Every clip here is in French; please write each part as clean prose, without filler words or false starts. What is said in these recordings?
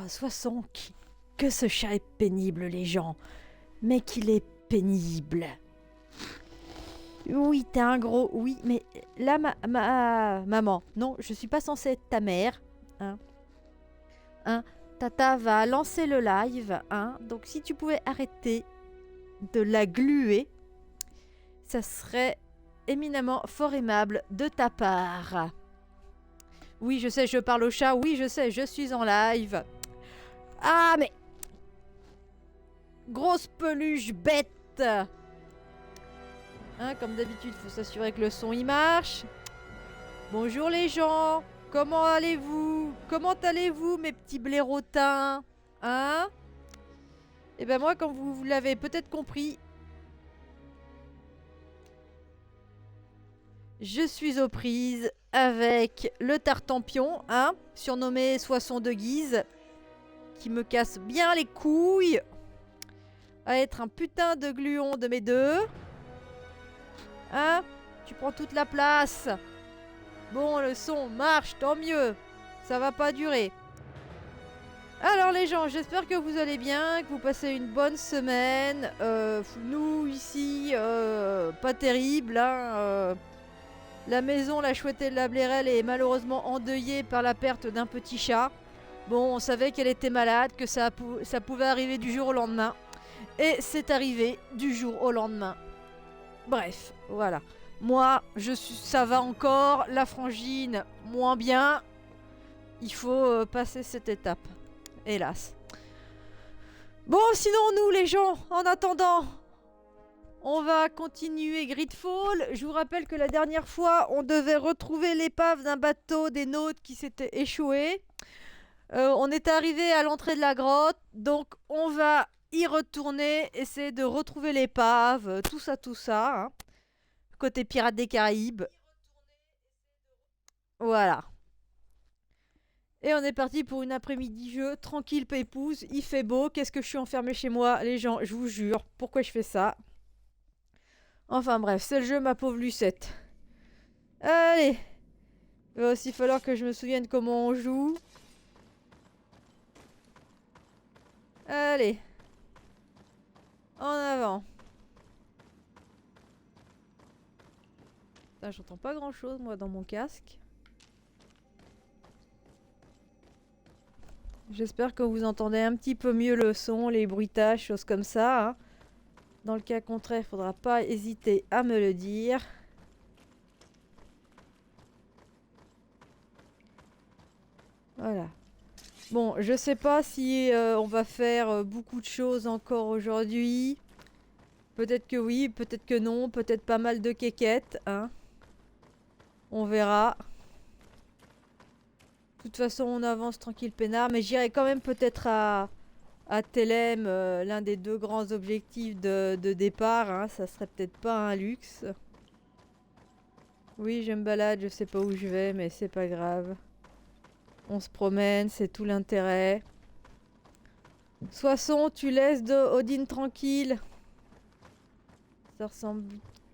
60. Que ce chat est pénible, les gens. Mais qu'il est pénible. Oui, t'es un gros... Oui, mais là, maman, non, je suis pas censée être ta mère. Hein. Tata va lancer le live. Hein. Donc, si tu pouvais arrêter de la gluer, ça serait éminemment fort aimable de ta part. Oui, je sais, je parle au chat. Oui, je sais, je suis en live. Ah, mais... Grosse peluche bête. Hein, comme d'habitude, il faut s'assurer que le son y marche. Bonjour les gens. Comment allez-vous? Comment allez-vous, mes petits blaireautins? Hein? Eh ben moi, comme vous l'avez peut-être compris, je suis aux prises avec le tartampion, hein, surnommé Soisson de Guise, qui me casse bien les couilles à être un putain de gluon de mes deux. Hein? Tu prends toute la place. Bon, le son marche, tant mieux. Ça va pas durer. Alors les gens, j'espère que vous allez bien, que vous passez une bonne semaine. Nous ici, pas terrible. Hein, la maison, la chouette de la Blairelle est malheureusement endeuillée par la perte d'un petit chat. Bon, on savait qu'elle était malade, que ça pouvait arriver du jour au lendemain. Et c'est arrivé du jour au lendemain. Bref, voilà. Moi, ça va encore. La frangine, moins bien. Il faut passer cette étape. Hélas. Bon, sinon, nous, les gens, en attendant, on va continuer GreedFall. Je vous rappelle que la dernière fois, on devait retrouver l'épave d'un bateau des nôtres qui s'était échoué. On est arrivé à l'entrée de la grotte, donc on va y retourner, essayer de retrouver l'épave, tout ça, hein. Côté Pirates des Caraïbes. Voilà. Et on est parti pour une après-midi jeu, tranquille pépouze, il fait beau, qu'est-ce que je suis enfermée chez moi, les gens, je vous jure, pourquoi je fais ça? Enfin bref, c'est le jeu, ma pauvre Lucette. Allez, il va aussi falloir que je me souvienne comment on joue. Allez, en avant. Putain, j'entends pas grand-chose, moi, dans mon casque. J'espère que vous entendez un petit peu mieux le son, les bruitages, choses comme ça. Hein. Dans le cas contraire, il faudra pas hésiter à me le dire. Voilà. Bon, je sais pas si on va faire beaucoup de choses encore aujourd'hui. Peut-être que oui, peut-être que non, peut-être pas mal de quéquettes, hein. On verra. De toute façon, on avance tranquille peinard, mais j'irai quand même peut-être à Thélème, l'un des deux grands objectifs de départ, hein. Ça serait peut-être pas un luxe. Oui, je me balade, je sais pas où je vais, mais c'est pas grave. On se promène, c'est tout l'intérêt. Soisson, tu laisses de Odine tranquille. Ça ressemble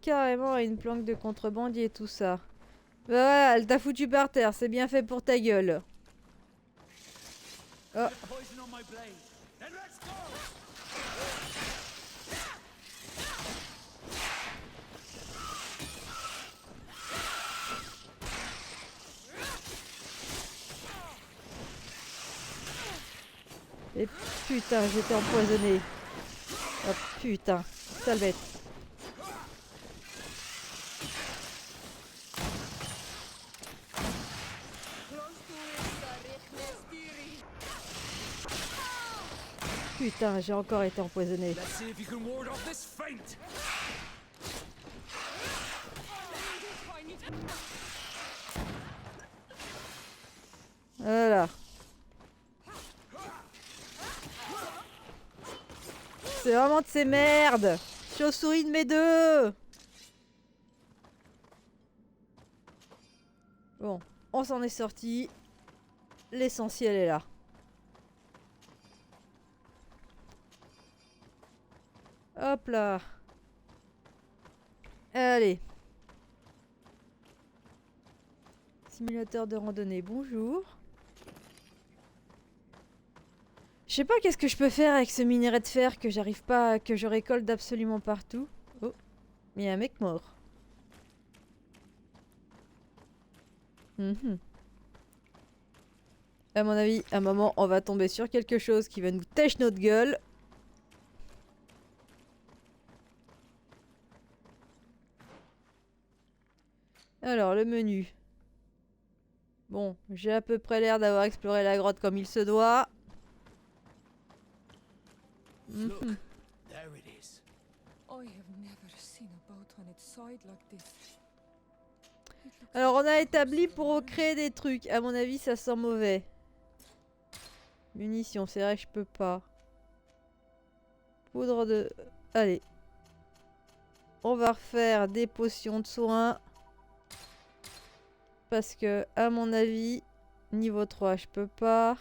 carrément à une planque de contrebandier et tout ça. Bah voilà, elle t'a foutu par terre, c'est bien fait pour ta gueule. Oh. Et putain, j'étais empoisonné. Oh putain, sale bête. Putain, j'ai encore été empoisonné. Voilà. C'est vraiment de ces merdes. Chauve-souris de mes deux. Bon, on s'en est sorti. L'essentiel est là. Hop là. Allez. Simulateur de randonnée, bonjour. Je sais pas qu'est-ce que je peux faire avec ce minerai de fer que j'arrive pas, que je récolte absolument partout. Oh, il y a un mec mort. À mon avis, à un moment, on va tomber sur quelque chose qui va nous tèche notre gueule. Alors, le menu. Bon, j'ai à peu près l'air d'avoir exploré la grotte comme il se doit. Alors, on a établi pour créer des trucs. À mon avis, ça sent mauvais. Munitions, c'est vrai que je peux pas. Poudre de... Allez. On va refaire des potions de soin. Parce que, à mon avis, niveau 3, je peux pas.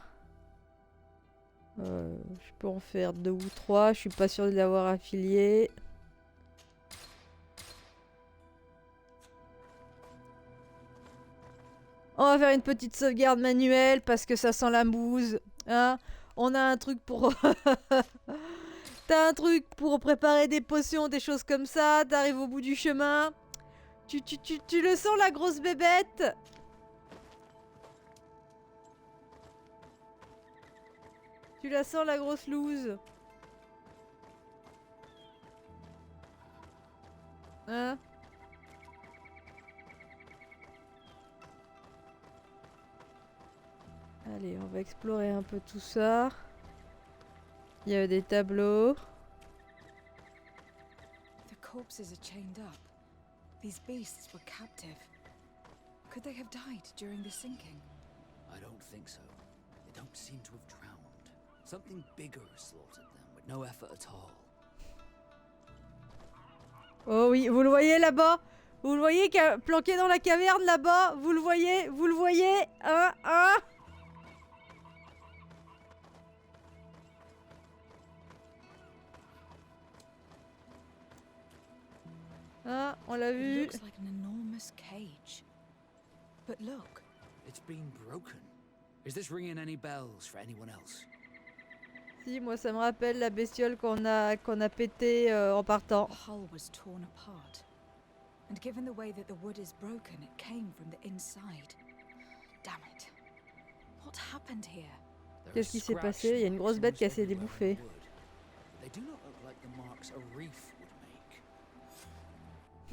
Je peux en faire 2 ou 3. Je suis pas sûre de l'avoir affilié. On va faire une petite sauvegarde manuelle parce que ça sent la mousse. Hein, on a un truc pour... T'as un truc pour préparer des potions, des choses comme ça. T'arrives au bout du chemin. Tu le sens, la grosse bébête? Tu la sens, la grosse loose? Hein? Allez, on va explorer un peu tout ça. Il y a des tableaux. The corpses are chained up. These beasts were captive. Could they have died during the sinking? I don't think so. They don't seem to have drowned. Something bigger slaughtered them with no effort at all. Oh oui, vous le voyez là-bas? Vous le voyez planqué dans la caverne là-bas? Vous le voyez? Vous le voyez? Hein? Hein? Ah, on l'a vu. It looks like an enormous cage. But look. It's been broken. Is this ringing any bells for anyone else? Si, moi ça me rappelle la bestiole qu'on a pété en partant. The hull was torn apart. And given the way that the wood is broken, it came from the inside. Damn it. What happened here? Qu'est-ce qui s'est passé? Il y a une grosse bête qui a essayé de les bouffer. They do not look like the marks a reef would make.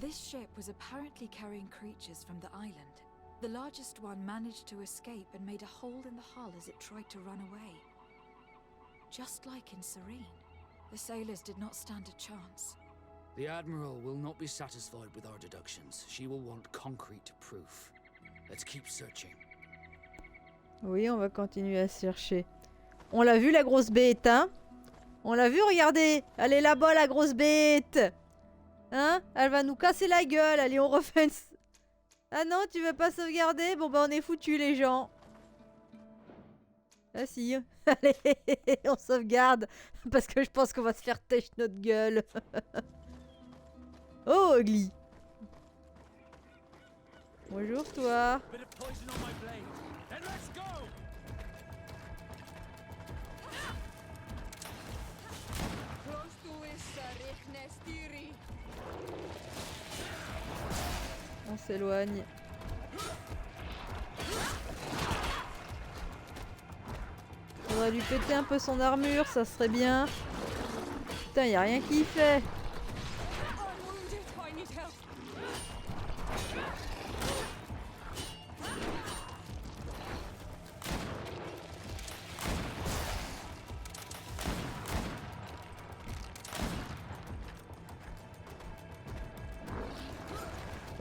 This ship was apparently carrying creatures from the island. The largest one managed to escape and made a hole in the hull as it tried to run away. Just like in Serene, the sailors did not stand a chance. The Admiral will not be satisfied with our deductions. She will want concrete proof. Let's keep searching. Oui, on va continuer à chercher. On l'a vu, la grosse bête, hein? On l'a vu, regardez! Elle est là-bas, la grosse bête! Hein? Elle va nous casser la gueule. Allez, on refait une... Ah non, tu veux pas sauvegarder? Bon bah on est foutus, les gens. Ah si. Allez, on sauvegarde. Parce que je pense qu'on va se faire têche notre gueule. Oh, Ugly. Bonjour, toi. On s'éloigne. Faudrait lui péter un peu son armure, ça serait bien. Putain, y a rien qui y fait.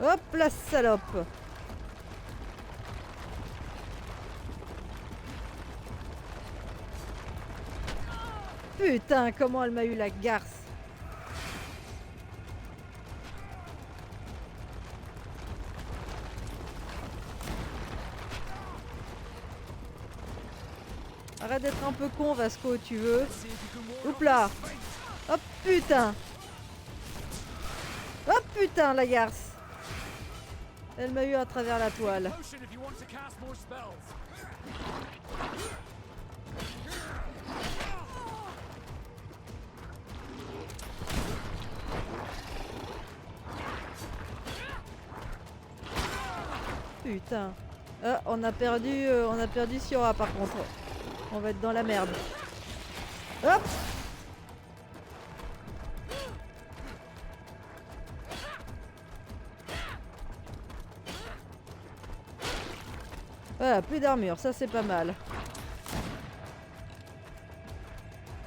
Hop, la salope. Putain, comment elle m'a eu la garce. Arrête d'être un peu con, Vasco, tu veux. Oups là. Hop, putain. Hop, putain, la garce. Elle m'a eu à travers la toile. Putain. Ah, on a perdu Siora par contre. On va être dans la merde. Hop. Voilà, plus d'armure, ça c'est pas mal.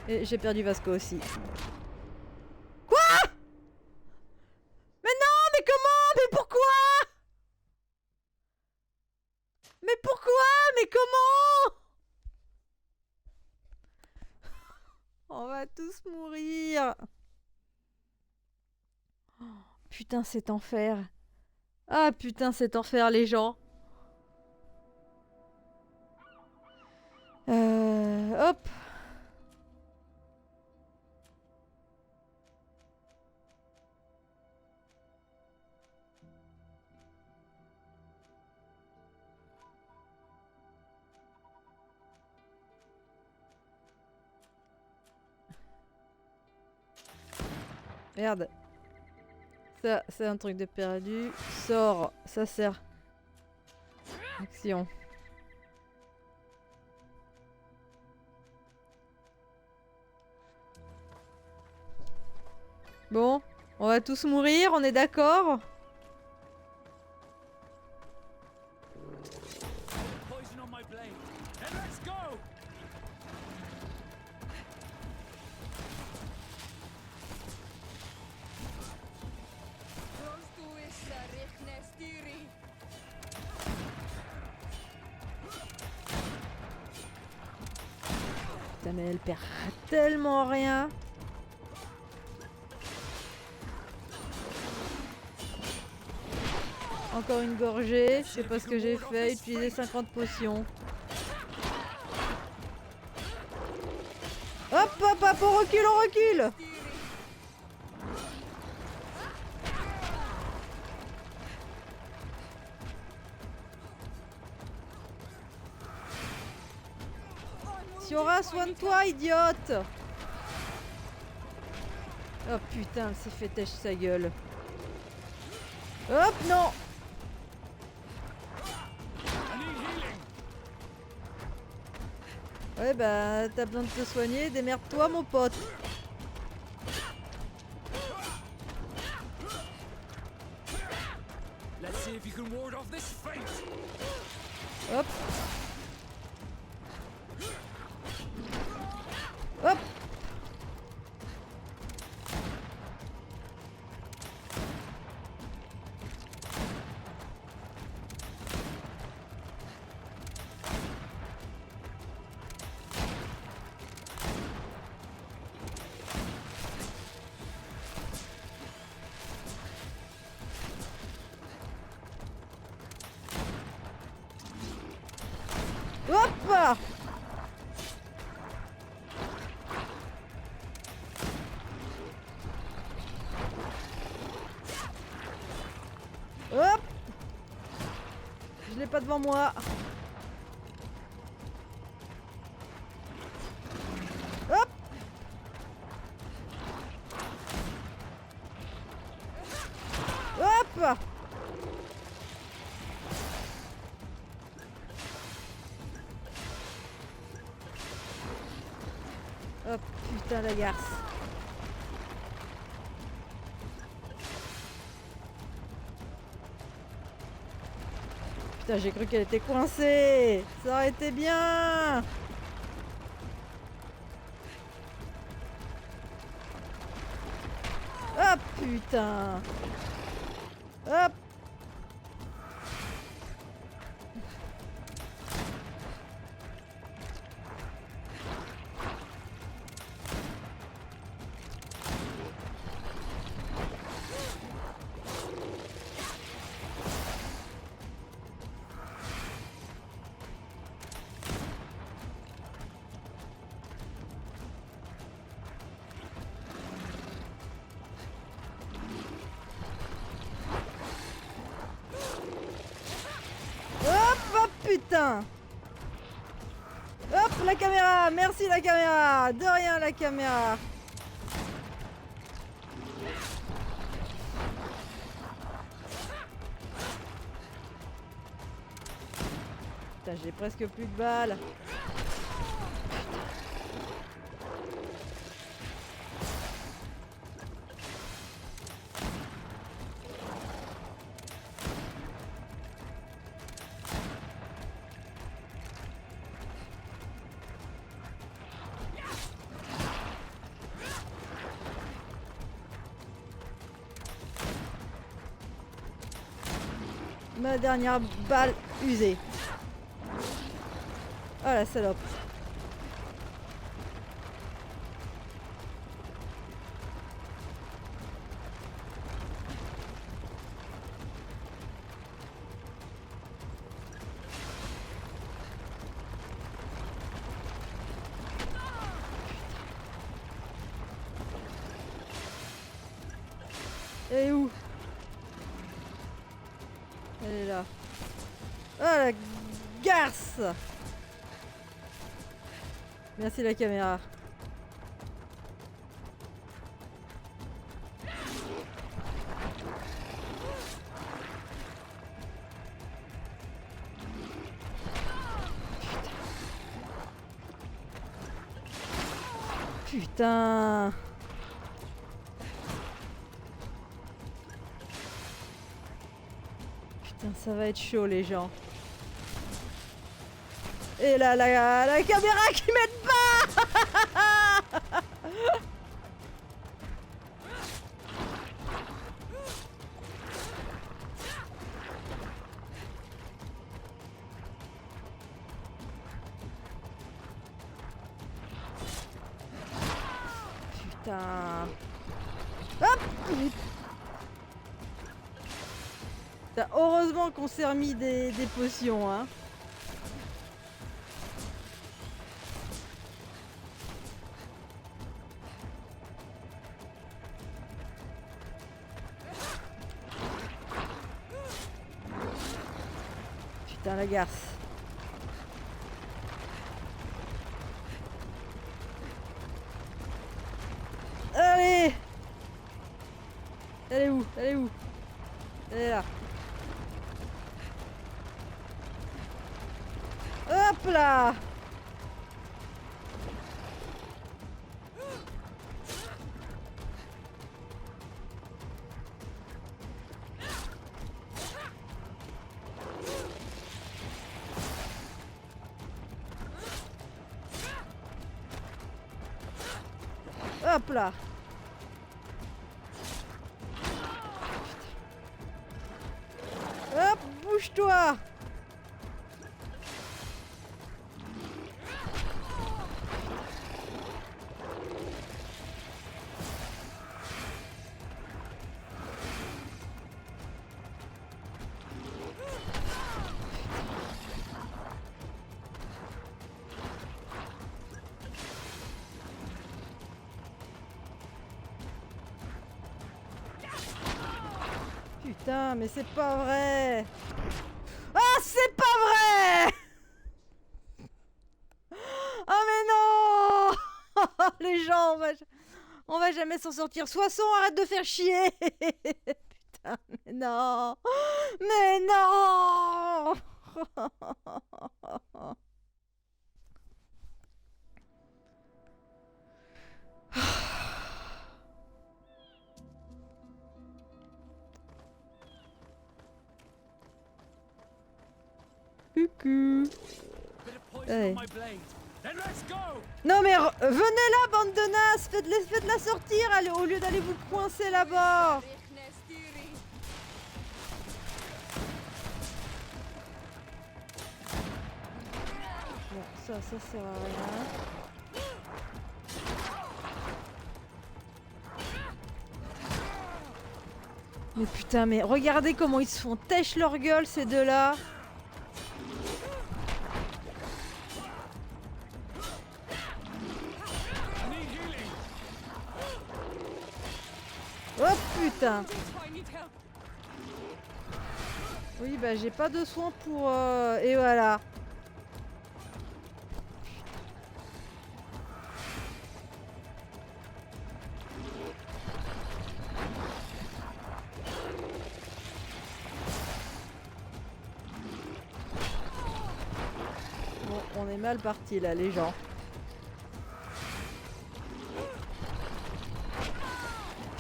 Et j'ai perdu Vasco aussi. Quoi? Mais non, mais comment? Mais pourquoi? Mais pourquoi? Mais comment? On va tous mourir. Oh, putain, c'est enfer. Ah putain, c'est enfer les gens. Hop. Merde. Ça, c'est un truc de perdu. Sort. Ça sert. Action. Bon. On va tous mourir, on est d'accord? Poison on my blade. And let's go! Putain, mais elle perd tellement rien. Encore une gorgée, je sais pas ce que j'ai fait, utiliser 50 potions. Hop, hop, hop, on recule, on recule. Siora, soigne-toi, idiote. Oh putain, elle s'est fait têche sa gueule. Hop, non. Ouais bah t'as besoin de te soigner, démerde-toi mon pote. Hop. Hop. Hop. Hop. Je l'ai pas devant moi. Hop. Hop. Oh putain la garce. Putain j'ai cru qu'elle était coincée. Ça aurait été bien. Oh putain. Hop. Putain. Hop, la caméra. Merci la caméra. De rien la caméra. Putain, j'ai presque plus de balles. Ma dernière balle usée. Oh la salope. Elle est où? Elle est là. Oh la garce! Merci la caméra. Putain! Putain, ça va être chaud les gens. Et là, la caméra qui m'aide pas. Putain. Hop. Putain, heureusement qu'on s'est remis des potions, hein. Putain, la garce. Allez! Elle est où? Elle est où? Elle est là. Hop là! Hop là! Hop, bouge-toi! Putain, mais c'est pas vrai! Ah, c'est pas vrai! Oh mais non! Les gens, on va jamais s'en sortir. Soissons, arrête de faire chier! Putain, mais non! Mais non! Coucou. Allez. Non mais venez là, bande de nasses. Faites-la sortir allez, au lieu d'aller vous coincer là-bas. Bon, ça sert à rien. Mais putain, mais regardez comment ils se font têche leur gueule ces deux-là. Oh putain! Oui, bah j'ai pas de soins pour... Et voilà. On est mal parti là, les gens.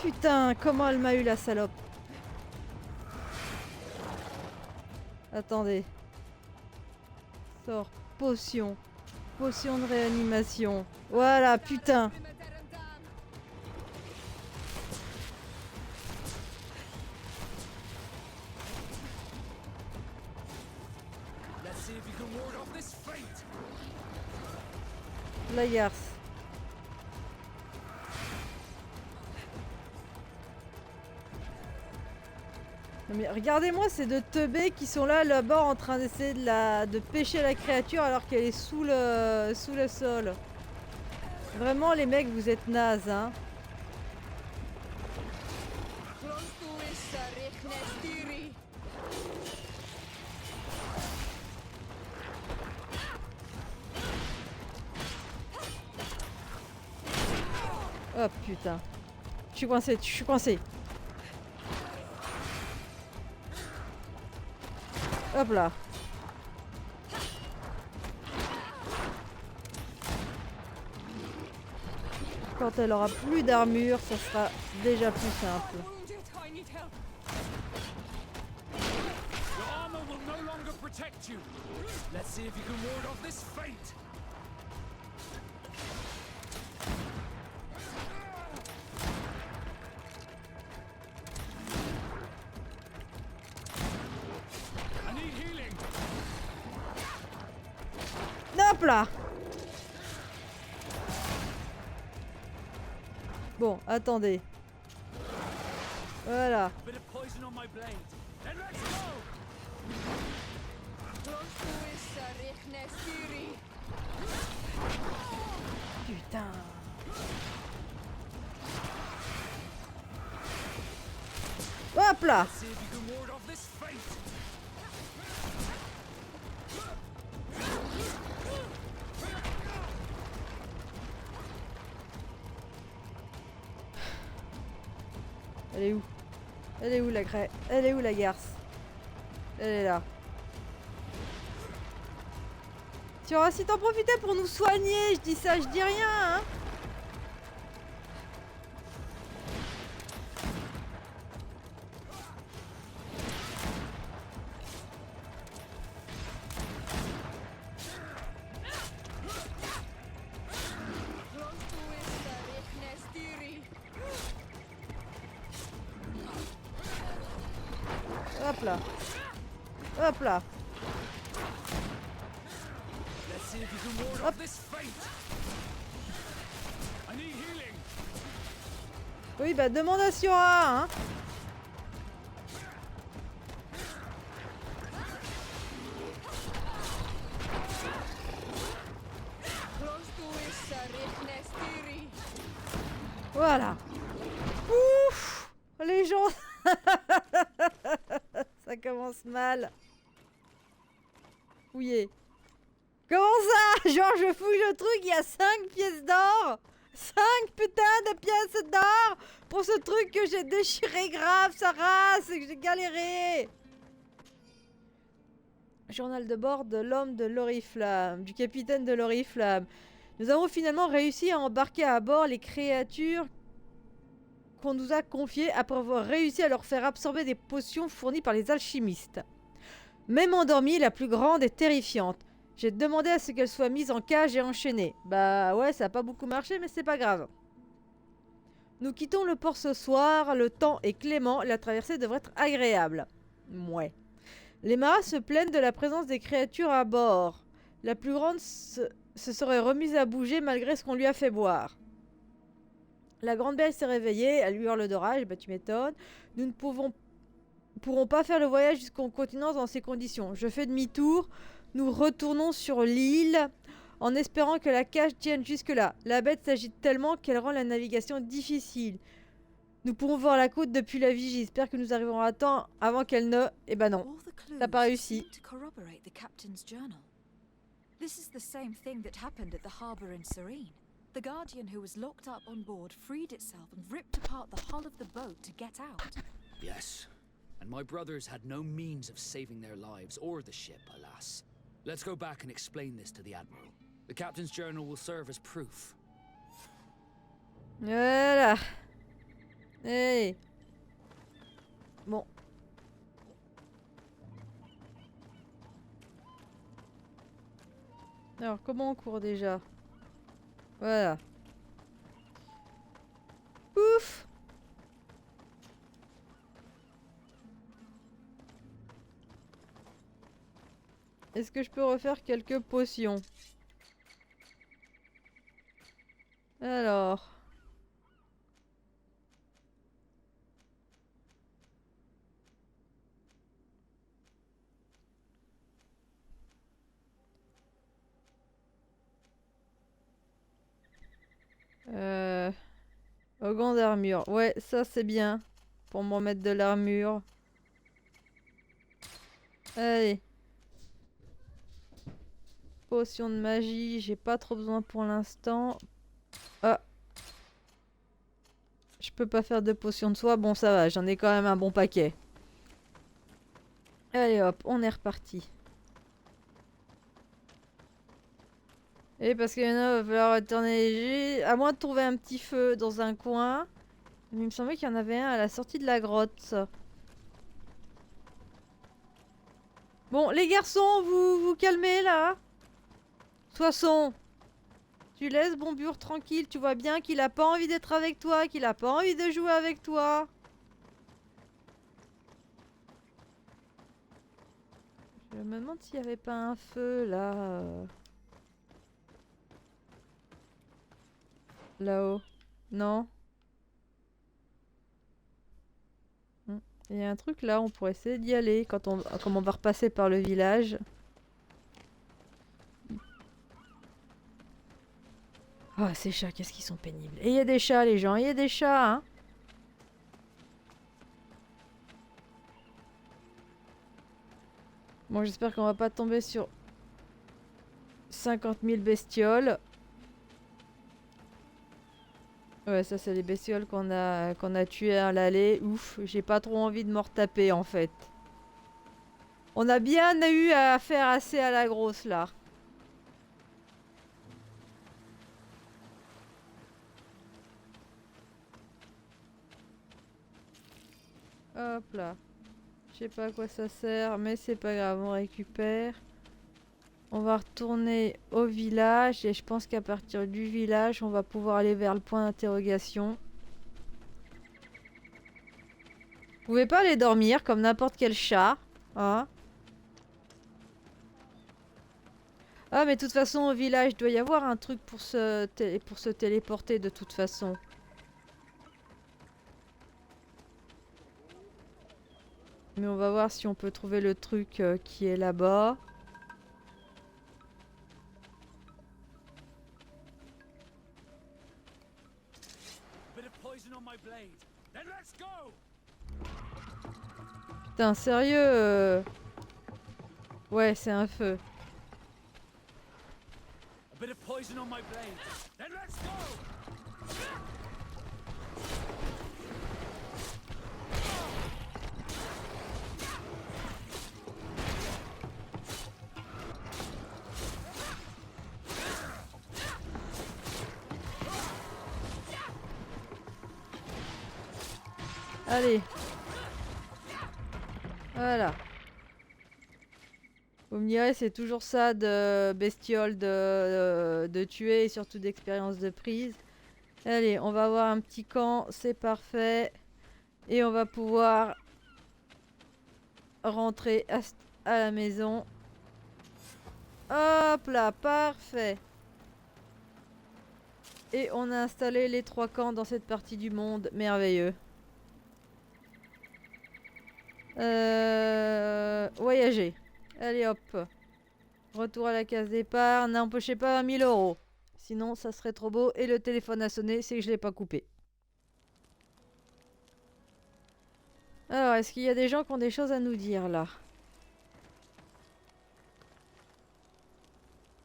Putain, comment elle m'a eu la salope. Attendez. Sors, potion. Potion de réanimation. Voilà, putain. La garce. Non mais regardez-moi ces deux teubés qui sont là-bas en train d'essayer de pêcher la créature alors qu'elle est sous le sol. Vraiment les mecs vous êtes nazes hein. Oh putain. Je suis coincé. Hop là. Quand elle aura plus d'armure, ça sera déjà plus simple. Hop là. Bon, attendez. Voilà. Putain. Hop là. Elle est où? Elle est où la grêle? Elle est où la garce? Elle est là. Tu auras si t'en profitais pour nous soigner, je dis ça, je dis rien, hein. Hop là. Hop là. Hop. Oui, bah demande à Siora, hein. Voilà. Ouf. Les gens... Ça commence mal. Fouillez. Comment ça? Genre je fouille le truc, il y a 5 pièces d'or. 5 putains de pièces d'or pour ce truc que j'ai déchiré grave sa race et que j'ai galéré. Journal de bord de l'homme de l'Oriflamme, du capitaine de l'Oriflamme. Nous avons finalement réussi à embarquer à bord les créatures qu'on nous a confiées après avoir réussi à leur faire absorber des potions fournies par les alchimistes. Même endormie, la plus grande est terrifiante. J'ai demandé à ce qu'elle soit mise en cage et enchaînée. Bah ouais, ça a pas beaucoup marché, mais c'est pas grave. Nous quittons le port ce soir, le temps est clément, la traversée devrait être agréable. Mouais. Les marins se plaignent de la présence des créatures à bord. La plus grande se serait remise à bouger malgré ce qu'on lui a fait boire. La grande belle s'est réveillée, elle lui hurle d'orage, bah tu m'étonnes. Nous ne pourrons pas faire le voyage jusqu'au continent dans ces conditions. Je fais demi-tour, nous retournons sur l'île en espérant que la cage tienne jusque-là. La bête s'agite tellement qu'elle rend la navigation difficile. Nous pourrons voir la côte depuis la vigie. J'espère que nous arriverons à temps avant qu'elle ne... Eh ben non, t'as pas réussi. This is the same thing that happened at the harbour in Serene. The Guardian who was locked up on board freed itself and ripped apart the hull of the boat to get out. Yes, and my brothers had no means of saving their lives or the ship, alas. Let's go back and explain this to the Admiral. The Captain's journal will serve as proof. Voilà. Hey. Bon. Alors, comment on court déjà? Voilà. Ouf! Est-ce que je peux refaire quelques potions? Alors... Au gant d'armure. Ouais, ça c'est bien. Pour m'en mettre de l'armure. Allez. Potion de magie. J'ai pas trop besoin pour l'instant. Ah. Je peux pas faire de potion de soie. Bon, ça va. J'en ai quand même un bon paquet. Allez hop, on est reparti. Et parce qu'il y en a, il va falloir retourner. À moins de trouver un petit feu dans un coin. Mais il me semblait qu'il y en avait un à la sortie de la grotte. Bon, les garçons, vous vous calmez là. Soissons. Tu laisses Bombure tranquille. Tu vois bien qu'il a pas envie d'être avec toi, qu'il a pas envie de jouer avec toi. Je me demande s'il n'y avait pas un feu là. Là-haut. Non. Il y a un truc là, on pourrait essayer d'y aller comme on va repasser par le village. Oh, ces chats, qu'est-ce qu'ils sont pénibles. Et il y a des chats, les gens, il y a des chats, hein. Bon, j'espère qu'on va pas tomber sur 50 000 bestioles. Ouais, ça c'est les bestioles qu'on a tuées à l'aller. Ouf, j'ai pas trop envie de me retaper en fait. On a bien eu à faire assez à la grosse là. Hop là. Je sais pas à quoi ça sert, mais c'est pas grave, on récupère. On va retourner au village et je pense qu'à partir du village, on va pouvoir aller vers le point d'interrogation. Vous pouvez pas aller dormir comme n'importe quel chat, hein? Ah, mais de toute façon, au village, il doit y avoir un truc pour se téléporter de toute façon. Mais on va voir si on peut trouver le truc qui est là-bas. Putain, sérieux Ouais, c'est un feu. Allez. Voilà. Vous me direz, c'est toujours ça de bestiole de tuer et surtout d'expérience de prise. Allez, on va avoir un petit camp, c'est parfait. Et on va pouvoir rentrer à la maison. Hop là, parfait. Et on a installé les 3 camps dans cette partie du monde. Merveilleux. Voyager. Allez hop. Retour à la case départ. N'empêchez pas 1000 €. Sinon, ça serait trop beau. Et le téléphone a sonné, c'est que je l'ai pas coupé. Alors, est-ce qu'il y a des gens qui ont des choses à nous dire là?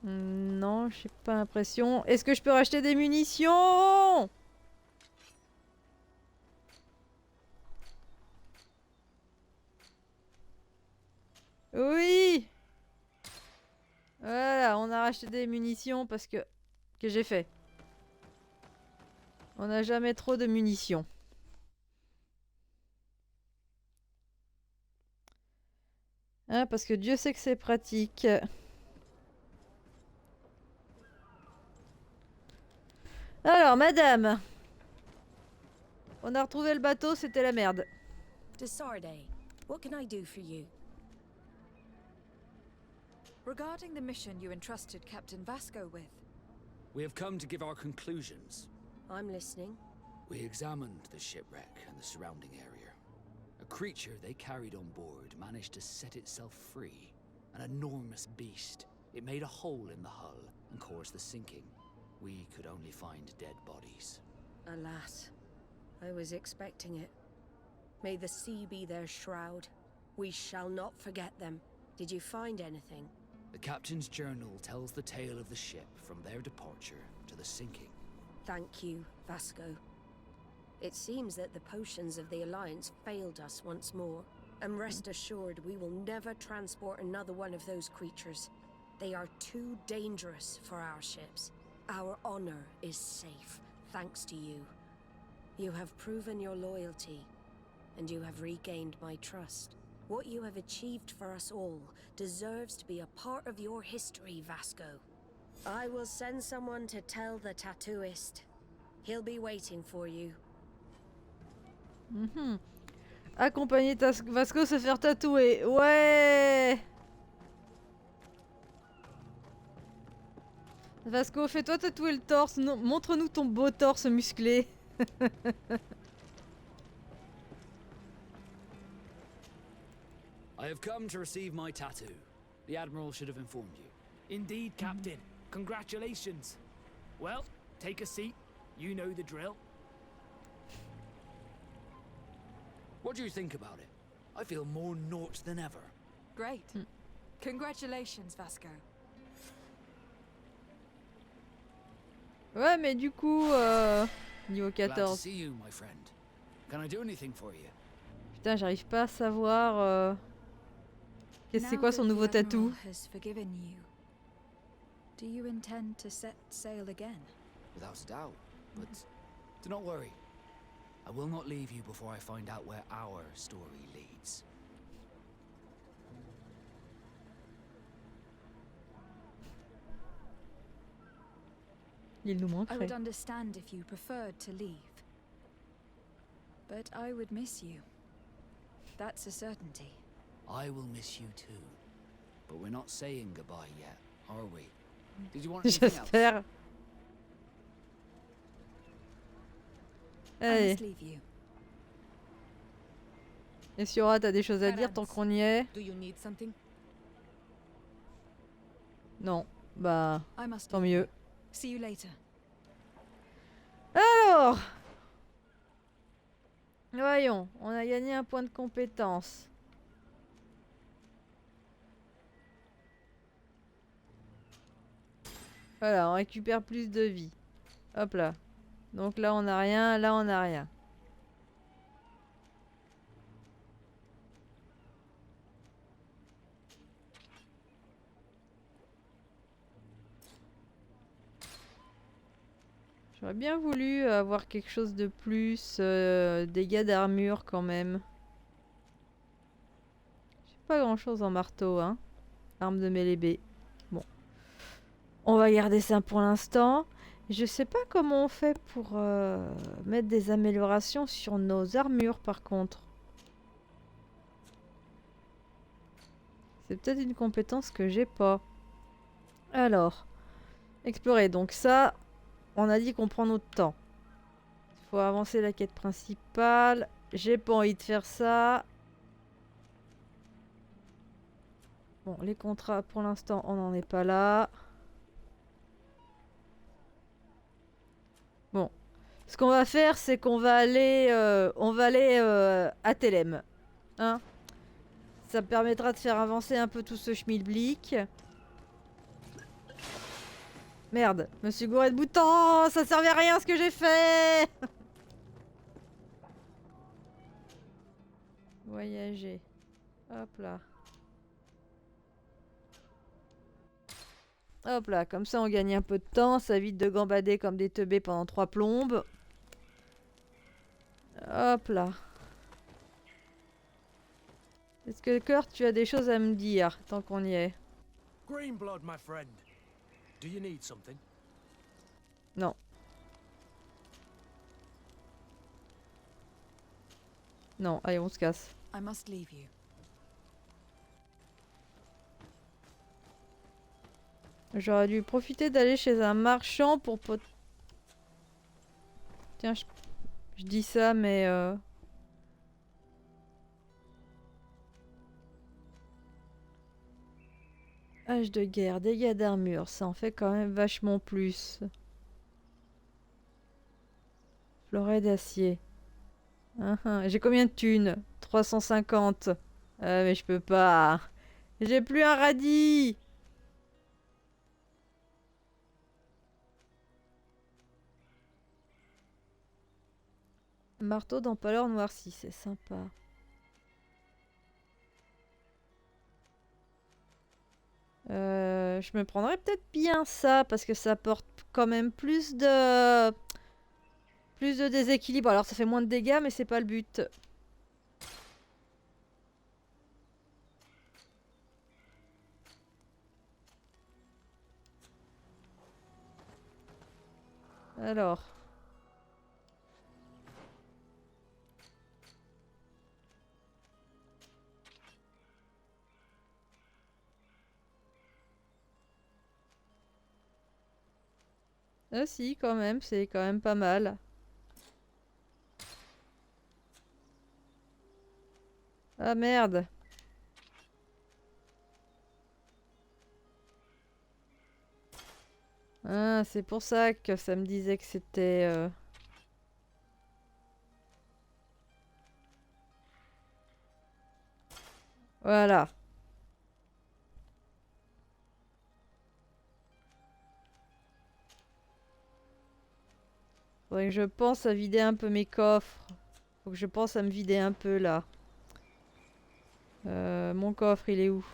Non, j'ai pas l'impression. Est-ce que je peux racheter des munitions? Oui. Voilà, on a racheté des munitions parce que... Que j'ai fait. On n'a jamais trop de munitions. Hein, parce que Dieu sait que c'est pratique. Alors, madame. On a retrouvé le bateau, c'était la merde. Desarde, what can I do for you? Regarding the mission you entrusted Captain Vasco with, We have come to give our conclusions. I'm listening. We examined the shipwreck and the surrounding area. A creature they carried on board managed to set itself free. An enormous beast. It made a hole in the hull and caused the sinking. We could only find dead bodies. Alas, I was expecting it. May the sea be their shroud. We shall not forget them. Did you find anything? The captain's journal tells the tale of the ship from their departure to the sinking. Thank you, Vasco. It seems that the potions of the Alliance failed us once more. And rest assured, we will never transport another one of those creatures. They are too dangerous for our ships. Our honor is safe, thanks to you. You have proven your loyalty, and you have regained my trust. What you have achieved for us all deserves to be a part of your history, Vasco. I will send someone to tell the tattooist. He'll be waiting for you. Accompagner Vasco se faire tatouer. Ouais. Vasco, fais-toi tatouer le torse. Montre-nous ton beau torse musclé. I have come to receive my tattoo. The Admiral should have informed you. Indeed, Captain. Congratulations. Well, take a seat. You know the drill. What do you think about it? I feel more naught than ever. great. Congratulations, Vasco. Ouais, mais du coup, niveau Glad to 14. see you, my friend. Can I do anything for you? Putain, j'arrive pas à savoir... C'est quoi son Now that nouveau the Admiral tatou? has forgiven you, do you intend to set sail again? Without a doubt. But do not worry. I will not leave you before I find out where our story leads. Il nous I manquerait. would understand if you preferred to leave. But I would miss you. That's a certainty. I will miss you too. But we're not saying goodbye yet, are we? Did you want anything else? J'espère. I Allez, must leave you. et Siora, t'as des choses à dire tant qu'on y est? Do you need something? Non, bah, I must tant leave you. mieux. See you later. Alors, voyons, on a gagné un point de compétence. Voilà, on récupère plus de vie. Hop là. Donc là, on n'a rien, là, on n'a rien. J'aurais bien voulu avoir quelque chose de plus, dégâts d'armure quand même. J'ai pas grand chose en marteau, hein. Arme de mêlée B. Bon. On va garder ça pour l'instant. Je sais pas comment on fait pour mettre des améliorations sur nos armures par contre. C'est peut-être une compétence que j'ai pas. Alors, explorer. Donc ça, on a dit qu'on prend notre temps. Il faut avancer la quête principale. J'ai pas envie de faire ça. Bon, les contrats, pour l'instant, on n'en est pas là. Bon. Ce qu'on va faire, c'est qu'on va aller, à Télém. Hein? Ça me permettra de faire avancer un peu tout ce schmilblick. Merde, je me suis gouré de boutons, ça servait à rien ce que j'ai fait. Voyager. Hop là. Hop là, comme ça on gagne un peu de temps, ça évite de gambader comme des teubés pendant 3 plombes. Hop là. Est-ce que Kurt, tu as des choses à me dire tant qu'on y est? Green blood, my friend. Do you need something? Non. Non, allez, on se casse. I must leave you. J'aurais dû profiter d'aller chez un marchand pour... Tiens, je dis ça, mais... Hache de guerre, dégâts d'armure, ça en fait quand même vachement plus. Fleuret d'acier. J'ai combien de thunes? 350. Mais je peux pas. J'ai plus un radis. Marteau d'empaleur noirci, c'est sympa. Je me prendrais peut-être bien ça parce que ça apporte quand même plus de déséquilibre. Alors ça fait moins de dégâts mais c'est pas le but. Alors. Ah si, quand même, c'est quand même pas mal. Ah merde. Ah, c'est pour ça que ça me disait que c'était... Voilà. Faudrait que je pense à vider un peu mes coffres. Faut que je pense à me vider un peu là. Mon coffre, il est où?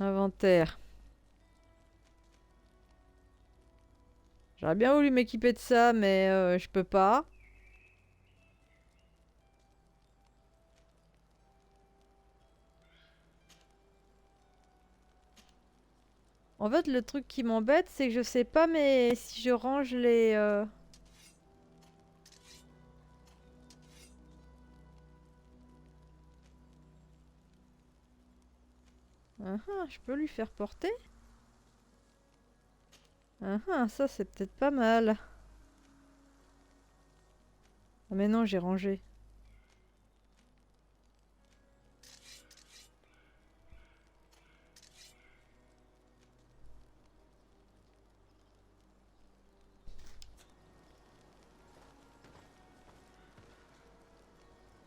Inventaire. J'aurais bien voulu m'équiper de ça, mais je peux pas. En fait, le truc qui m'embête, c'est que je sais pas mais si je range les... je peux lui faire porter? Ça c'est peut-être pas mal. Ah mais non, j'ai rangé.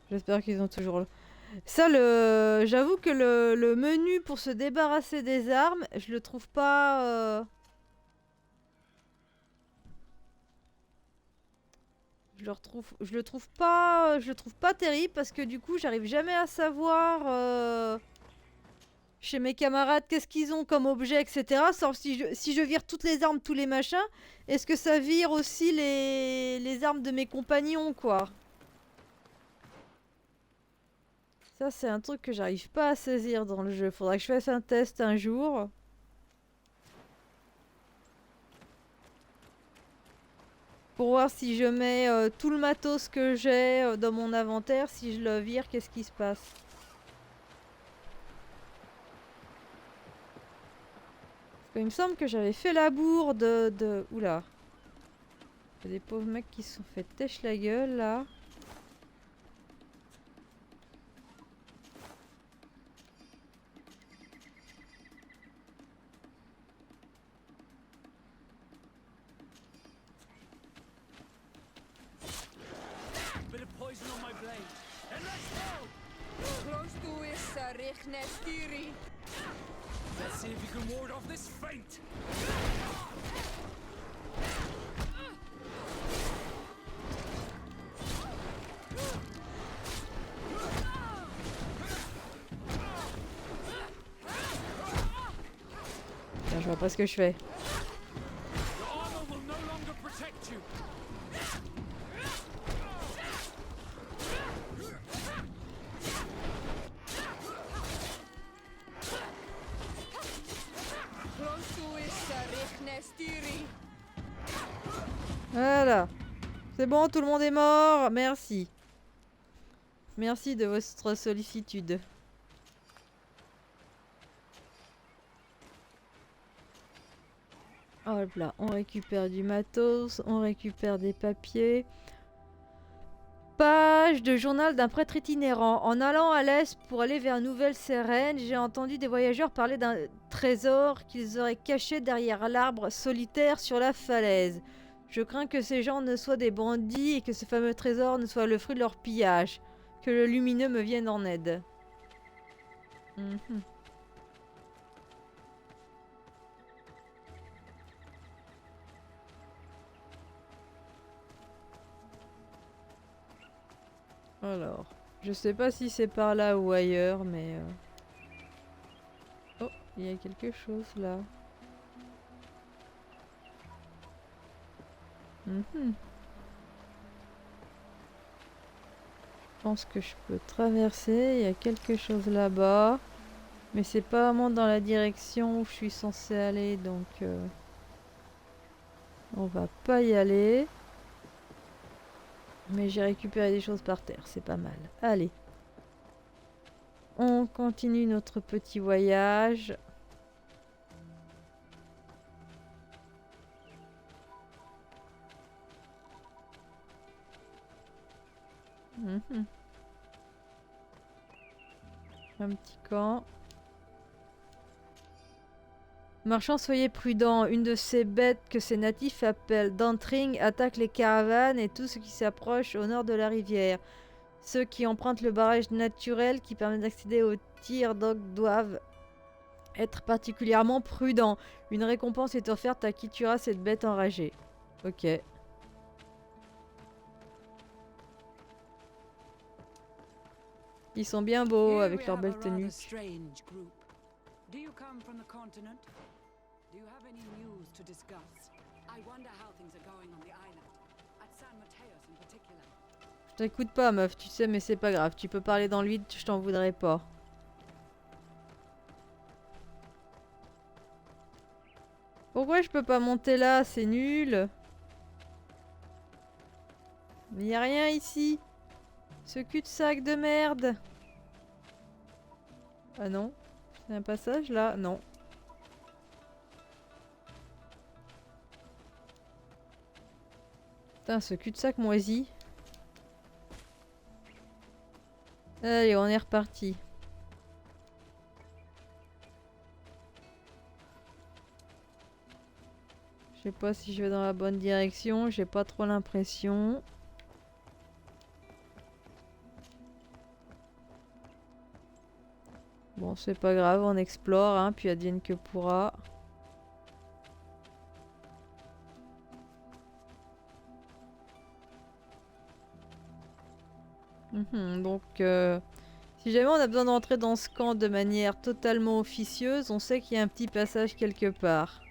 J'espère qu'ils ont toujours... Ça, j'avoue que le menu pour se débarrasser des armes, je le trouve pas... Je le trouve pas terrible parce que du coup, j'arrive jamais à savoir chez mes camarades qu'est-ce qu'ils ont comme objet, etc. Sauf si je vire toutes les armes, tous les machins, est-ce que ça vire aussi les armes de mes compagnons, quoi? Ça, c'est un truc que j'arrive pas à saisir dans le jeu. Faudra que je fasse un test un jour. Pour voir si je mets tout le matos que j'ai dans mon inventaire, si je le vire, qu'est-ce qui se passe? Parce qu'il me semble que j'avais fait la bourre de... Oula. Il y a des pauvres mecs qui se sont fait têche la gueule, là. Let's see if you can ward off this feint. Je vois pas ce que je fais. Your armor will no longer protect you. Voilà. C'est bon, tout le monde est mort. Merci. Merci de votre sollicitude. Hop là, on récupère du matos, on récupère des papiers. Page de journal d'un prêtre itinérant. En allant à l'est pour aller vers Nouvelle-Sérène, j'ai entendu des voyageurs parler d'un trésor qu'ils auraient caché derrière l'arbre solitaire sur la falaise. Je crains que ces gens ne soient des bandits et que ce fameux trésor ne soit le fruit de leur pillage. Que le lumineux me vienne en aide. Mhm. Alors, je sais pas si c'est par là ou ailleurs, mais... Oh, il y a quelque chose là. Mhm. Je pense que je peux traverser, il y a quelque chose là-bas. Mais c'est pas vraiment dans la direction où je suis censée aller, donc... on va pas y aller. Mais j'ai récupéré des choses par terre, c'est pas mal. Allez. On continue notre petit voyage. Mhm. Un petit camp. Marchand, soyez prudents. Une de ces bêtes que ces natifs appellent Dantring attaque les caravanes et tout ce qui s'approche au nord de la rivière. Ceux qui empruntent le barrage naturel qui permet d'accéder au tir d'og doivent être particulièrement prudents. Une récompense est offerte à qui tuera cette bête enragée. Ok. Ils sont bien beaux avec leur belle tenue. Do you come from the continent? Do you have any news to discuss? I wonder how things are going on the island. At San Mateos in particular. Je t'écoute pas, meuf, tu sais, mais c'est pas grave. Tu peux parler dans le vide, je t'en voudrais pas. Pourquoi je peux pas monter là? C'est nul. Il n'y a rien ici. Ce cul-de-sac de merde. Ah non? C'est un passage là? Non. Putain, ce cul-de-sac moisi. Allez, on est reparti. Je sais pas si je vais dans la bonne direction, j'ai pas trop l'impression. Bon, c'est pas grave, on explore, hein, puis advienne que pourra. Donc, si jamais on a besoin d'entrer dans ce camp de manière totalement officieuse, on sait qu'il y a un petit passage quelque part.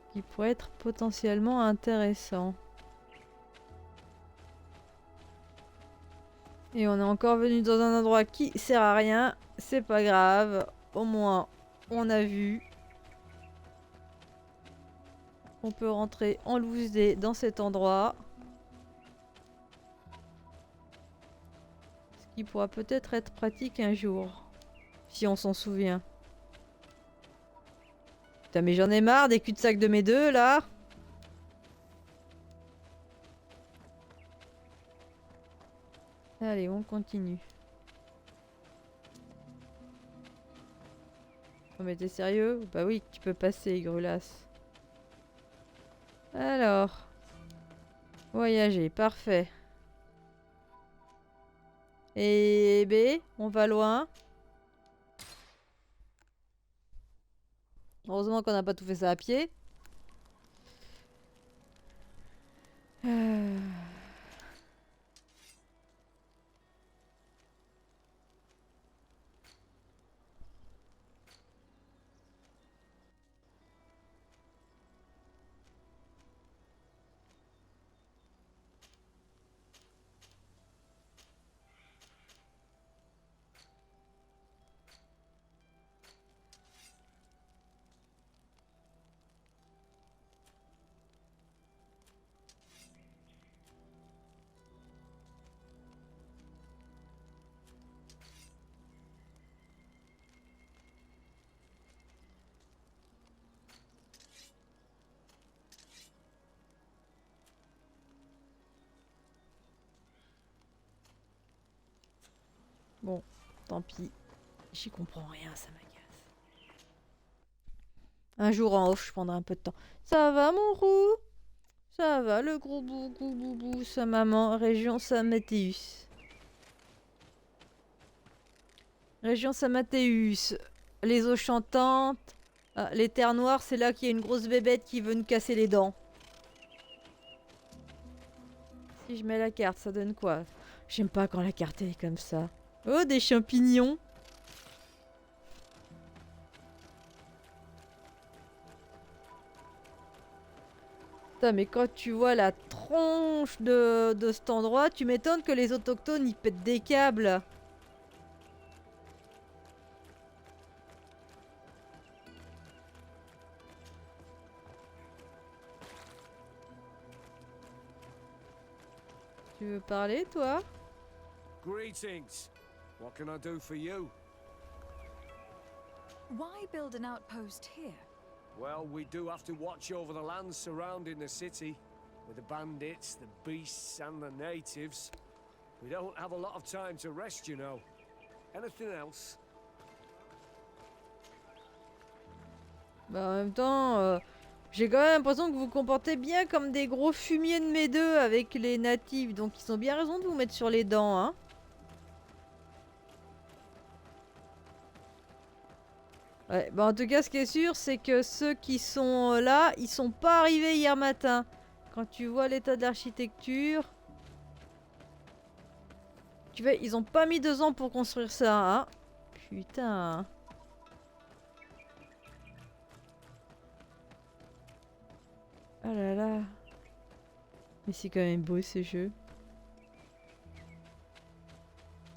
Ce qui pourrait être potentiellement intéressant. Et on est encore venu dans un endroit qui sert à rien. C'est pas grave. Au moins, on a vu. On peut rentrer en loose day dans cet endroit. Ce qui pourra peut-être être pratique un jour. Si on s'en souvient. Putain, mais j'en ai marre des cul-de-sac de mes deux, là. Allez, on continue. Oh, mais t'es sérieux? Bah oui, tu peux passer, Grulas. Alors. Voyager, parfait. Et B, on va loin. Heureusement qu'on n'a pas tout fait ça à pied. Bon, tant pis. J'y comprends rien, ça m'agace. Un jour en off, je prendrai un peu de temps. Ça va, mon roux? Ça va, le gros boubou, sa maman, région Saint-Mathéus. Région Saint-Mathéus. Les eaux chantantes. Ah, les terres noires, c'est là qu'il y a une grosse bébête qui veut nous casser les dents. Si je mets la carte, ça donne quoi? J'aime pas quand la carte est comme ça. Oh, des champignons! Putain, mais quand tu vois la tronche de cet endroit, tu m'étonnes que les autochtones ils pètent des câbles. Tu veux parler, toi? Greetings. What can I do for you? Why build an outpost here? Well, we do have to watch over the lands surrounding the city, with the bandits, the beasts, and the natives. We don't have a lot of time to rest, you know. Anything else? Bah, en même temps, j'ai quand même l'impression que vous vous comportez bien comme des gros fumiers de mes deux avec les natifs. Donc ils ont bien raison de vous mettre sur les dents, hein. Ouais, bah en tout cas, ce qui est sûr, c'est que ceux qui sont là, ils sont pas arrivés hier matin. Quand tu vois l'état de l'architecture... Tu vois, ils ont pas mis 2 ans pour construire ça, hein. Putain. Oh là là. Mais c'est quand même beau ce jeu.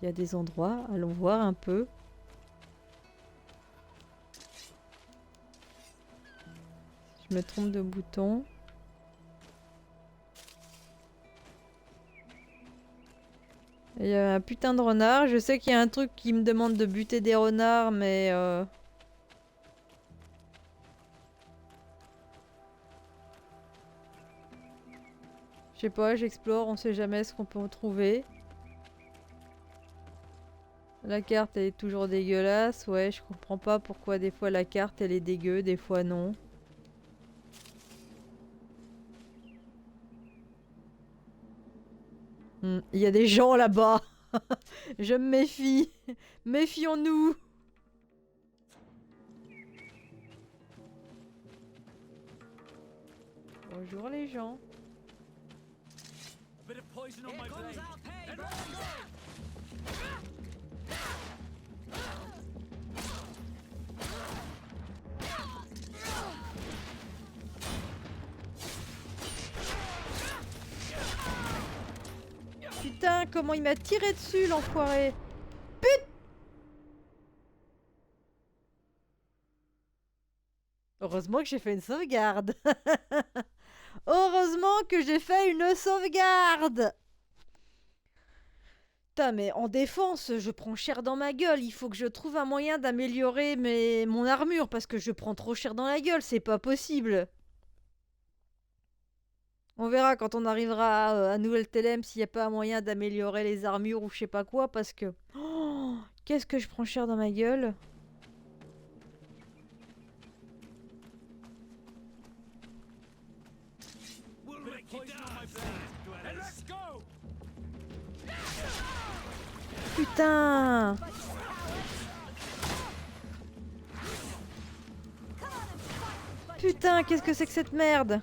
Il y a des endroits, allons voir un peu. Je me trompe de bouton. Il y a un putain de renard. Je sais qu'il y a un truc qui me demande de buter des renards, mais... Je sais pas, j'explore, on sait jamais ce qu'on peut en trouver. La carte elle est toujours dégueulasse. Ouais, je comprends pas pourquoi des fois la carte elle est dégueu, des fois non. Il y a des gens là-bas. Je me méfie. Méfions-nous. Bonjour les gens. A bit of poison on my blade. Putain, comment il m'a tiré dessus l'enfoiré. Heureusement que j'ai fait une sauvegarde. Heureusement que j'ai fait une sauvegarde. Putain, mais en défense, je prends cher dans ma gueule. Il faut que je trouve un moyen d'améliorer mon armure parce que je prends trop cher dans la gueule. C'est pas possible. On verra quand on arrivera à Nouvelle-Télème s'il n'y a pas un moyen d'améliorer les armures ou je sais pas quoi parce que... Oh, qu'est-ce que je prends cher dans ma gueule. Putain! Putain, qu'est-ce que c'est que cette merde?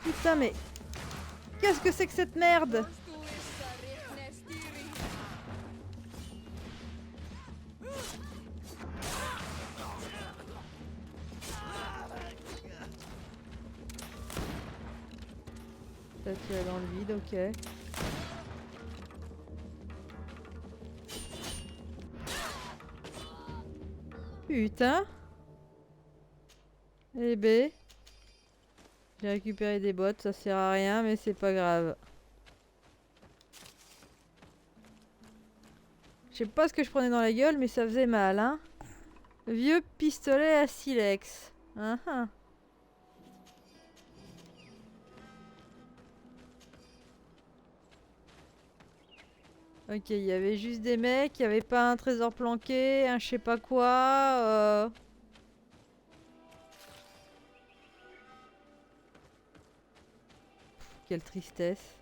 Putain, mais... Qu'est-ce que c'est que cette merde? Ça, tu es dans le vide, ok. Putain. Eh ben... J'ai récupéré des bottes, ça sert à rien, mais c'est pas grave. Je sais pas ce que je prenais dans la gueule, mais ça faisait mal, hein. Vieux pistolet à silex. Ah ah. Ok, il y avait juste des mecs, il y avait pas un trésor planqué, un je sais pas quoi. Quelle tristesse.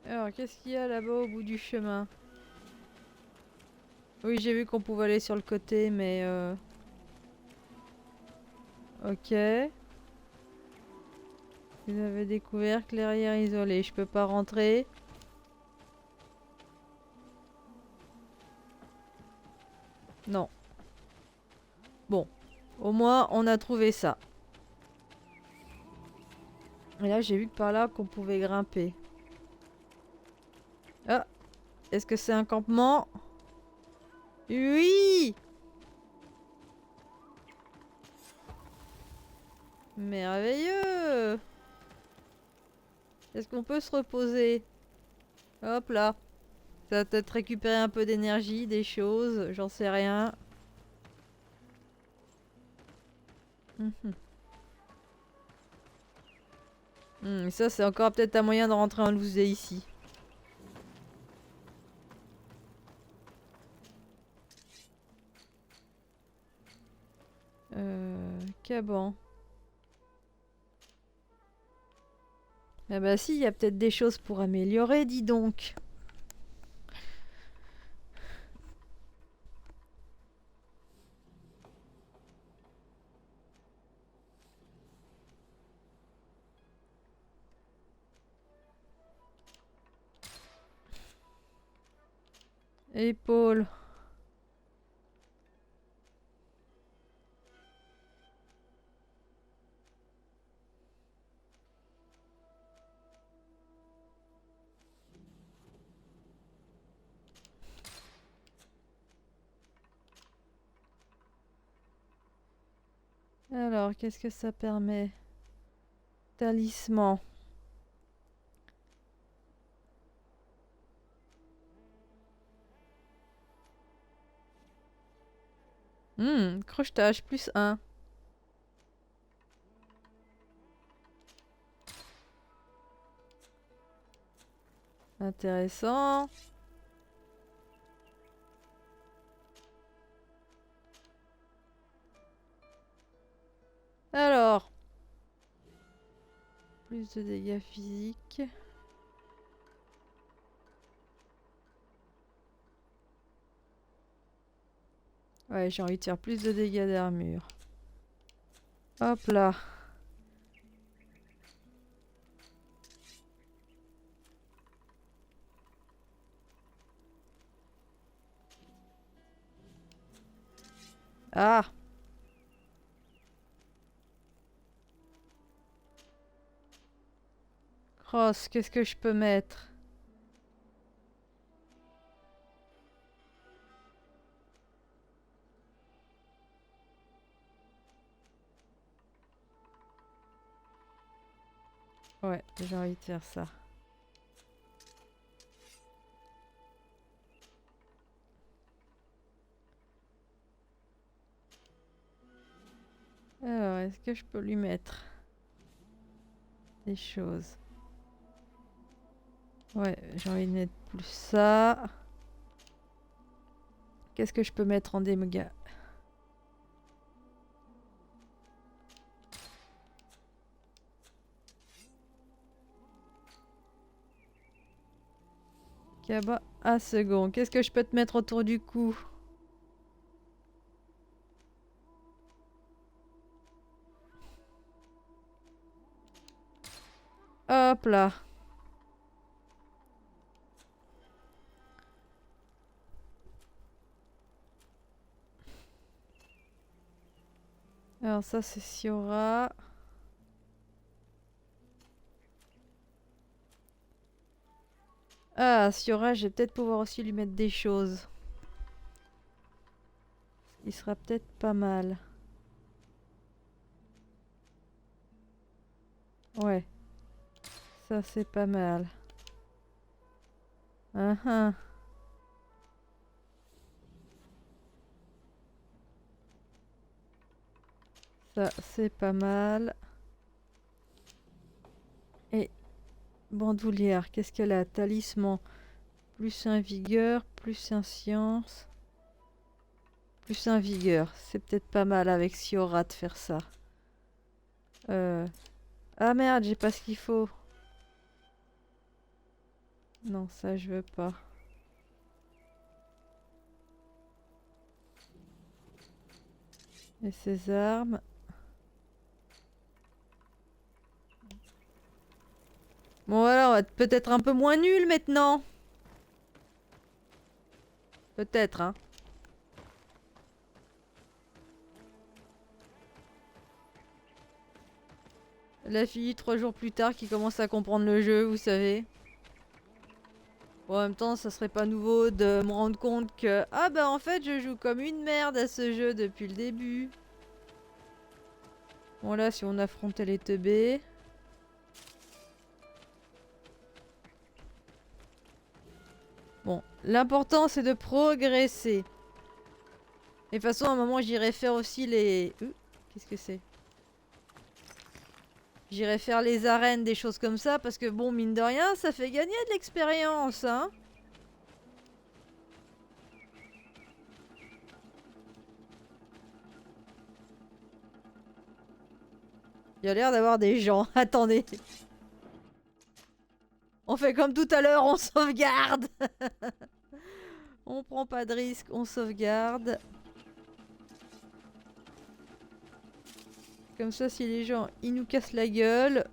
Alors, qu'est-ce qu'il y a là-bas au bout du chemin? Oui, j'ai vu qu'on pouvait aller sur le côté, mais... Ok. Vous avez découvert clairière isolée. Je peux pas rentrer. Non. Bon. Au moins, on a trouvé ça. Et là, j'ai vu que par là, qu'on pouvait grimper. Ah! Est-ce que c'est un campement? Oui! Merveilleux! Est-ce qu'on peut se reposer? Hop là. Ça va peut-être récupérer un peu d'énergie, des choses, j'en sais rien. Ça, c'est encore peut-être un moyen de rentrer en loose ici. Caban. Ah bah si, il y a peut-être des choses pour améliorer, dis donc. Épaule. Alors, qu'est-ce que ça permet? Talisman. Crochetage, +1. Intéressant. Alors. Plus de dégâts physiques. Ouais, j'ai envie de faire plus de dégâts d'armure. Hop là. Ah! Cross, qu'est-ce que je peux mettre? Ouais, j'ai envie de faire ça. Alors, est-ce que je peux lui mettre des choses? Ouais, j'ai envie de mettre plus ça. Qu'est-ce que je peux mettre en dégâts? Cabas à second. Qu'est-ce que je peux te mettre autour du cou? Hop là. Alors ça c'est Siora. Ah, Siora, je vais peut-être pouvoir aussi lui mettre des choses. il sera peut-être pas mal. Ouais. Ça c'est pas mal. Ah. Ça c'est pas mal. Et bandoulière, qu'est-ce qu'elle a? Talisman. Plus un vigueur, plus un science. Plus un vigueur. C'est peut-être pas mal avec Siora de faire ça. Ah merde, j'ai pas ce qu'il faut. Non, ça je veux pas. Et ses armes. Bon voilà, on va être peut-être un peu moins nul maintenant. Peut-être, hein. La fille, 3 jours plus tard, qui commence à comprendre le jeu, vous savez. Bon, en même temps, ça serait pas nouveau de me rendre compte que... Ah bah en fait, je joue comme une merde à ce jeu depuis le début. Bon là, si on affrontait les teubés... Bon, l'important c'est de progresser. Et de toute façon, à un moment, j'irai faire aussi les... Qu'est-ce que c'est? J'irai faire les arènes, des choses comme ça, parce que bon, mine de rien, ça fait gagner de l'expérience, hein. Il y a l'air d'avoir des gens. Attendez. On fait comme tout à l'heure, on sauvegarde. On prend pas de risque, on sauvegarde. Comme ça, si les gens, ils nous cassent la gueule...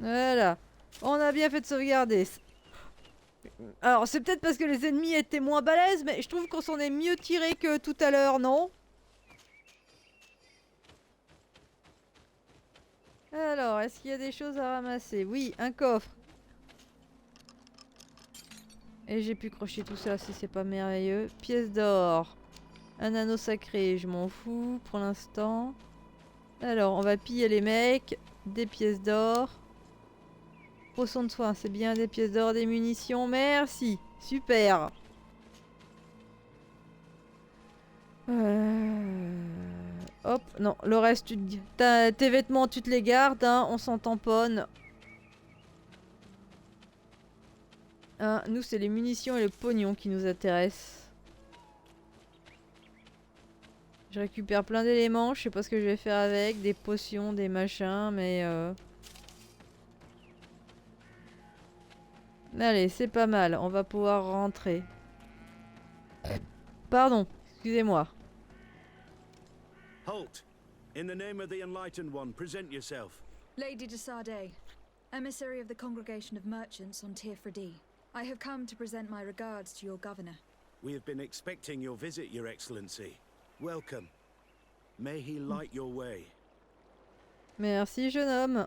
Voilà. On a bien fait de sauvegarder. Alors, c'est peut-être parce que les ennemis étaient moins balèzes, mais je trouve qu'on s'en est mieux tiré que tout à l'heure, non? Alors, est-ce qu'il y a des choses à ramasser? Oui, un coffre. Et j'ai pu crocher tout ça si c'est pas merveilleux. Pièce d'or. Un anneau sacré, je m'en fous pour l'instant. Alors, on va piller les mecs. Des pièces d'or. Potion de soin, c'est bien, des pièces d'or, des munitions, merci. Super. Hop, non, le reste, tes vêtements, tu te les gardes, hein, on s'en tamponne. Hein, nous, c'est les munitions et le pognon qui nous intéressent. Je récupère plein d'éléments, je sais pas ce que je vais faire avec, des potions, des machins, mais... Allez, c'est pas mal, on va pouvoir rentrer. Pardon, excusez-moi. Halt! In the name of the Enlightened One, present yourself. Lady de Sardet, emissary of the Congregation of Merchants on Tirfredi. I have come to present my regards to your governor. We have been expecting your visit, Your Excellency. Welcome. May he light your way. Merci, jeune homme.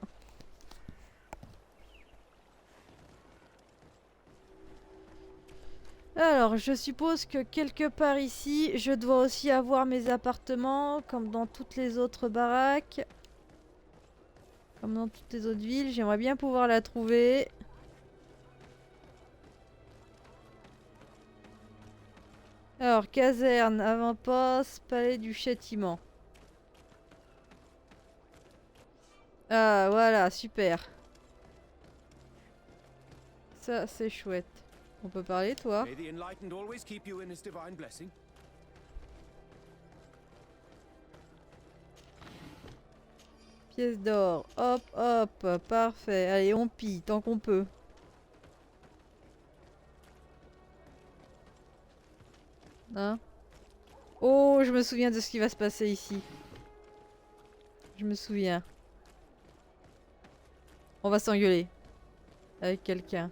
Alors, je suppose que quelque part ici, je dois aussi avoir mes appartements, comme dans toutes les autres baraques. Comme dans toutes les autres villes, j'aimerais bien pouvoir la trouver. Alors, caserne, avant-poste, palais du châtiment. Ah, voilà, super. Ça, c'est chouette. On peut parler, toi? May the Enlightened always keep you in his divine blessing. Pièce d'or. Hop, hop. Parfait. Allez, on pille tant qu'on peut. Hein? Oh, je me souviens de ce qui va se passer ici. Je me souviens. On va s'engueuler. Avec quelqu'un.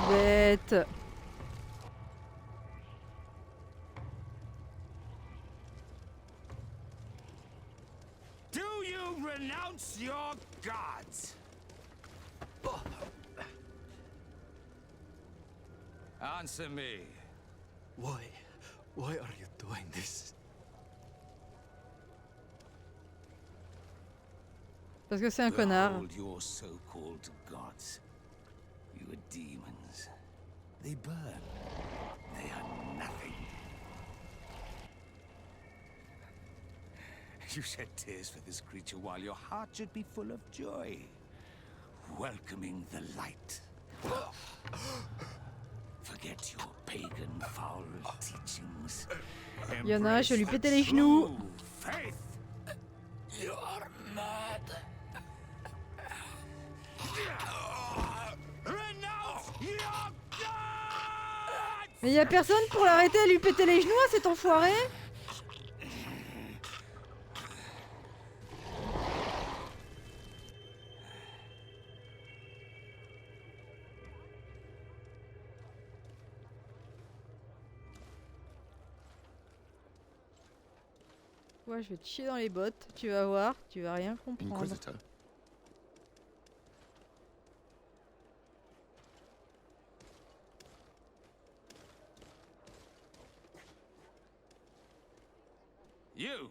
Bête. Do you renounce your gods? Answer me. Why are you doing this? Parce que c'est un connard. Behold your so-called gods. You are demons. They burn. They are nothing. You shed tears for this creature while your heart should be full of joy. Welcoming the light. Forget your pagan foul teachings. Il y en a un, je vais lui péter les genoux. Faith. You are mad. Renounce your gods! Mais il y a personne pour l'arrêter à lui péter les genoux à cet enfoiré? Ouais, je vais te chier dans les bottes, tu vas voir, tu vas rien comprendre. Inquisitor. You!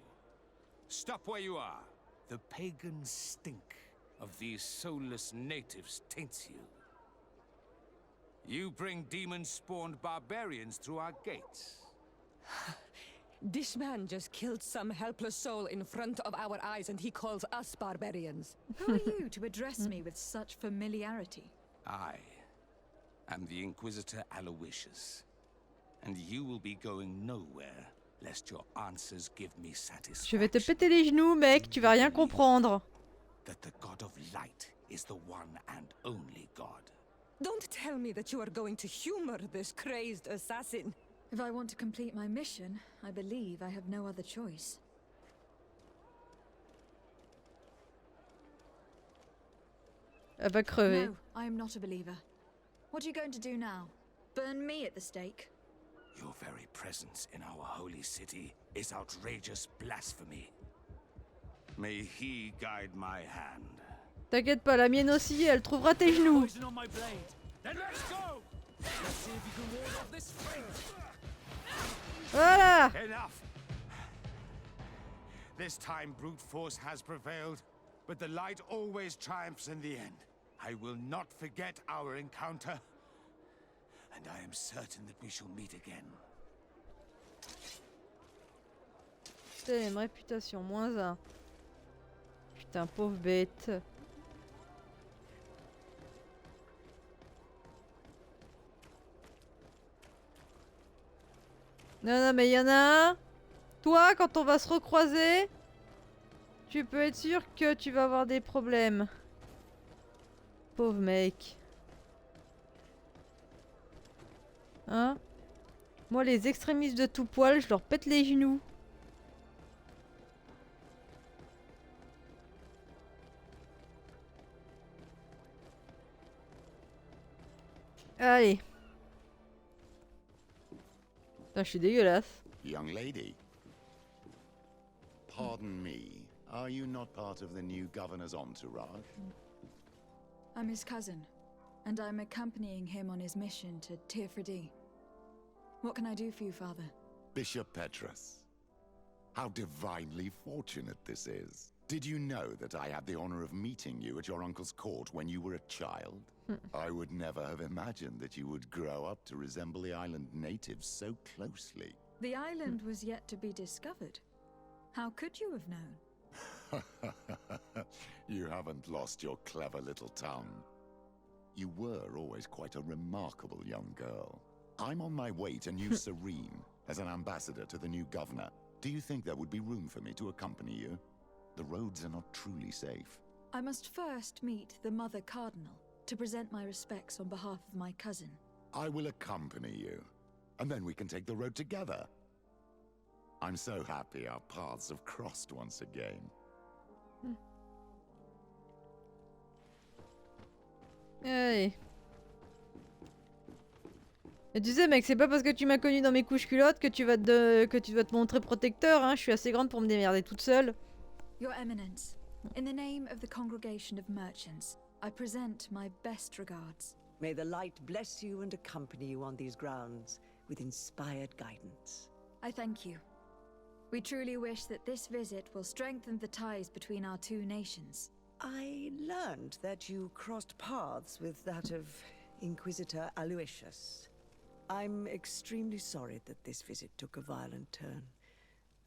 Stop where you are. The pagan stink of these soulless natives taints you. You bring demon-spawned barbarians through our gates. This man just killed some helpless soul in front of our eyes and he calls us barbarians. Who are you to address me with such familiarity? I am the Inquisitor Aloysius, and you will be going nowhere lest your answers give me satisfaction. Je vais te péter les genoux, mec, tu vas rien comprendre. That the God of Light is the one and only God. Don't tell me that you are going to humor this crazed assassin. If I want to complete my mission, I believe I have no other choice. Elle va crever. No, I am not a believer. What are you going to do now? Burn me at the stake? Your very presence in our holy city is outrageous blasphemy. May he guide my hand. T'inquiète pas, la mienne aussi, elle trouvera tes genoux. Poison on my blade. Then let's go. Let's see if you can ward off this flame. Voilà. Enough! This time brute force has prevailed, but the light always triumphs in the end. I will not forget our encounter, and I am certain that we shall meet again. Putain, une réputation, -1. Putain, pauvre bête. Non, non, mais il y en a un. Toi, quand on va se recroiser, tu peux être sûr que tu vas avoir des problèmes. Pauvre mec. Hein? Moi, les extrémistes de tout poil, je leur pète les genoux. Allez. Putain, je suis dégueulasse. Young lady. Pardon me. Are you not part of the new governor's entourage? I'm his cousin, and I'm accompanying him on his mission to Tirfredi. What can I do for you, Father? Bishop Petrus. How divinely fortunate this is. Did you know that I had the honor of meeting you at your uncle's court when you were a child? I would never have imagined that you would grow up to resemble the island natives so closely. The island was yet to be discovered. How could you have known? You haven't lost your clever little tongue. You were always quite a remarkable young girl. I'm on my way to New Serene as an ambassador to the new governor. Do you think there would be room for me to accompany you? The roads are not truly safe. I must first meet the Mother Cardinal to present my respects on behalf of my cousin. I will accompany you, and then we can take the road together. I'm so happy our paths have crossed once again. Allez. Et tu sais mec, c'est pas parce que tu m'as connu dans mes couches culottes que tu vas te montrer protecteur, hein. Je suis assez grande pour me démerder toute seule. Your Eminence, in the name of the Congregation of Merchants, I present my best regards. May the light bless you and accompany you on these grounds with inspired guidance. I thank you. We truly wish that this visit will strengthen the ties between our two nations. I learned that you crossed paths with that of Inquisitor Aloysius. I'm extremely sorry that this visit took a violent turn.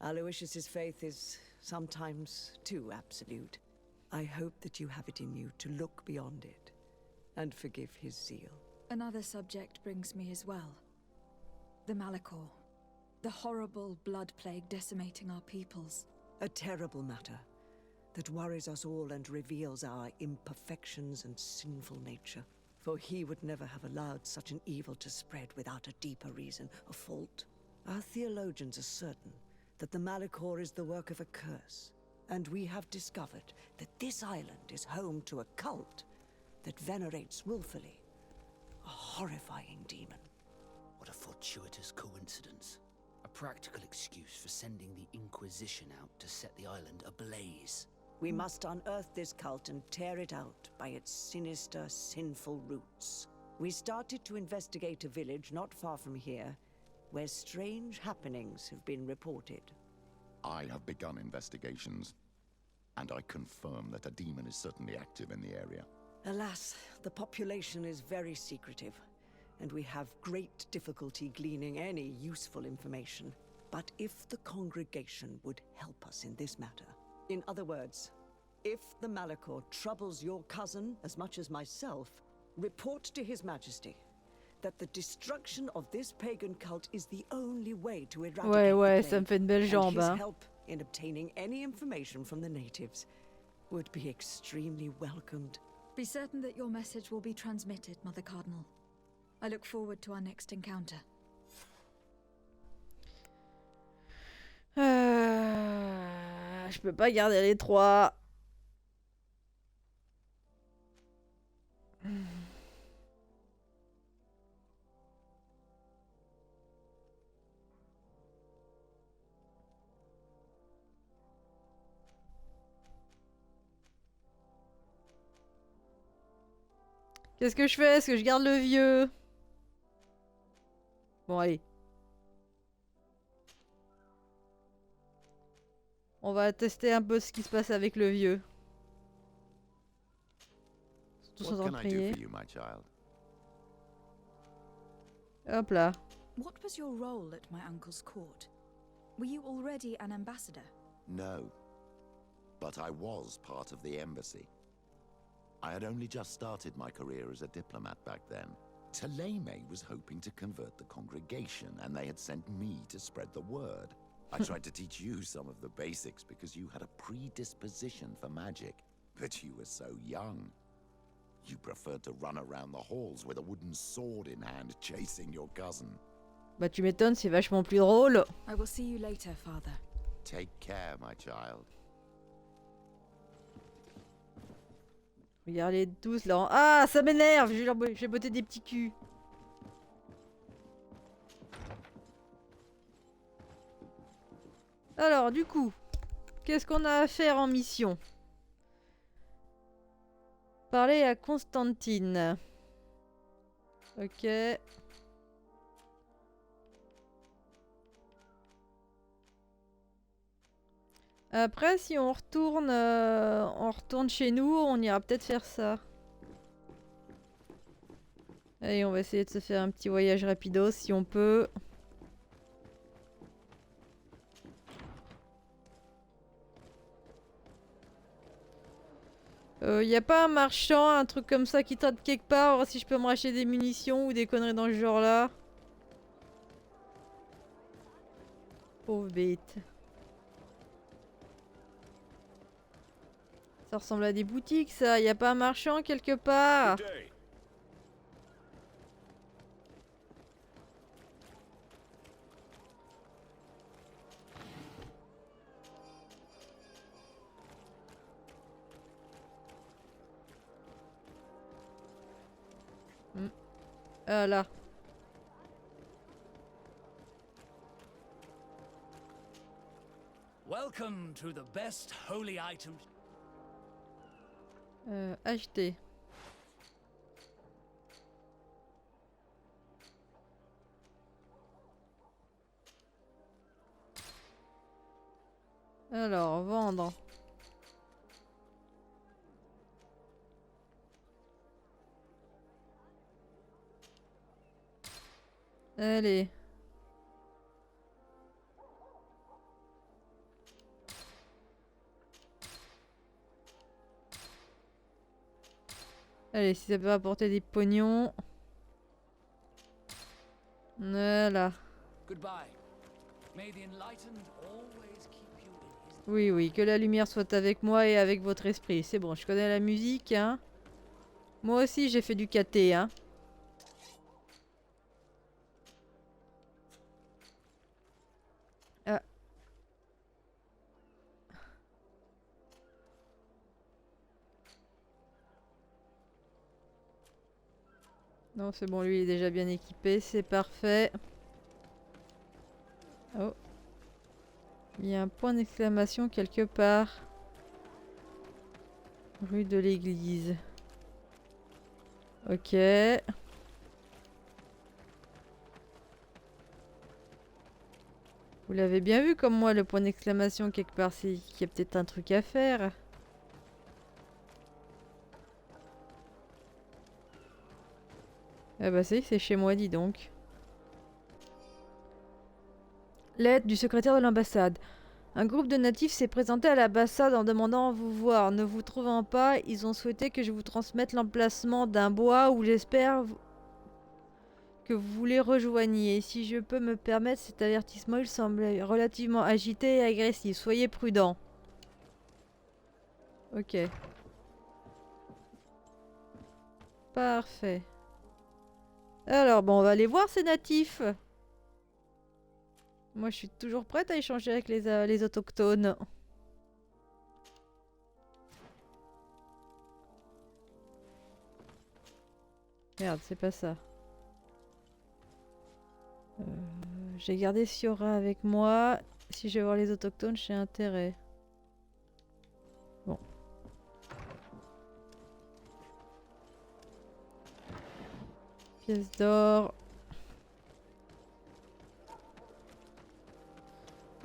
Aloysius's faith is sometimes too absolute. I hope that you have it in you to look beyond it and forgive his zeal. Another subject brings me as well. The Malachor. The horrible blood plague decimating our peoples. A terrible matter that worries us all and reveals our imperfections and sinful nature. For he would never have allowed such an evil to spread without a deeper reason, a fault. Our theologians are certain that the Malachor is the work of a curse, and we have discovered that this island is home to a cult that venerates willfully a horrifying demon. What a fortuitous coincidence. A practical excuse for sending the Inquisition out to set the island ablaze. We must unearth this cult and tear it out by its sinister, sinful roots. We started to investigate a village not far from here, where strange happenings have been reported. I have begun investigations, and I confirm that a demon is certainly active in the area. Alas, the population is very secretive, and we have great difficulty gleaning any useful information. But if the congregation would help us in this matter, in other words, if the Malachor troubles your cousin as much as myself, report to His Majesty that the destruction of this pagan cult is the only way to eradicate Ouais, the ça me plague, fait une belle and jambe, his hein. help in obtaining any information from the natives would be extremely welcomed. Be certain that your message will be transmitted, Mother Cardinal. I look forward to our next encounter. Je peux pas garder les trois. Qu'est-ce que je fais? Est-ce que je garde le vieux? Bon, allez. On va tester un peu ce qui se passe avec le vieux. Tous en train de prier. Hop là. What was your role at my uncle's court? Were you already an ambassador? No, but I was part of the embassy. I had only just started my career as a diplomat back then. Taleme was hoping to convert the congregation, and they had sent me to spread the word. I tried to teach you some of the basics because you had a predisposition for magic, but you were so young. You preferred to run around the halls with a wooden sword in hand, chasing your cousin. Bah tu m'étonnes, c'est vachement plus drôle. I will see you later, Father. Take care, my child. Regardez tous là. Ah, ça m'énerve. Je vais botter des petits culs. Alors, du coup, qu'est-ce qu'on a à faire en mission? Parler à Constantine. Ok. Après, si on retourne chez nous, on ira peut-être faire ça. Allez, on va essayer de se faire un petit voyage rapido si on peut. Y a pas un marchand, un truc comme ça qui traite quelque part, voir si je peux me racheter des munitions ou des conneries dans ce genre-là. Pauvre bête. Ça ressemble à des boutiques, ça. Y a pas un marchand quelque part? Ah là. Welcome to the best holy items. Acheter. Alors, vendre. Allez. Allez, si ça peut apporter des pognons. Voilà. Oui, oui, que la lumière soit avec moi et avec votre esprit. C'est bon, je connais la musique, hein. Moi aussi, j'ai fait du KT, hein. Ah. Non, c'est bon, lui, il est déjà bien équipé, c'est parfait. Oh. Il y a un point d'exclamation quelque part. Rue de l'église. Ok. Vous l'avez bien vu comme moi, le point d'exclamation quelque part, c'est qu'il y a peut-être un truc à faire. Ah bah c'est chez moi, dis donc. Lettre du secrétaire de l'ambassade. Un groupe de natifs s'est présenté à l'ambassade en demandant à vous voir. Ne vous trouvant pas, ils ont souhaité que je vous transmette l'emplacement d'un bois où j'espère que vous voulez rejoigner. Si je peux me permettre cet avertissement, il semble relativement agité et agressif. Soyez prudents. Ok. Parfait. Alors, bon, on va aller voir ces natifs. Moi, je suis toujours prête à échanger avec les autochtones. Merde, c'est pas ça. J'ai gardé Siora avec moi. Si je vais voir les autochtones, j'ai intérêt. Bon. Pièce d'or.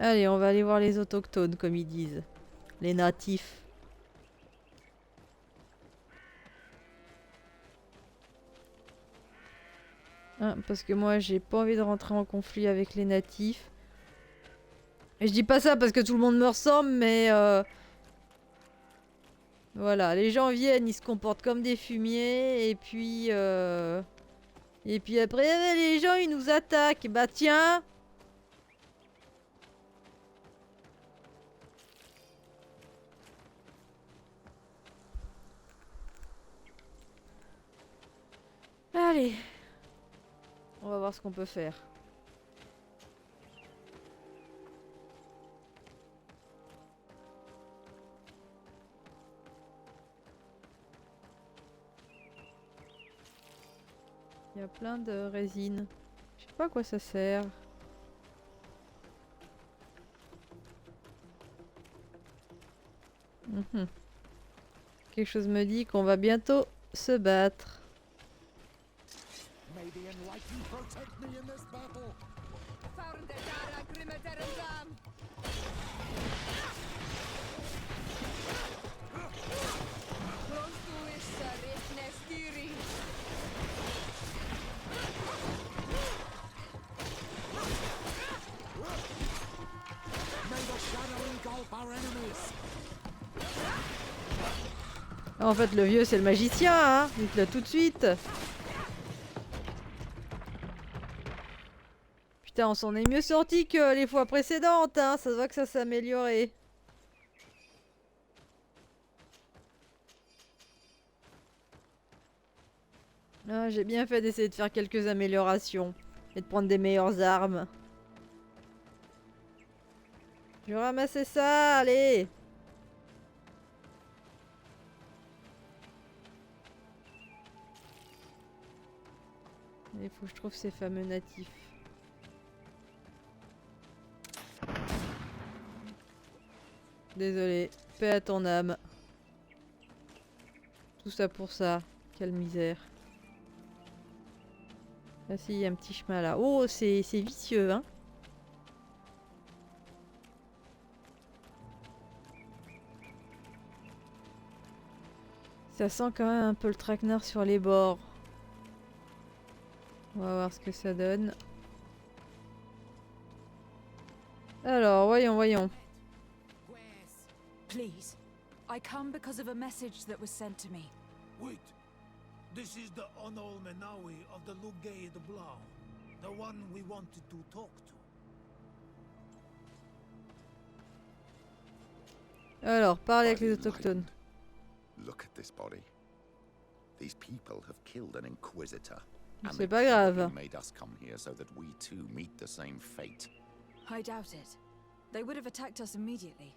Allez, on va aller voir les autochtones, comme ils disent. Les natifs. Hein, parce que moi, j'ai pas envie de rentrer en conflit avec les natifs. Et je dis pas ça parce que tout le monde me ressemble, mais... Voilà, les gens viennent, ils se comportent comme des fumiers, et puis... Et puis après, les gens, ils nous attaquent. Bah tiens. Allez. On va voir ce qu'on peut faire. Il y a plein de résine. Je sais pas à quoi ça sert. Quelque chose me dit qu'on va bientôt se battre. En fait, le vieux, c'est le magicien, hein. Dites-le tout de suite. Putain, on s'en est mieux sorti que les fois précédentes, hein. Ça se voit que ça s'est amélioré. Ah, j'ai bien fait d'essayer de faire quelques améliorations. Et de prendre des meilleures armes. Je vais ramasser ça, allez. Il faut que je trouve ces fameux natifs. Désolé, paix à ton âme. Tout ça pour ça. Quelle misère. Ah si, il y a un petit chemin là. Oh, c'est vicieux, hein. Ça sent quand même un peu le traquenard sur les bords. On va voir ce que ça donne. Alors, voyons. Please, I come because of a message that was sent to me. Wait. This is the Onol Menawi of the Lugay de Blau. The one we wanted to talk to. Alors, parlez avec les autochtones. Look at this body. These people have killed an inquisitor. C'est pas grave. They made us come here so that we too meet the same fate. I doubt it. They would have attacked us immediately.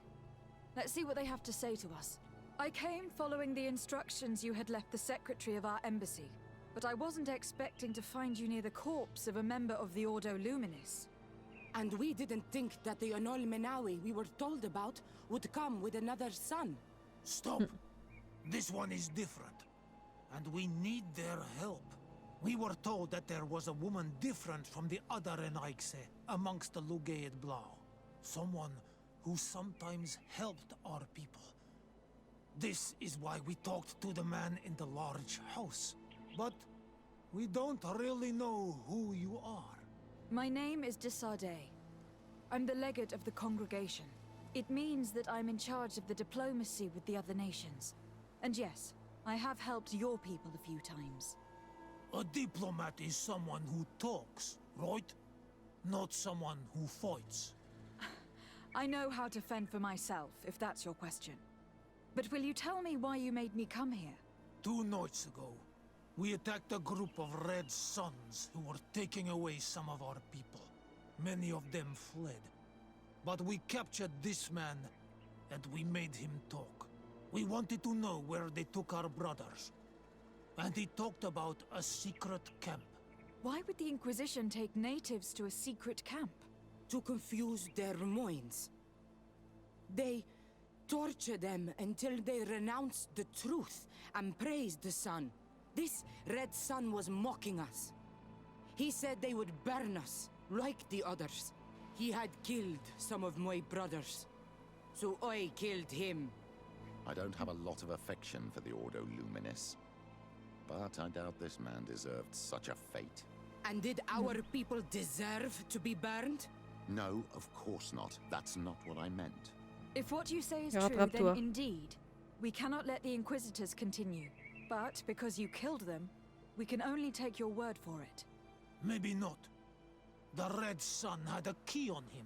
Let's see what they have to say to us. I came following the instructions you had left the secretary of our embassy, but I wasn't expecting to find you near the corpse of a member of the Ordo Luminis. And we didn't think that the Onol Menawi we were told about would come with another son. Stop. This one is different. And we need their help. We were told that there was a woman different from the other Renaigse amongst the Lugay de Blau. Someone who sometimes helped our people. This is why we talked to the man in the large house. But we don't really know who you are. My name is Desardet. I'm the legate of the congregation. It means that I'm in charge of the diplomacy with the other nations. And yes, I have helped your people a few times. A diplomat is someone who talks, right? Not someone who fights. I know how to fend for myself, if that's your question. But will you tell me why you made me come here? 2 nights ago, we attacked a group of Red Suns who were taking away some of our people. Many of them fled. But we captured this man, and we made him talk. We wanted to know where they took our brothers. And he talked about a secret camp. Why would the Inquisition take natives to a secret camp? To confuse their minds. They torture them until they renounce the truth and praise the sun. This Red Sun was mocking us. He said they would burn us, like the others. He had killed some of my brothers, so I killed him. I don't have a lot of affection for the Ordo Luminis, but I doubt this man deserved such a fate. And did our people deserve to be burned? No, of course not. That's not what I meant. If what you say is true, then indeed, we cannot let the Inquisitors continue. But because you killed them, we can only take your word for it. Maybe not. The Red Sun had a key on him,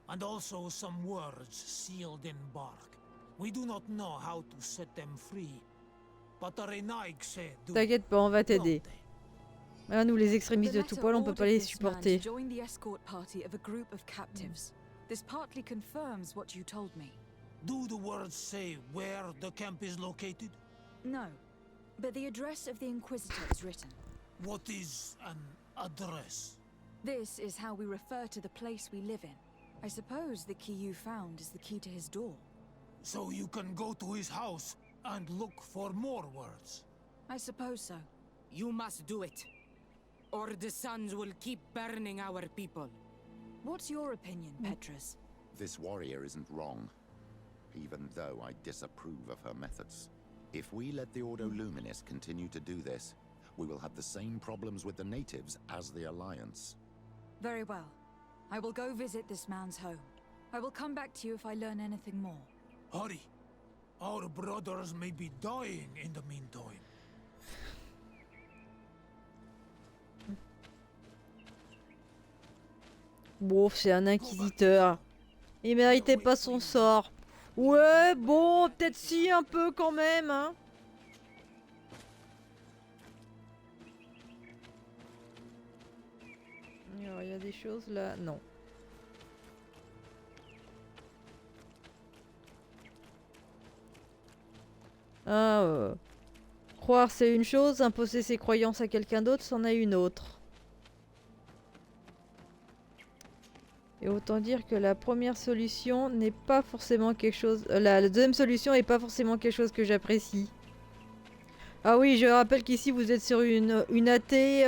and also some words sealed in bark. We do not know how to set them free, but the Renaigse do. T'inquiète pas, on va t'aider. Ah, nous, les extrémistes de tout poil, on peut pas les supporter. Join the escort party of a group of captives. This partly confirms what you told me. Do the words say where the camp is located? No, but the address of the Inquisitor is written. What is an address? This is how we refer to the place we live in. I suppose the key you found is the key to his door. So you can go to his house and look for more words? I suppose so. You must do it, or the suns will keep burning our people. What's your opinion, Petrus? This warrior isn't wrong, even though I disapprove of her methods. If we let the Ordo Luminis continue to do this, we will have the same problems with the natives as the Alliance. Very well. I will go visit this man's home. I will come back to you if I learn anything more. Hurry! Our brothers may be dying in the meantime. Bon, c'est un inquisiteur. Il méritait pas son sort. Ouais, bon, peut-être si, un peu quand même, hein. Alors, il y a des choses là, non. Ah, croire c'est une chose, imposer ses croyances à quelqu'un d'autre, c'en est une autre. Et autant dire que la première solution n'est pas forcément quelque chose... la deuxième solution n'est pas forcément quelque chose que j'apprécie. Ah oui, je rappelle qu'ici vous êtes sur une athée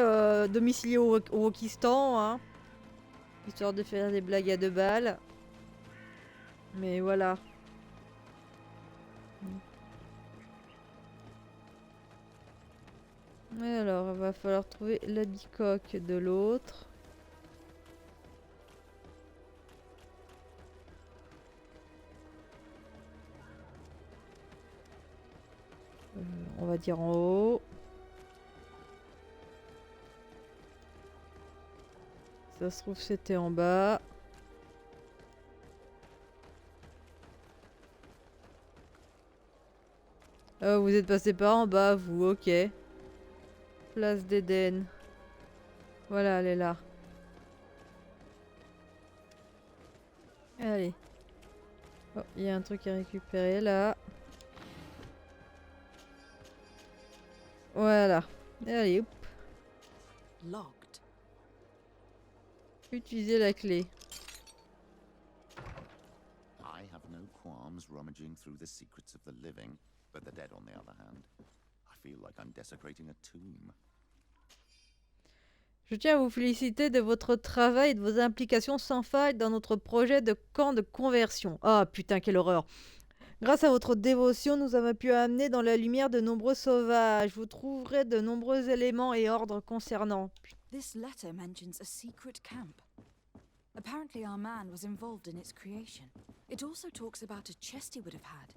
domiciliée au Wokistan, hein. Histoire de faire des blagues à 2 balles. Mais voilà. Alors, il va falloir trouver la bicoque de l'autre. On va dire en haut. Ça se trouve c'était en bas. Oh, vous êtes passé par en bas, vous, ok. Place d'Éden. Voilà, elle est là. Allez. Oh, il y a un truc à récupérer là. Voilà. Allez, hop. Locked. Utilisez la clé. I have no qualms rummaging through the secrets of the living, but the dead on the other hand. I feel like I'm desecrating a tomb. Je tiens à vous féliciter de votre travail et de vos implications sans faille dans notre projet de camp de conversion. Ah putain, quelle horreur! Grâce à votre dévotion, nous avons pu amener dans la lumière de nombreux sauvages. Vous trouverez de nombreux éléments et ordres concernant. This letter mentions a secret camp. Apparently our man was involved in its creation. It also talks about a chest he would have had.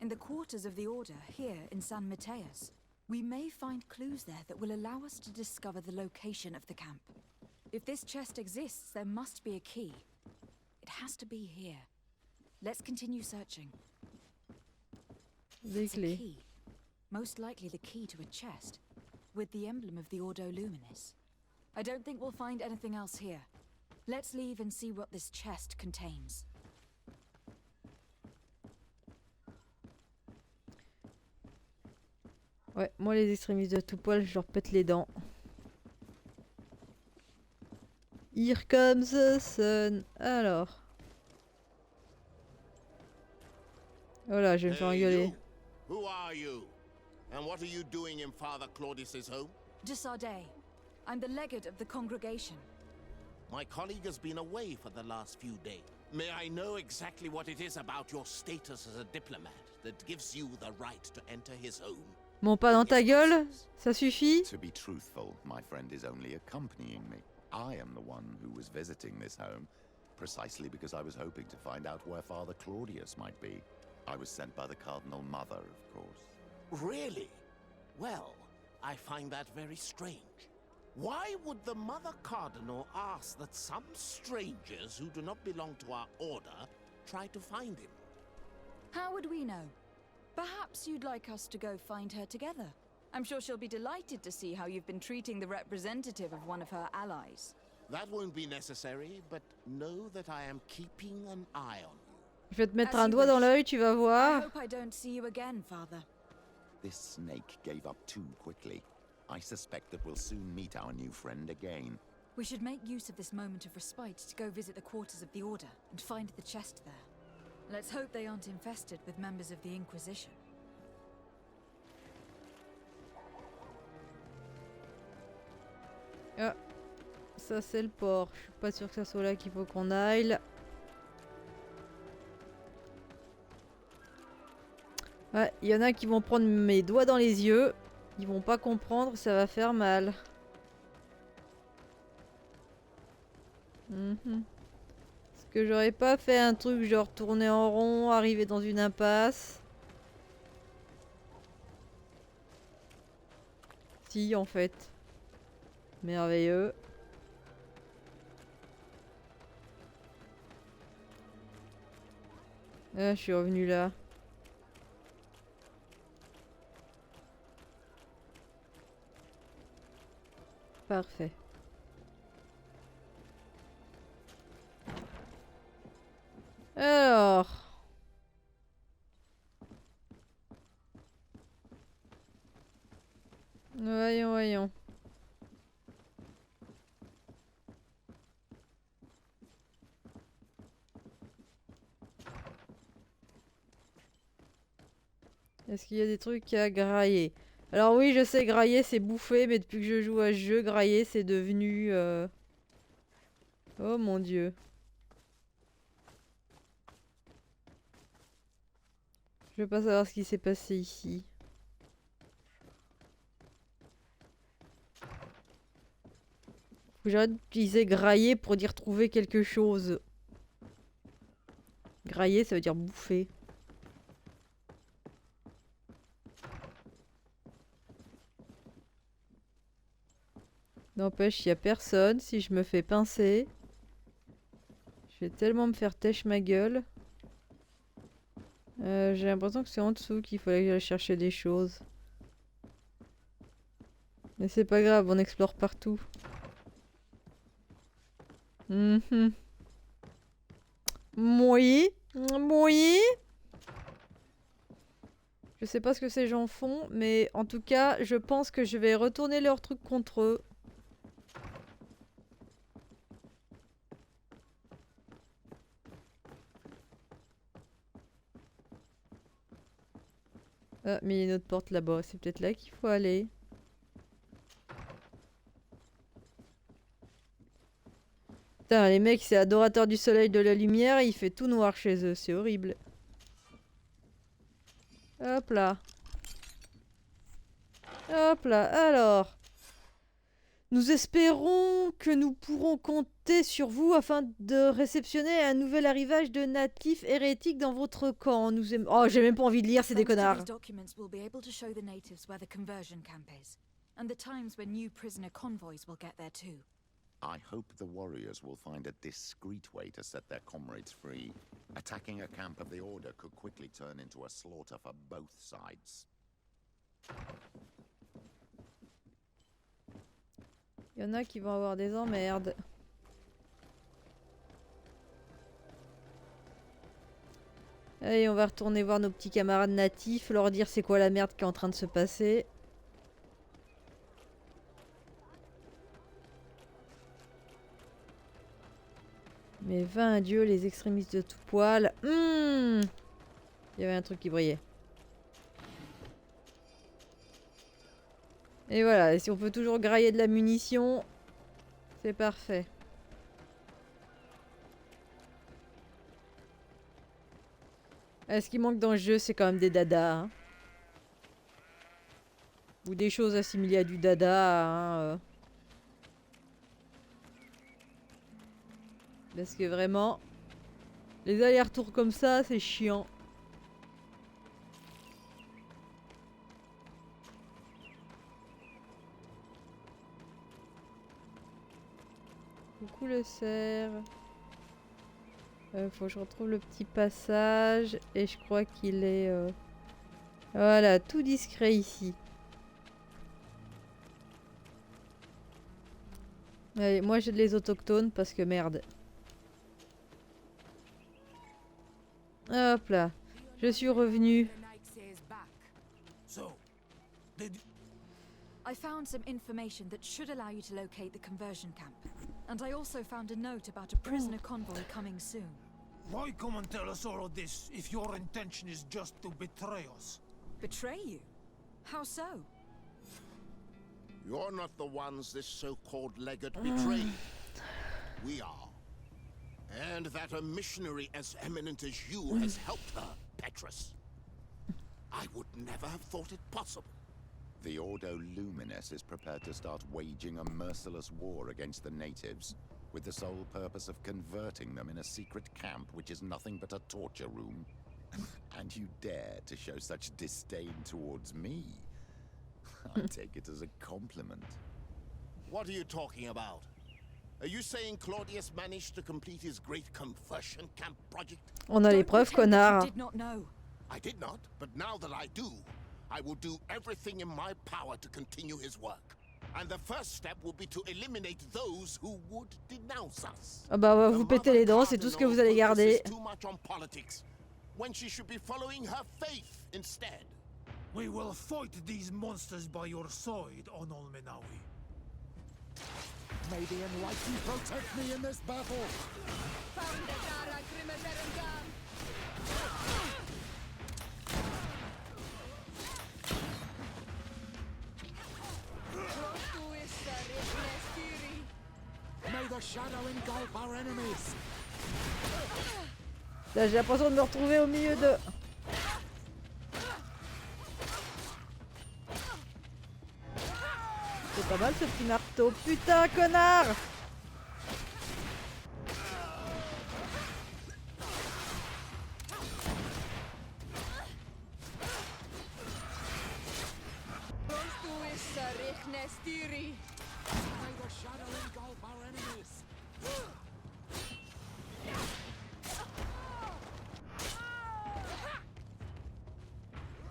In the quarters of the Order, here in San Mateus. We may find clues there that will allow us to discover the location of the camp. If this chest exists, there must be a key. It has to be here. Let's continue searching. It's a key. Most likely the key to a chest, with the emblem of the Ordo Luminis. I don't think we'll find anything else here. Let's leave and see what this chest contains. Ouais, moi les extrémistes de tout poil, je leur pète les dents. Here comes the sun. Alors. Voilà, je vais me faire engueuler. Who are you? And what are you doing in Father Claudius's home? Desardet. I'm the legate of the congregation. My colleague has been away for the last few days. May I know exactly what it is about your status as a diplomat that gives you the right to enter his home? Bon, pas dans ta gueule, ça suffit. To be truthful, my friend is only accompanying me. I am the one who was visiting this home, precisely because I was hoping to find out where Father Claudius might be. I was sent by the Cardinal Mother, of course. Really? Well, I find that very strange. Why would the Mother Cardinal ask that some strangers who do not belong to our order try to find him? How would we know? Perhaps you'd like us to go find her together. I'm sure she'll be delighted to see how you've been treating the representative of one of her allies. That won't be necessary, but know that I am keeping an eye on you. Je vais te mettre un doigt dans l'œil, tu vas I voir. hope I don't see you again, Father. This snake gave up too quickly. I suspect that we'll soon meet our new friend again. We should make use of this moment of respite to go visit the quarters of the Order and find the chest there. Let's hope they aren't infested with members of the Inquisition. Ah, ça c'est le port. Je suis pas sûr que ça soit là qu'il faut qu'on aille. Ouais, il y en a qui vont prendre mes doigts dans les yeux. Ils vont pas comprendre, ça va faire mal. Est-ce que j'aurais pas fait un truc genre tourner en rond, arriver dans une impasse? Si, en fait. Merveilleux. Ah, je suis revenu là. Parfait. Alors. Voyons, voyons. Est-ce qu'il y a des trucs à grailler? Alors oui, je sais, grailler c'est bouffer, mais depuis que je joue à ce jeu, grailler c'est devenu... Oh mon dieu. Je veux pas savoir ce qui s'est passé ici. Faut que j'arrête d'utiliser grailler pour dire trouver quelque chose. Grailler, ça veut dire bouffer. N'empêche, il n'y a personne. Si je me fais pincer, je vais tellement me faire têche ma gueule. J'ai l'impression que c'est en dessous qu'il fallait que j'aille chercher des choses. Mais c'est pas grave, on explore partout. Oui. Oui. Je sais pas ce que ces gens font, mais en tout cas, je pense que je vais retourner leur truc contre eux. Ah, mais il y a une autre porte là-bas. C'est peut-être là qu'il faut aller. Putain, les mecs, c'est adorateurs du soleil de la lumière et il fait tout noir chez eux. C'est horrible. Hop là. Hop là. Alors. Nous espérons que nous pourrons compter sur vous afin de réceptionner un nouvel arrivage de natifs hérétiques dans votre camp. Nous aimons... Oh, j'ai même pas envie de lire, c'est des connards. These documents will be able to show the natives where the conversion camp is, and the times when new prisoner convoys will get there too. I hope the warriors will find a discreet way to set their comrades free. Attacking a camp of the Order could quickly turn into a slaughter for both sides. Il y en a qui vont avoir des emmerdes. Allez, on va retourner voir nos petits camarades natifs, leur dire c'est quoi la merde qui est en train de se passer. Mais vain Dieu, les extrémistes de tout poil. Il y avait un truc qui brillait. Et voilà, et si on peut toujours grailler de la munition, c'est parfait. Ce qui manque dans le jeu, c'est quand même des dadas. Hein. Ou des choses assimilées à du dada. Hein, Parce que vraiment, les allers-retours comme ça, c'est chiant. Coucou le cerf. Faut que je retrouve le petit passage. Et je crois qu'il est... Voilà, tout discret ici. Allez, moi j'ai les autochtones parce que merde. Hop là. Je suis revenu. I found some information that should allow you to locate the conversion camp. And I also found a note about a prisoner convoy coming soon. Why come and tell us all of this if your intention is just to betray us? Betray you? How so? You're not the ones this so-called legate betrayed. We are. And that a missionary as eminent as you has helped her, Petrus. I would never have thought it possible. The Ordo Luminis is prepared to start waging a merciless war against the natives, with the sole purpose of converting them in a secret camp which is nothing but a torture room. And you dare to show such disdain towards me? I take it as a compliment. What are you talking about? Are you saying Claudius managed to complete his great conversion camp project? On a les preuves, connard. Did not know. I did not, but now that I do, I will do everything in my power to continue his work. And the first step will be to eliminate those who would denounce us. Ah bah, vous pétez les dents, c'est tout ce que vous allez garder. Too much on politics, when she should be following her faith instead. We will fight these monsters by your side, on Olmenawi. May the Enlightened protect me in this battle! May the shadow engulf our enemies! Là, j'ai l'impression de me retrouver au milieu de... C'est pas mal ce petit marteau. Putain, connard!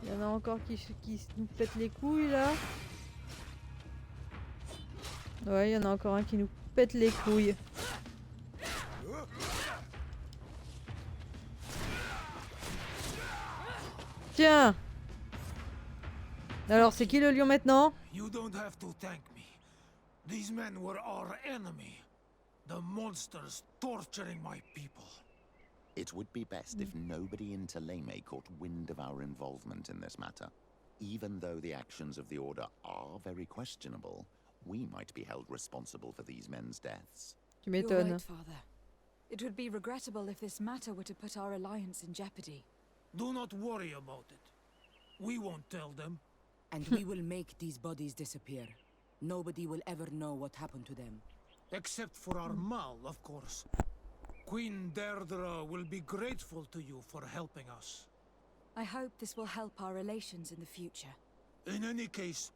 Il y en a encore qui nous pètent les couilles là. Ouais, il y en a encore un qui nous pète les couilles. Tiens! Alors, c'est qui le lion maintenant? You don't have to thank me. These men were our enemy. The monsters torturing my people. It would be best if nobody in Teleme caught wind of our involvement in this matter. Even though the actions of the Order are very questionable, we might be held responsible for these men's deaths. Tu You're m'étonnes. right, Father. It would be regrettable if this matter were to put our alliance in jeopardy. Do not worry about it. We won't tell them. And we will make these bodies disappear. Nobody will ever know what happened to them. Except for our Mal, of course. Queen Deirdre will be grateful to you for helping us. I hope this will help our relations in the future. In any case,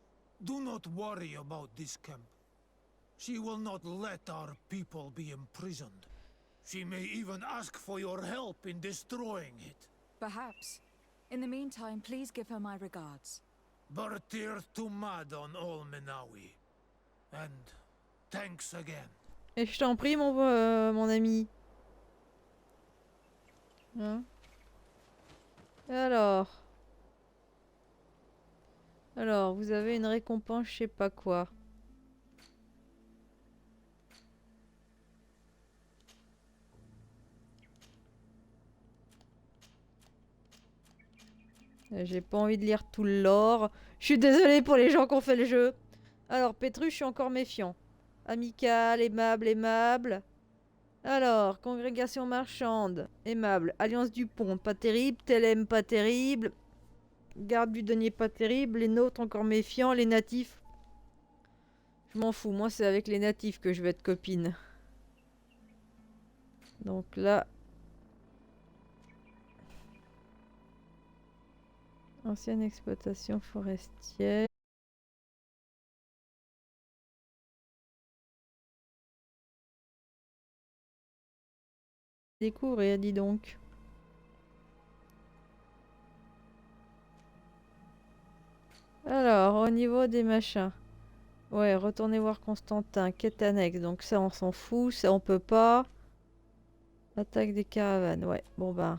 do not worry about this camp. She will not let our people be imprisoned. She may even ask for your help in destroying it. Perhaps. In the meantime, please give her my regards. Bertir Tumad on Olmenawi. And thanks again. Et je t'en prie, mon ami. Hein? Alors, vous avez une récompense, je sais pas quoi. J'ai pas envie de lire tout le lore. Je suis désolée pour les gens qui ont fait le jeu. Alors, Pétru, je suis encore méfiant. Amical, aimable, aimable. Alors, congrégation marchande, aimable. Alliance du pont, pas terrible. Telem, pas terrible. Garde du denier, pas terrible. Les nôtres, encore méfiants. Les natifs, je m'en fous. Moi, c'est avec les natifs que je vais être copine. Donc là... Ancienne exploitation forestière. Découvrir, dis donc. Alors, au niveau des machins. Ouais, retournez voir Constantin. Quête annexe. Donc ça, on s'en fout. Ça, on peut pas. Attaque des caravanes. Ouais, bon bah...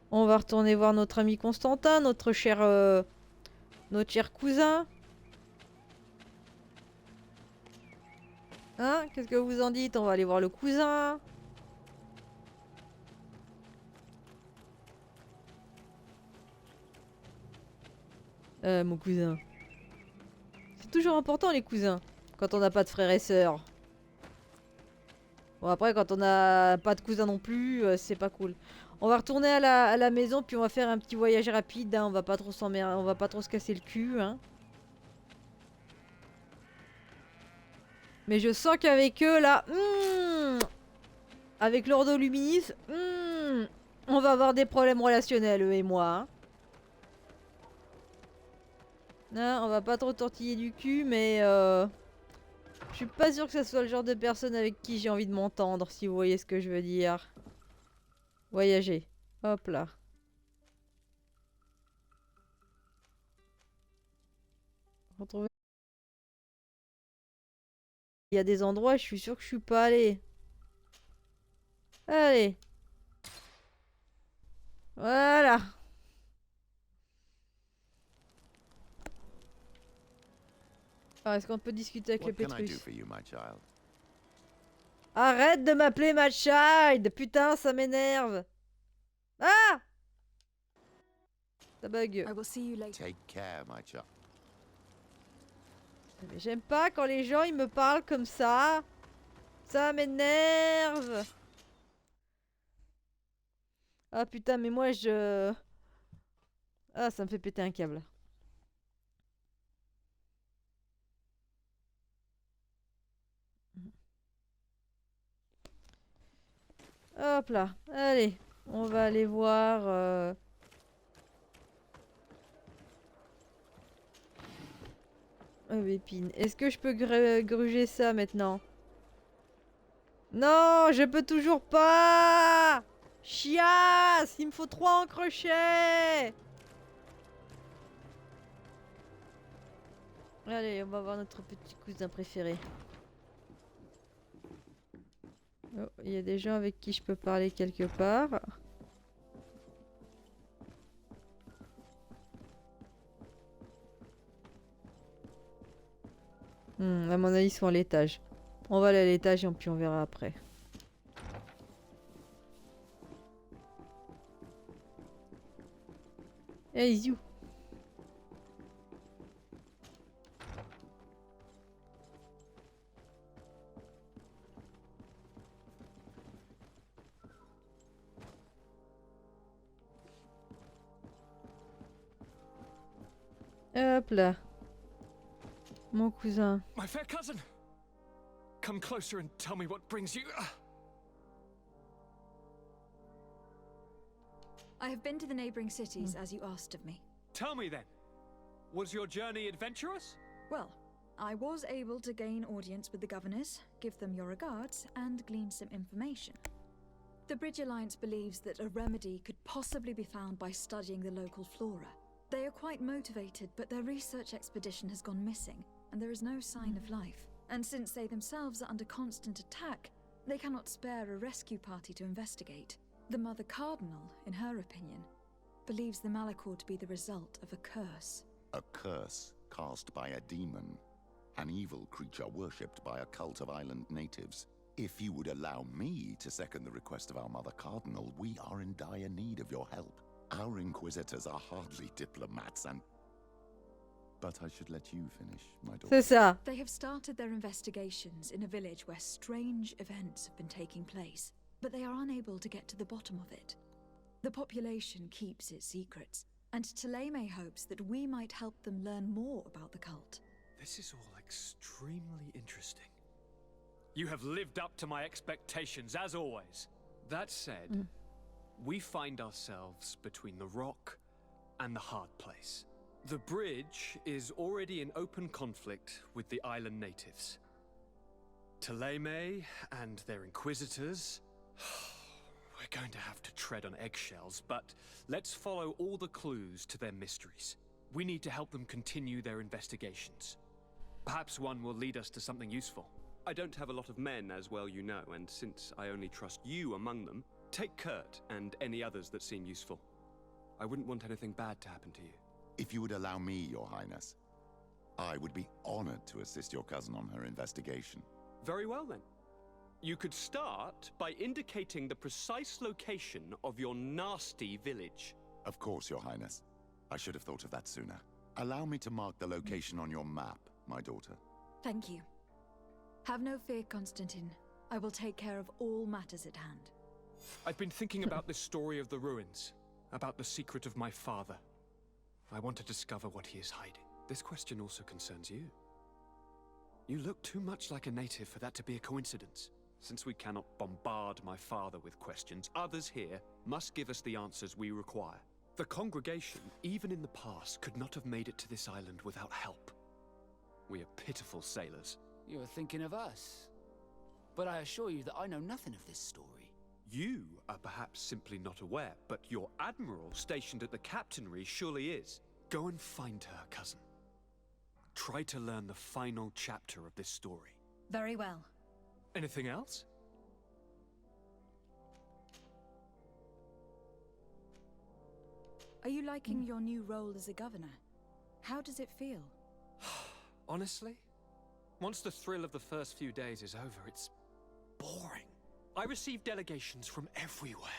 On va retourner voir notre ami Constantin, notre cher cousin. Hein? Qu'est-ce que vous en dites? On va aller voir le cousin. Mon cousin. C'est toujours important les cousins. Quand on n'a pas de frères et sœurs. Bon après quand on n'a pas de cousins non plus, c'est pas cool. On va retourner à la maison puis on va faire un petit voyage rapide. Hein. On va pas trop s'emmerder, on va pas trop se casser le cul. Hein. Mais je sens qu'avec eux là, avec l'Ordo Luminis, on va avoir des problèmes relationnels eux et moi. Hein. Non, on va pas trop tortiller du cul, mais je suis pas sûr que ça soit le genre de personne avec qui j'ai envie de m'entendre, si vous voyez ce que je veux dire. Voyager. Hop là. Retrouver. Il y a des endroits, je suis sûr que je suis pas allée. Allez. Voilà. Alors, est-ce qu'on peut discuter avec le Pétrus? Arrête de m'appeler ma child! Putain, ça m'énerve! Ah! Ça bug. Take care, my child. Mais j'aime pas quand les gens ils me parlent comme ça. Ça m'énerve. Ah putain, mais moi je... Ah, ça me fait péter un câble. Hop là, allez, on va aller voir... Épine. Est-ce que je peux gruger ça maintenant? Non, je peux toujours pas! Chiasse! Il me faut 3 en crochet! Allez, on va voir notre petit cousin préféré. Oh, il y a des gens avec qui je peux parler quelque part. À mon avis, ils sont à l'étage. On va aller à l'étage et puis on verra après. Hey, you. Hop là. Mon cousin. My fair cousin! Come closer and tell me what brings you... I have been to the neighboring cities, as you asked of me. Tell me then, was your journey adventurous? Well, I was able to gain audience with the governors, give them your regards, and glean some information. The Bridge Alliance believes that a remedy could possibly be found by studying the local flora. They are quite motivated, but their research expedition has gone missing, and there is no sign of life. And since they themselves are under constant attack, they cannot spare a rescue party to investigate. The Mother Cardinal, in her opinion, believes the Malachor to be the result of a curse. A curse cast by a demon. An evil creature worshipped by a cult of island natives. If you would allow me to second the request of our Mother Cardinal, we are in dire need of your help. Our Inquisitors are hardly diplomats and... But I should let you finish, my daughter. C'est ça. They have started their investigations in a village where strange events have been taking place, but they are unable to get to the bottom of it. The population keeps its secrets, and Taleme hopes that we might help them learn more about the cult. This is all extremely interesting. You have lived up to my expectations, as always. That said, we find ourselves between the rock and the hard place. The bridge is already in open conflict with the island natives. Taleme and their inquisitors... We're going to have to tread on eggshells, but let's follow all the clues to their mysteries. We need to help them continue their investigations. Perhaps one will lead us to something useful. I don't have a lot of men, as well you know, and since I only trust you among them, take Kurt and any others that seem useful. I wouldn't want anything bad to happen to you. If you would allow me, Your Highness, I would be honored to assist your cousin on her investigation. Very well, then. You could start by indicating the precise location of your nasty village. Of course, Your Highness. I should have thought of that sooner. Allow me to mark the location on your map, my daughter. Thank you. Have no fear, Constantine. I will take care of all matters at hand. I've been thinking about this story of the ruins, about the secret of my father. I want to discover what he is hiding. This question also concerns you. You look too much like a native for that to be a coincidence. Since we cannot bombard my father with questions, others here must give us the answers we require. The congregation, even in the past, could not have made it to this island without help. We are pitiful sailors. You are thinking of us. But I assure you that I know nothing of this story. You are perhaps simply not aware, but your admiral stationed at the captainry surely is. Go and find her, cousin. Try to learn the final chapter of this story. Very well. Anything else? Are you liking your new role as a governor? How does it feel? Honestly, once the thrill of the first few days is over, it's boring. I receive delegations from everywhere.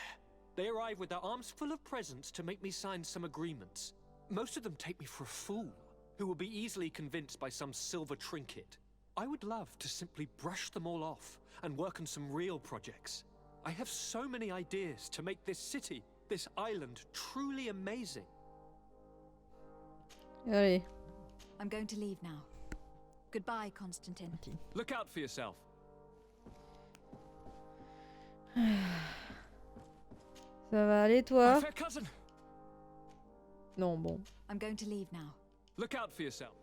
They arrive with their arms full of presents to make me sign some agreements. Most of them take me for a fool, who will be easily convinced by some silver trinket. I would love to simply brush them all off and work on some real projects. I have so many ideas to make this city, this island, truly amazing. Allez. I'm going to leave now. Goodbye, Constantine. Look out for yourself. Ça va aller, toi? My fair cousin. Non, bon. I'm going to leave now. Look out for yourself.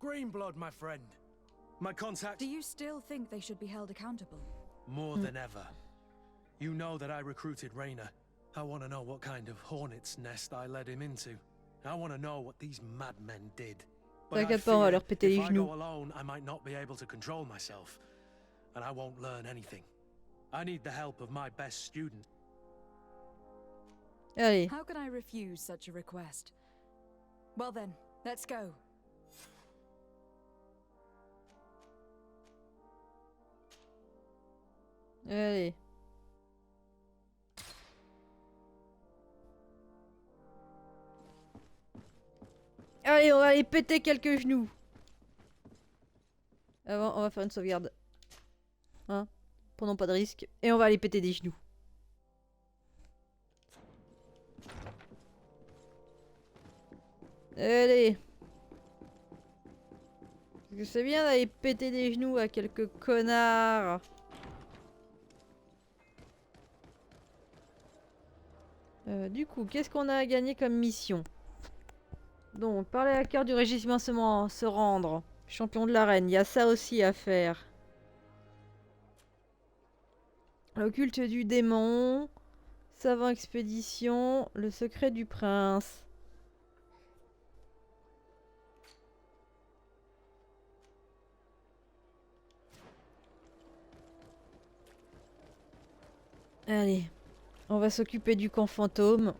Greenblood, my friend. My contact... Do you still think they should be held accountable? More than ever. You know that I recruited Rayner. I want to know what kind of hornet's nest I led him into. I want to know what these madmen did. But I T'inquiète pas, on va fear leur péter les if I genoux. go alone, I might not be able to control myself. And I won't learn anything. I need the help of my best student. Allez. How can I refuse such a request? Well then, let's go. Allez. Allez, on va aller péter quelques genoux. Avant, on va faire une sauvegarde. Hein? Prenons pas de risque. Et on va aller péter des genoux. Allez. Parce que c'est bien d'aller péter des genoux à quelques connards. Du coup, qu'est-ce qu'on a à gagner comme mission? Donc, parler à cœur du régiment se rendre. Champion de l'arène, il y a ça aussi à faire. Le culte du démon. Savant expédition. Le secret du prince. Allez. On va s'occuper du camp fantôme.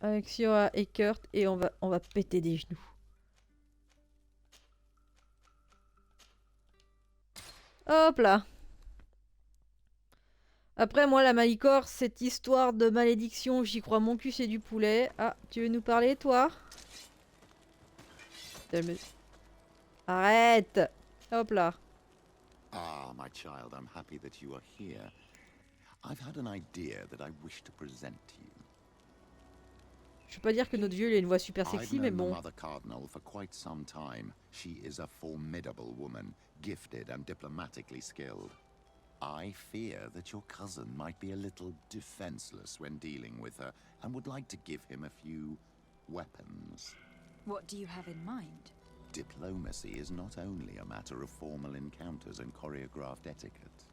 Avec Siora et Kurt et on va péter des genoux. Hop là. Après moi la Malicor, cette histoire de malédiction, j'y crois mon cul c'est du poulet. Ah, tu veux nous parler toi? Arrête! Hop là. Ah, my child, I'm happy that you are here. I've had an idea that I wish to present to you. Je peux pas dire que notre vieux il a une voix super I've sexy, mais known the bon. Mother Cardinal for quite some time. She is a formidable woman, gifted and diplomatically skilled. I fear that your cousin might be a little defenseless when dealing with her, and would like to give him a few weapons. What do you have in mind? Diplomacy is not only a matter of formal encounters and choreographed etiquette.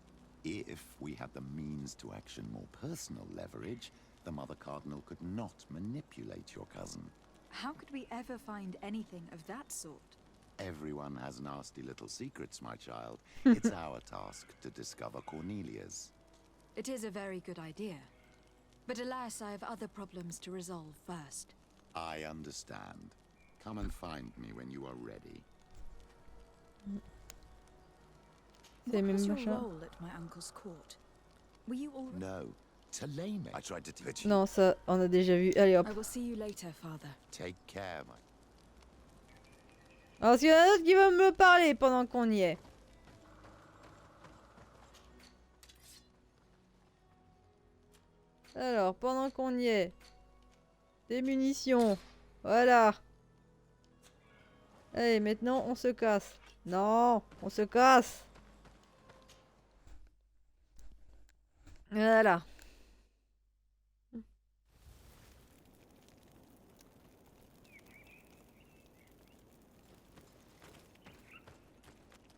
If we had the means to action more personal leverage, the Mother Cardinal could not manipulate your cousin. How could we ever find anything of that sort? Everyone has nasty little secrets, my child. It's our task to discover Cornelia's. It is a very good idea. But alas, I have other problems to resolve first. I understand. Come and find me when you are ready. What was your role at my uncle's court? Were you all... No. Teleme. I tried to teach you. Non, ça, on a déjà vu. Allez hop. I will see you later, father. Take care, my... Alors, s'il y en a d'autres qui veulent me parler pendant qu'on y est. Alors, pendant qu'on y est. Des munitions. Voilà. Allez, maintenant on se casse. Non, on se casse. Voilà.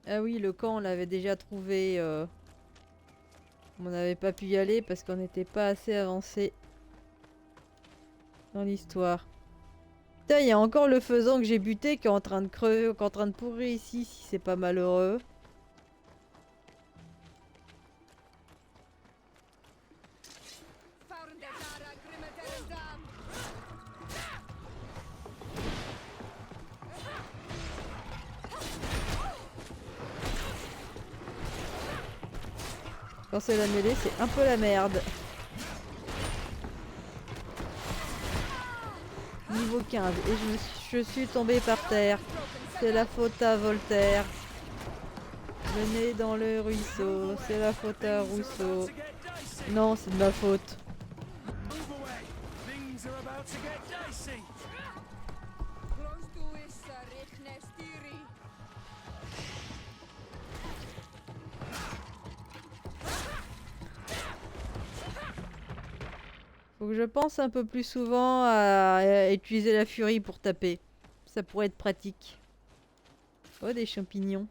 Ah oui, le camp, on l'avait déjà trouvé. On n'avait pas pu y aller parce qu'on n'était pas assez avancé dans l'histoire. Putain, il y a encore le faisan que j'ai buté qui est en train de crever, qui est en train de pourrir ici, si c'est pas malheureux. Quand c'est la mêlée, c'est un peu la merde. Niveau 15. Et je suis tombée par terre. C'est la faute à Voltaire. Le nez dans le ruisseau. C'est la faute à Rousseau. Non, c'est de ma faute. Faut que je pense un peu plus souvent à utiliser la furie pour taper. Ça pourrait être pratique. Oh, des champignons.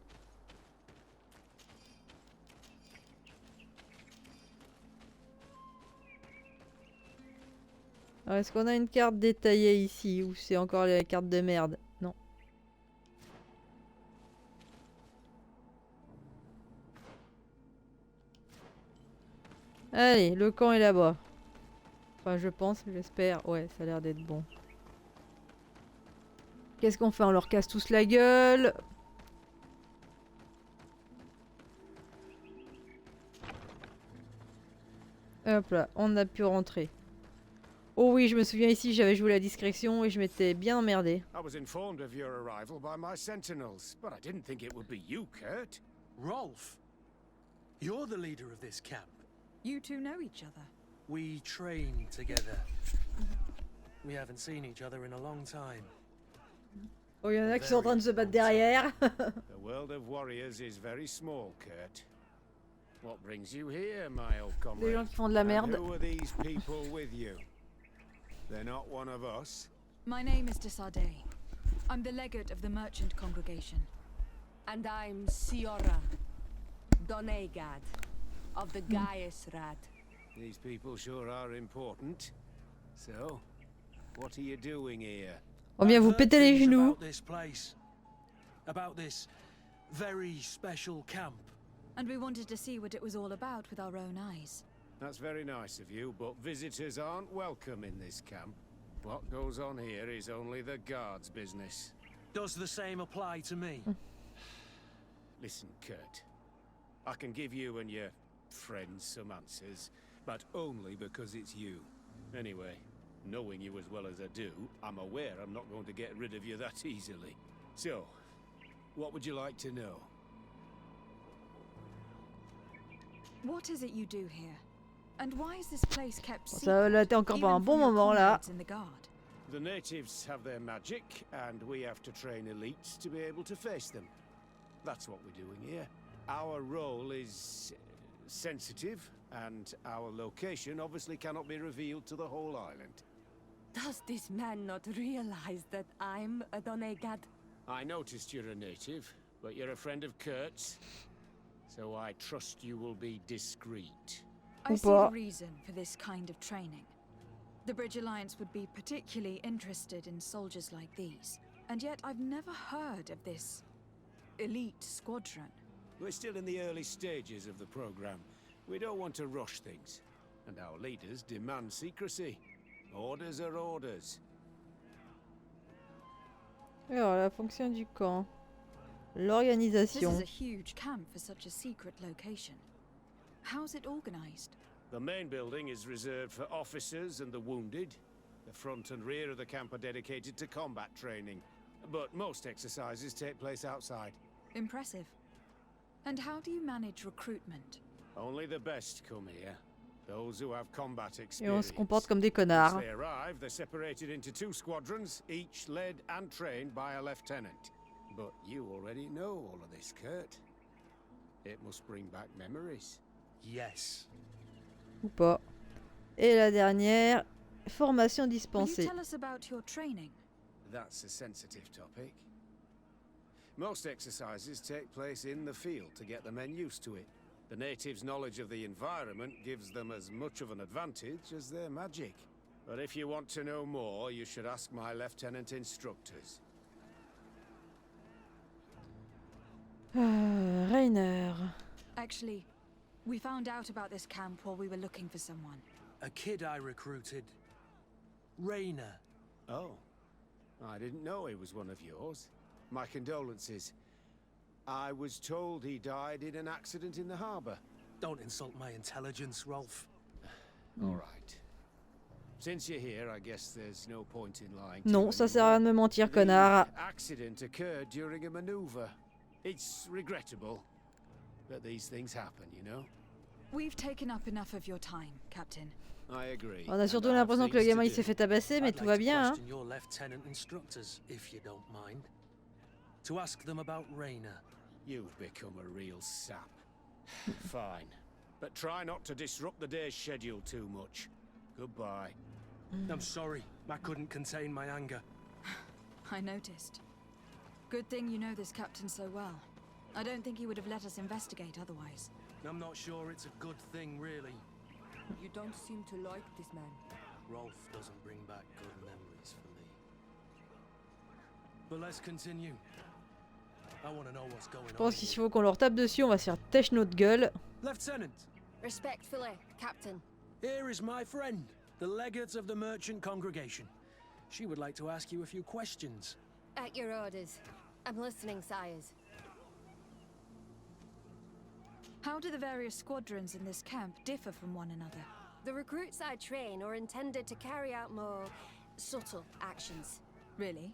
Alors, est-ce qu'on a une carte détaillée ici ou c'est encore les cartes de merde? Non. Allez, le camp est là-bas. Enfin, je pense, j'espère. Ouais, ça a l'air d'être bon. Qu'est-ce qu'on fait? On leur casse tous la gueule. Hop là, on a pu rentrer. Oh oui, je me souviens ici, j'avais joué la discrétion et je m'étais bien emmerdé. I was informed of your arrival by my sentinels, but I didn't think it would be you, Kurt. Rolf, you're the leader of this camp. You two know each other? We train together. We haven't seen each other in a long time. Oh, il y en a qui sont en train de se battre derrière. The world of warriors is very small, Kurt. What brings you here, my old comrade? Des gens qui font de la merde. And who are these people with you? They're not one of us. My name is Desardet. I'm the legate of the merchant congregation. And I'm Siora, Donegad, of the Gaius Rad. These people sure are important. So, what are you doing here? On vient vous péter les genoux. About this place. About this very special camp. And we wanted to see what it was all about with our own eyes. That's very nice of you, but visitors aren't welcome in this camp. What goes on here is only the guards' business. Does the same apply to me? Listen, Kurt. I can give you and your friends some answers, but only because it's you. Anyway, knowing you as well as I do, I'm aware I'm not going to get rid of you that easily. So, what would you like to know? What is it you do here? And why is this place kept secret? Ça l'a été encore pas un bon moment là. The natives have their magic, and we have to train elites to be able to face them. That's what we're doing here. Our role is sensitive, and our location obviously cannot be revealed to the whole island. Does this man not realize that I'm a Donegad? I noticed you're a native, but you're a friend of Kurt's, so I trust you will be discreet. I see the reason for this kind of training. The Bridge Alliance would be particularly interested in soldiers like these, and yet I've never heard of this elite squadron. We're still in the early stages of the program. We don't want to rush things, and our leaders demand secrecy. Orders are orders. Alors, la fonction du camp. This L'organisation. is a huge camp for such a secret location. How's it organized? The main building is reserved for officers and the wounded. The front and rear of the camp are dedicated to combat training. But most exercises take place outside. Impressive. And how do you manage recruitment? Only the best come here. Those who have combat Et on experience. se comporte comme des As connards. they arrive, they're separated into 2 squadrons, each led and trained by a lieutenant. But you already know all of this, Kurt. It must bring back memories. Yes. Ou pas. Et la dernière, formation Will you dispensée. tell us about your training? That's a sensitive topic. Most exercises take place in the field to get the men used to it. The natives' knowledge of the environment gives them as much of an advantage as their magic. But if you want to know more, you should ask my lieutenant instructors. Rainer. Actually, we found out about this camp while we were looking for someone. A kid I recruited. Rainer. Oh. I didn't know he was one of yours. My condolences. I was told he died in an accident in the harbor. Don't insult my intelligence, Rolf. All right. Since you're here, I guess there's no point in lying. Non, ça sert à rien de me mentir, connard. The accident occurred during a maneuver. It's regrettable, but these things happen, you know. We've taken up enough of your time, Captain. I agree. On a surtout l'impression que le gamin il s'est fait tabasser, mais tout va bien. Hein. Your lieutenant instructors, if you don't mind, to ask them about Rainer. You've become a real sap. Fine, but try not to disrupt the day's schedule too much. Goodbye. I'm sorry, I couldn't contain my anger. I noticed. Good thing you know this captain so well. I don't think he would have let us investigate otherwise. I'm not sure it's a good thing, really. You don't seem to like this man. Rolf doesn't bring back good memories for me. But let's continue. I want to know what's going on. Je pense qu'il faut qu'on leur tape dessus, on va se faire têche notre gueule. Lieutenant. Respectfully, Captain. Here is my friend, the legate of the merchant congregation. She would like to ask you a few questions. At your orders. I'm listening, sires. How do the various squadrons in this camp differ from one another? The recruits I train are intended to carry out more subtle actions. Really?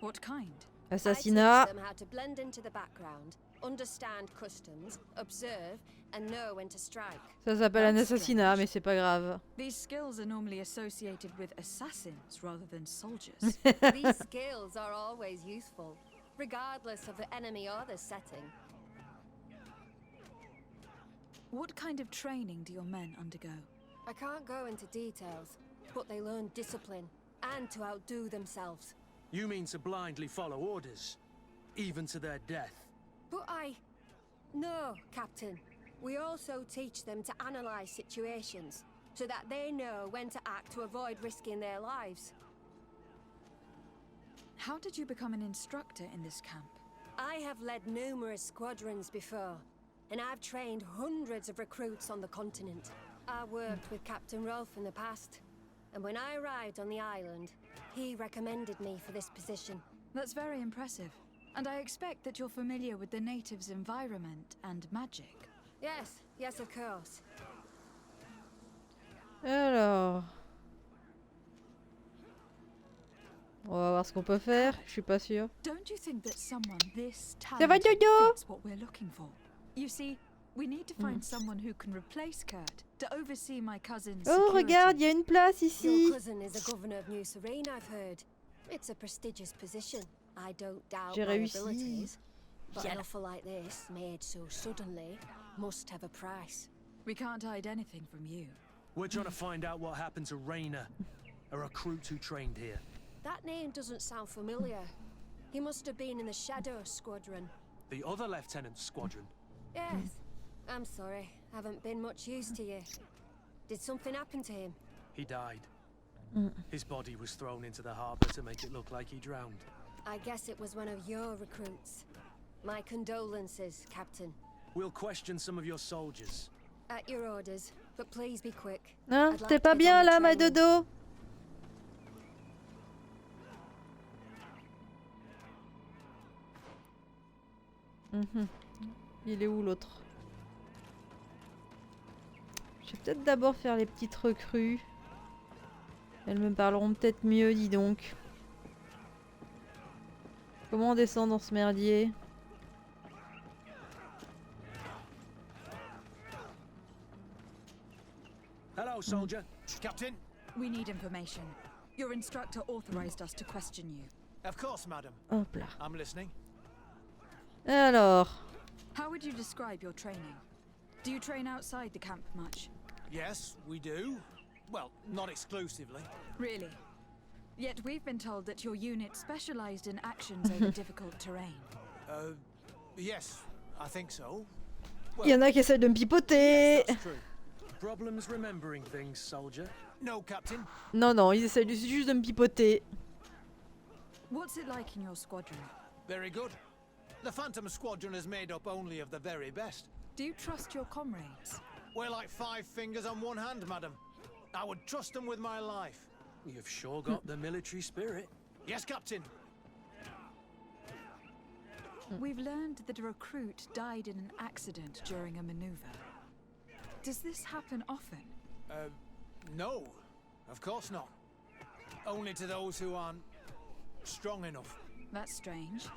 What kind? Assassinat. I teach them how to blend into the background, understand customs, observe, and know when to strike. Ça s'appelle un assassinat, mais c'est pas grave. These skills are normally associated with assassins rather than soldiers. These skills are always useful, regardless of the enemy or the setting. What kind of training do your men undergo? I can't go into details, but they learn discipline and to outdo themselves. You mean to blindly follow orders, even to their death? But No, Captain. We also teach them to analyze situations, so that they know when to act to avoid risking their lives. How did you become an instructor in this camp? I have led numerous squadrons before, and I've trained hundreds of recruits on the continent. I worked with Captain Rolf in the past, and when I arrived on the island, he recommended me for this position. That's very impressive. And I expect that you're familiar with the natives' environment and magic. Yes, of course. Alors... On va voir ce qu'on peut faire, je suis pas sûre. Don't you think that someone this Ça va, talented Jojo? fits what we're looking for? You see, we need to find someone who can replace Kurt to oversee my cousin's Oh, security. regarde, il y a une place ici. Your cousin is the governor of New Serene, I've heard. It's a prestigious position. I don't doubt J'ai my réussi. abilities, but an Yes. offer like this, made so suddenly, must have a price. We can't hide anything from you. We're trying to find out what happened to Rainer, a recruit who trained here. That name doesn't sound familiar. He must have been in the Shadow Squadron. The other lieutenant's squadron. Yes. I'm sorry, haven't been much use to you. Did something happen to him? He died. His body was thrown into the harbor to make it look like he drowned. I guess it was one of your recruits. My condolences, Captain. We'll question some of your soldiers. At your orders, but please be quick. Hein, I'd like t'es to pas get bien on the là, ma training. dodo? Il est où l'autre? Je vais peut-être d'abord faire les petites recrues. Elles me parleront peut-être mieux, dis donc. Comment on descend dans ce merdier? Hello, soldier. Captain? We need information. Your instructor authorized us to question you. Of course, madam. Hop là. I'm listening. Alors. How would you describe your training? Do you train outside the camp much? Yes, we do. Well, not exclusively. Really? Yet we've been told that your unit specialized in actions over difficult terrain. Yes, I think so. Il y en a qui essaient de me pipoter. That's true. Problems remembering things, soldier? No, Captain. Non, non, ils essaient juste de me pipoter. What's it like in your squadron? Very good. The Phantom Squadron is made up only of the very best. Do you trust your comrades? We're like 5 fingers on one hand, madam. I would trust them with my life. You've sure got the military spirit. Yes, Captain. We've learned that a recruit died in an accident during a maneuver. Does this happen often? No. Of course not. Only to those who aren't strong enough. That's strange.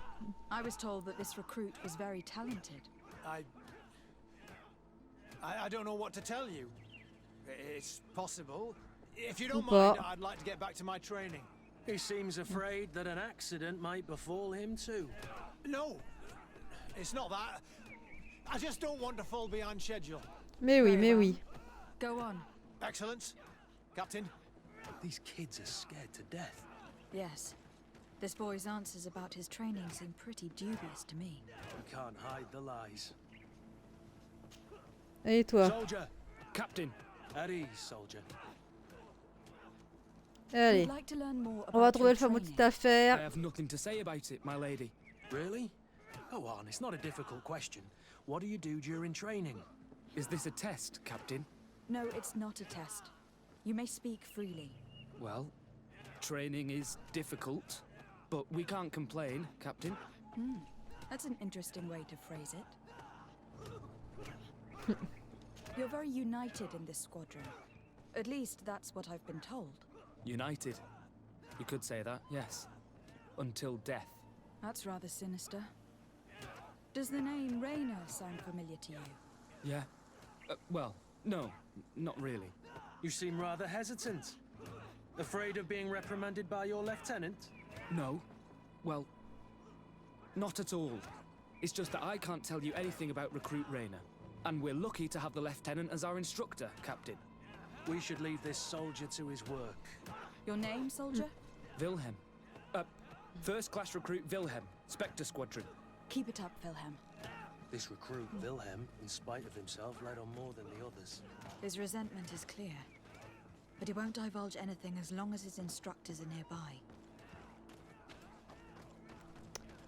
I was told that this recruit was very talented. I don't know what to tell you. It's possible. If you don't mind, I'd like to get back to my training. He seems afraid that an accident might befall him too. No, it's not that. I just don't want to fall behind schedule. Mais oui, mais oui. Go on. Excellence, Captain. These kids are scared to death. Yes. This boy's answers about his training seem pretty dubious to me. You can't hide the lies. Et toi? Soldier, Captain. At ease, soldier. Allez. I'd like to learn more On va about trouver your le fameux training. petite affaire. I have nothing to say about it, my lady. Really? Go on, it's not a difficult question. What do you do during training? Is this a test, Captain? No, it's not a test. You may speak freely. Well, training is difficult, but we can't complain, Captain. That's an interesting way to phrase it. You're very united in this squadron. At least that's what I've been told. United. You could say that, yes. Until death. That's rather sinister. Does the name Raynor sound familiar to you? Yeah. Well, no, not really. You seem rather hesitant. Afraid of being reprimanded by your lieutenant? No. Well, not at all. It's just that I can't tell you anything about Recruit Raynor. And we're lucky to have the Lieutenant as our instructor, Captain. We should leave this soldier to his work. Your name, soldier? Wilhelm. First class recruit Wilhelm, Spectre Squadron. Keep it up, Wilhelm. This recruit, Wilhelm, in spite of himself, led on more than the others. His resentment is clear. But he won't divulge anything as long as his instructors are nearby.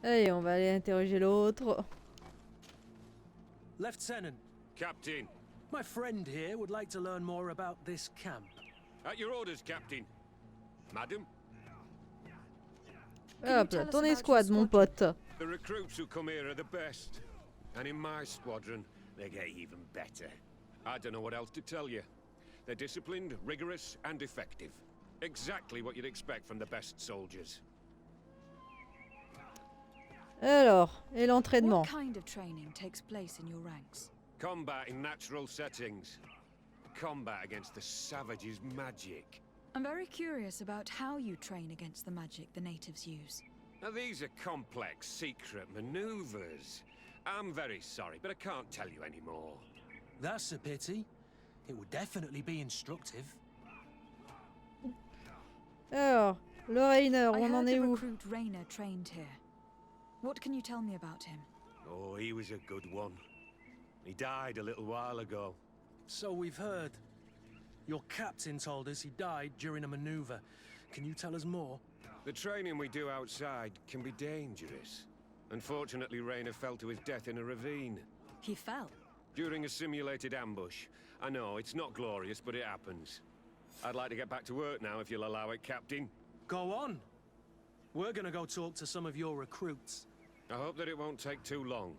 Allez, on va aller interroger l'autre. Lieutenant. Captain. My friend here would like to learn more about this camp. At your orders, Captain. Madam? Hop là, ton escouade, mon pote. The recruits who come here are the best. And in my squadron, they get even better. I don't know what else to tell you. They're disciplined, rigorous, and effective. Exactly what you'd expect from the best soldiers. Alors, et l'entraînement? What kind of training takes place in your ranks? Combat in natural settings. Combat against the savages' magic. I'm very curious about how you train against the magic the natives use. Now these are complex, secret maneuvers. I'm very sorry, but I can't tell you anymore. That's a pity. It would definitely be instructive. Alors, le Raynor, I on en heard est the où? recruit Raynor trained here. What can you tell me about him? Oh, he was a good one. He died a little while ago. So we've heard. Your captain told us he died during a maneuver. Can you tell us more? The training we do outside can be dangerous. Unfortunately, Raynor fell to his death in a ravine. He fell? During a simulated ambush. I know, it's not glorious, but it happens. I'd like to get back to work now, if you'll allow it, Captain. Go on. We're gonna go talk to some of your recruits. I hope that it won't take too long.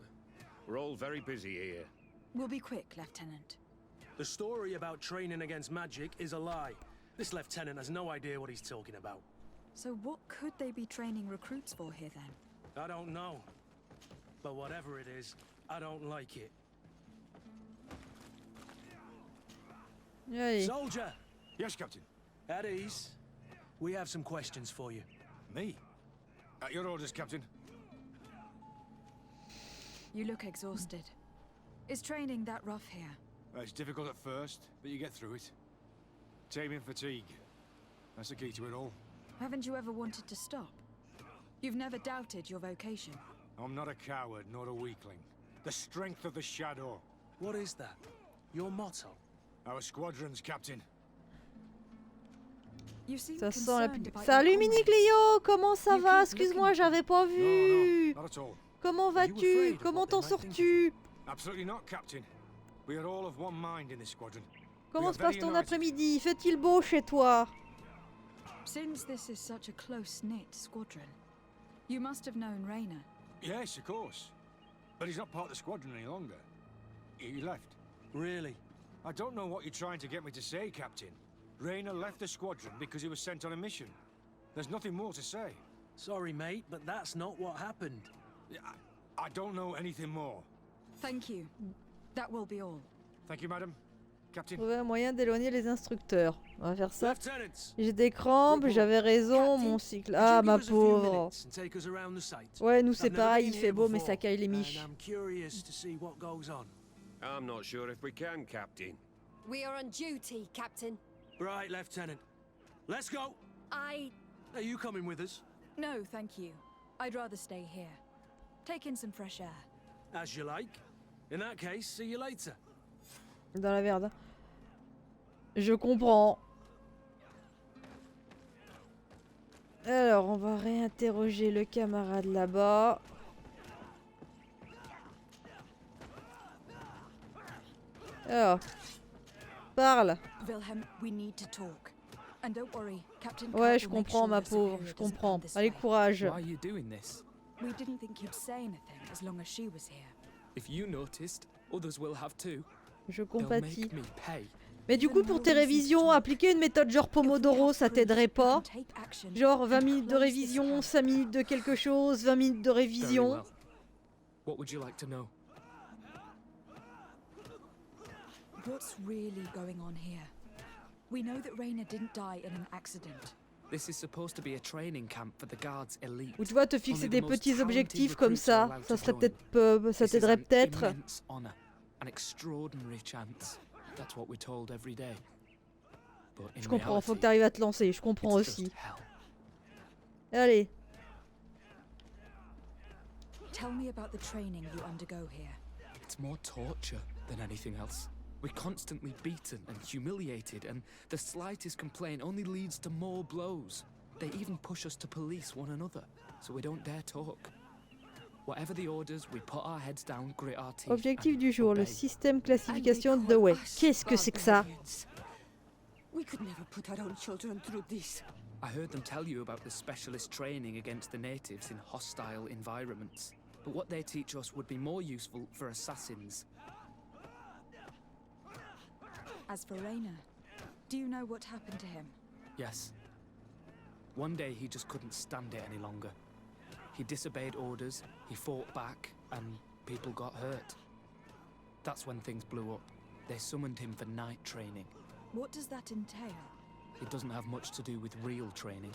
We're all very busy here. We'll be quick, Lieutenant. The story about training against magic is a lie. This lieutenant has no idea what he's talking about. So what could they be training recruits for here then? I don't know. But whatever it is, I don't like it. Allez. Soldier! Yes, Captain. At ease. We have some questions for you. Me? At your orders, Captain. You look exhausted. Is training that rough here? It's difficult at first, but you get through it. Taming fatigue. That's the key to it all. Haven't you ever wanted to stop? You've never doubted your vocation. I'm not a coward, nor a weakling. The strength of the shadow. What is that? Your motto? Our squadrons, Captain. You seem Ça sent la concerned pub. about Salut your Mini comrades. Clio, comment ça You va? keep Excuse-moi, looking- j'avais pas vu. Not at all. Comment Are you vas-tu? afraid of Comment what t'en they might think of sors-tu? Absolutely not, Captain. We are all of one mind in this squadron. Comment are se passe very ton united. après-midi? Fait-il beau chez toi? Since this is such a close-knit squadron, you must have known Raina. Yes, of course. But he's not part of the squadron any longer. He left. Really? I don't know what you're trying to get me to say, Captain. Rayner left the squadron because he was sent on a mission. There's nothing more to say. Sorry, mate, but that's not what happened. I don't know anything more. Thank you. That will be all. Thank you, madam. Captain. Trouver un moyen d'éloigner les instructeurs. On va faire ça. Lieutenants, J'ai des crampes, j'avais raison, mon cycle. Ah, ma pauvre. and take us around the site. Ouais, nous c'est I've never pareil, been il here fait beau, mais before, ça caille les and miches. I'm curious to see what goes on. I'm not sure if we can, Captain. We are on duty, Captain. Right, Lieutenant. Let's go. Are you coming with us? No, thank you. I'd rather stay here. Take in some fresh air. As you like. In that case, see you later. Dans la merde. Je comprends. Alors, on va réinterroger le camarade là-bas. Alors, parle. Wilhelm, we need to talk. And don't worry, Captain Ouais, Carp je will make comprends, sure ma the pauvre, Superior je doesn't comprends. come this Allez, way. courage. Why are you doing this? We didn't think you'd say anything as long as she was here. If you noticed, others will have too. Je They'll compatis. make me pay. Mais du coup, pour tes révisions, appliquer une méthode genre Pomodoro, ça t'aiderait pas? Genre 20 minutes de révision, 5 minutes de quelque chose, 20 minutes de Very révision. well. What would you like to know? What's really going on here? We know that Raina didn't die in an accident. This is supposed to be a training camp for the guards elite. Ou tu vois, te fixer Only des the most petits talented objectifs comme recruits are ça, allowed ça to serait join. peut-être, ça This is t'aiderait an peut-être. immense honor, an extraordinary chance. That's what we're told every day. But in Je comprends, faut que reality, t'arrives à te lancer, je comprends it's just aussi. hell. Allez, Tell me about the training you undergo here. It's more torture than anything else. We're constantly beaten and humiliated, and the slightest complaint only leads to more blows. They even push us to police one another, so we don't dare talk. Whatever the orders, we put our heads down, grit our teeth, objectif and du jour, le obey. système classification de Dewey. Qu'est-ce que c'est que ça? We could never put our own children through this. I heard them tell you about the specialist training against the natives in hostile environments. But what they teach us would be more useful for assassins. As for Raina, do you know what happened to him? Yes. One day he just couldn't stand it any longer. He disobeyed orders, he fought back, and people got hurt. That's when things blew up. They summoned him for night training. What does that entail? It doesn't have much to do with real training.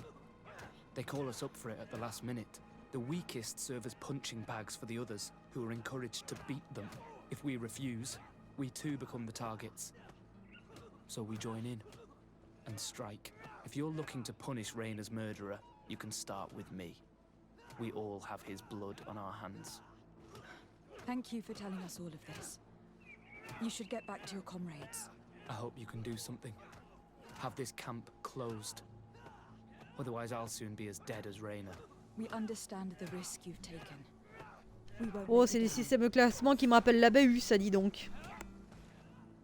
They call us up for it at the last minute. The weakest serve as punching bags for the others, who are encouraged to beat them. If we refuse, we too become the targets. So we join in and strike. If you're looking to punish Raina's murderer, you can start with me. We all have his blood on our hands. Thank you for telling us all of this. You should get back to your comrades. I hope you can do something. Have this camp closed. Otherwise I'll soon be as dead as Raina. We understand the risk you've taken. We won't Oh, let c'est you les down. systèmes de classement qui me rappellent la BU, ça dit donc.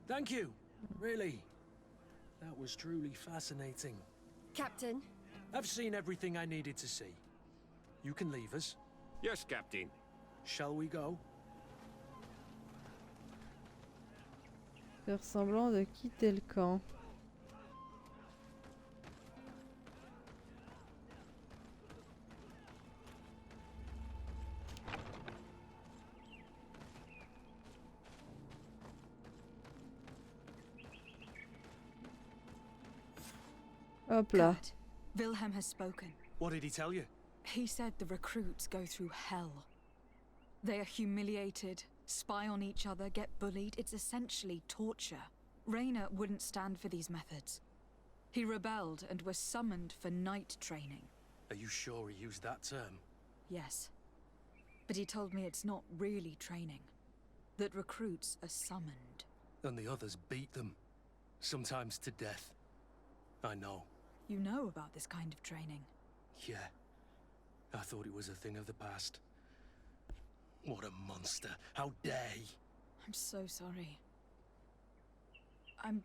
Thank you. Really. That was truly fascinating. Captain? I've seen everything I needed to see. You can leave us. Yes, Captain. Shall we go? Faire semblant de quitter le camp. Hop là. Wilhelm has spoken. What did he tell you? He said the recruits go through hell. They are humiliated, spy on each other, get bullied. It's essentially torture. Rayner wouldn't stand for these methods. He rebelled and was summoned for night training. Are you sure he used that term? Yes. But he told me it's not really training. That recruits are summoned. And the others beat them. Sometimes to death. I know. You know about this kind of training? Yeah. I thought it was a thing of the past. What a monster. How dare he? I'm so sorry. I'm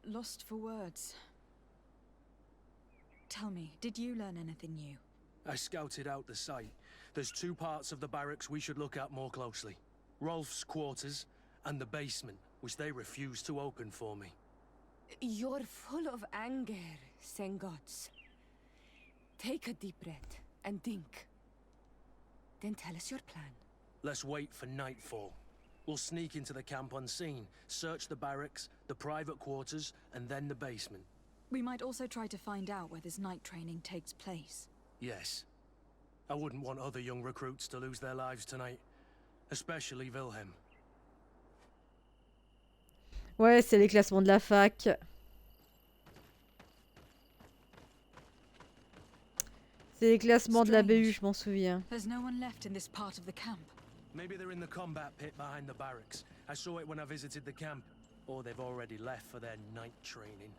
lost for words. Tell me, did you learn anything new? I scouted out the site. There's 2 parts of the barracks we should look at more closely. Rolf's quarters and the basement, which they refused to open for me. You're full of anger, Sengots. Take a deep breath and think. Then tell us your plan. Let's wait for nightfall. We'll sneak into the camp unseen, search the barracks, the private quarters, and then the basement. We might also try to find out where this night training takes place. Yes. I wouldn't want other young recruits to lose their lives tonight. Especially Wilhelm. Ouais, c'est les classements de la fac. C'est les classements de la BU, je m'en souviens. There's no one left in this part of the camp. Maybe they're in the combat pit behind the barracks. I saw it when I visited the camp. Or they've already left for their night training.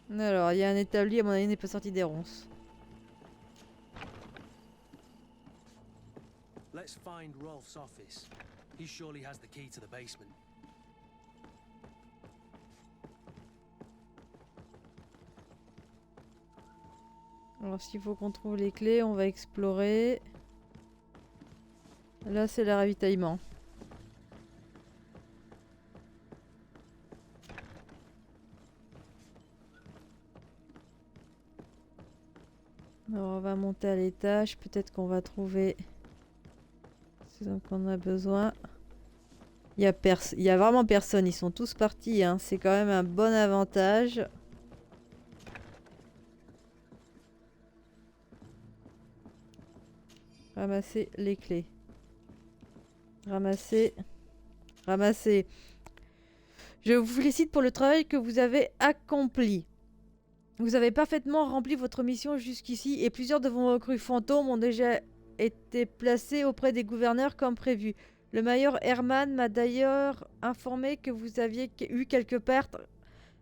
Alors, il y a un établi, à mon avis, il n'est pas sorti des ronces. Let's find Rolf's office. He surely has the key to the basement. Alors, s'il faut qu'on trouve les clés, on va explorer. Là, c'est le ravitaillement. Alors, on va monter à l'étage. Peut-être qu'on va trouver ce dont on a besoin. Il y a vraiment personne. Ils sont tous partis, hein. C'est quand même un bon avantage. Ramasser les clés. Ramasser. Ramasser. Je vous félicite pour le travail que vous avez accompli. Vous avez parfaitement rempli votre mission jusqu'ici et plusieurs de vos recrues fantômes ont déjà été placés auprès des gouverneurs comme prévu. Le major Herman m'a d'ailleurs informé que vous aviez eu quelques pertes.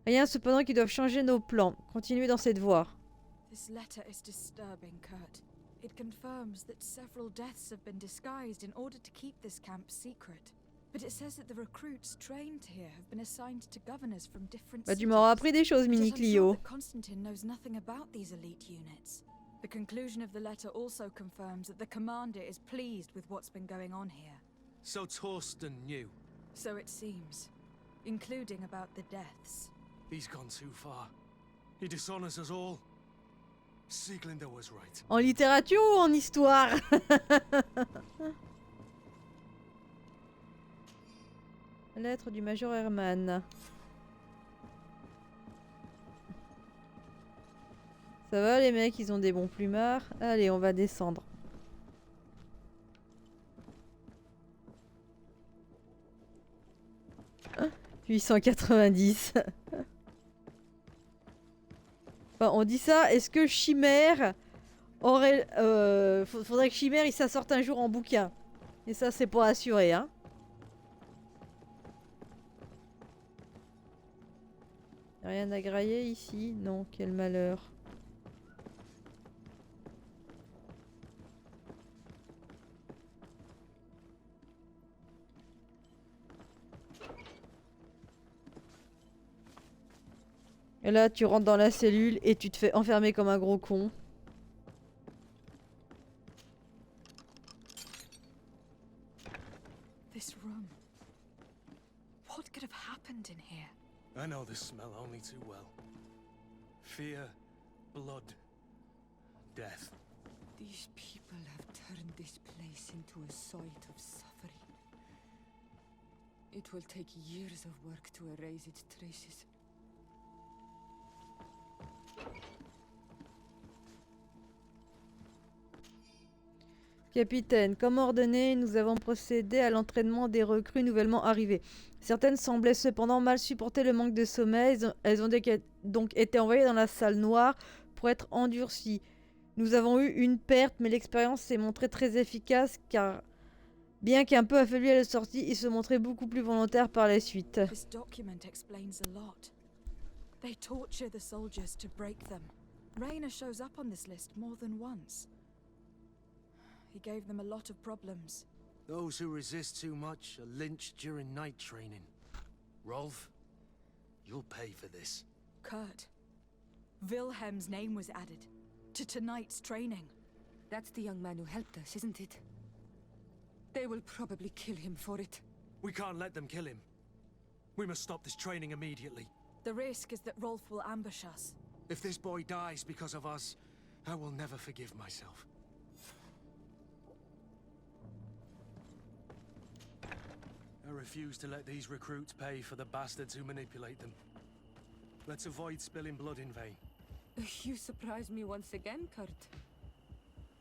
Rien cependant qui doivent changer nos plans. Continuez dans cette voie. This letter is disturbing, Kurt. It confirms that several deaths have been disguised in order to keep this camp secret. But it says that the recruits trained here have been assigned to governors from different Bah, tu m'auras appris des choses, Mini Clio. Constantine knows nothing about these elite units. The conclusion of the letter also confirms that the commander is pleased with what's been going on here. So Torsten knew. So it seems, including about the deaths. He's gone too far. He dishonors us all. Sieglinder was right. En littérature ou en histoire? Lettre du Major Herman. Ça va les mecs, ils ont des bons plumards. Allez, on va descendre. Hein, 890. Enfin, on dit ça, est-ce que Chimère aurait... faudrait que Chimère il ça sorte un jour en bouquin. Et ça c'est pas assuré, hein. Rien à grailler ici? Non, quel malheur. Et là, tu rentres dans la cellule et tu te fais enfermer comme un gros con. This room. What could have happened in here? I know this smell only too well. Fear, blood, death. These people have turned this place into a site of suffering. It will take years of work to erase its traces. Capitaine, comme ordonné, nous avons procédé à l'entraînement des recrues nouvellement arrivées. Certaines semblaient cependant mal supporter le manque de sommeil. Elles ont donc été envoyées dans la salle noire pour être endurcies. Nous avons eu une perte, mais l'expérience s'est montrée très efficace car, bien qu'un peu affaibli à la sortie, ils se montraient beaucoup plus volontaires par la suite. This document explains a lot. They torture the soldiers to break them. Rayner shows up on this list more than once. He gave them a lot of problems. Those who resist too much are lynched during night training. Rolf, you'll pay for this. Kurt, Wilhelm's name was added to tonight's training. That's the young man who helped us, isn't it? They will probably kill him for it. We can't let them kill him. We must stop this training immediately. The risk is that Rolf will ambush us. If this boy dies because of us, I will never forgive myself. I refuse to let these recruits pay for the bastards who manipulate them. Let's avoid spilling blood in vain. You surprise me once again, Kurt.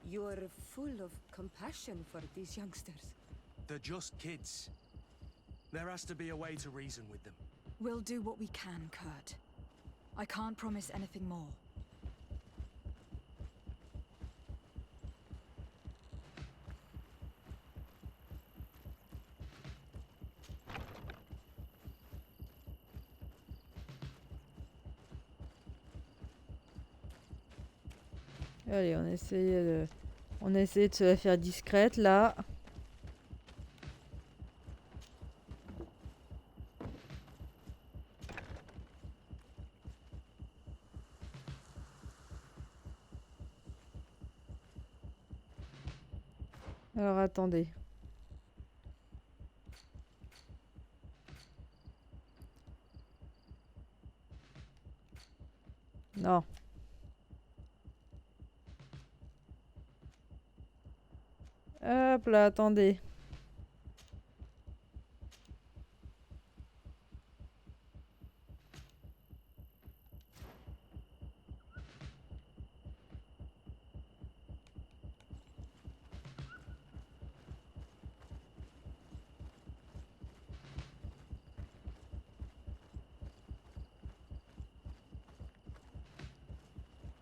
You're full of compassion for these youngsters. They're just kids. There has to be a way to reason with them. We'll do what we can, Kurt. I can't promise anything more. Allez, on a essayé de se la faire discrète là. Alors attendez. Non. Hop là, attendez.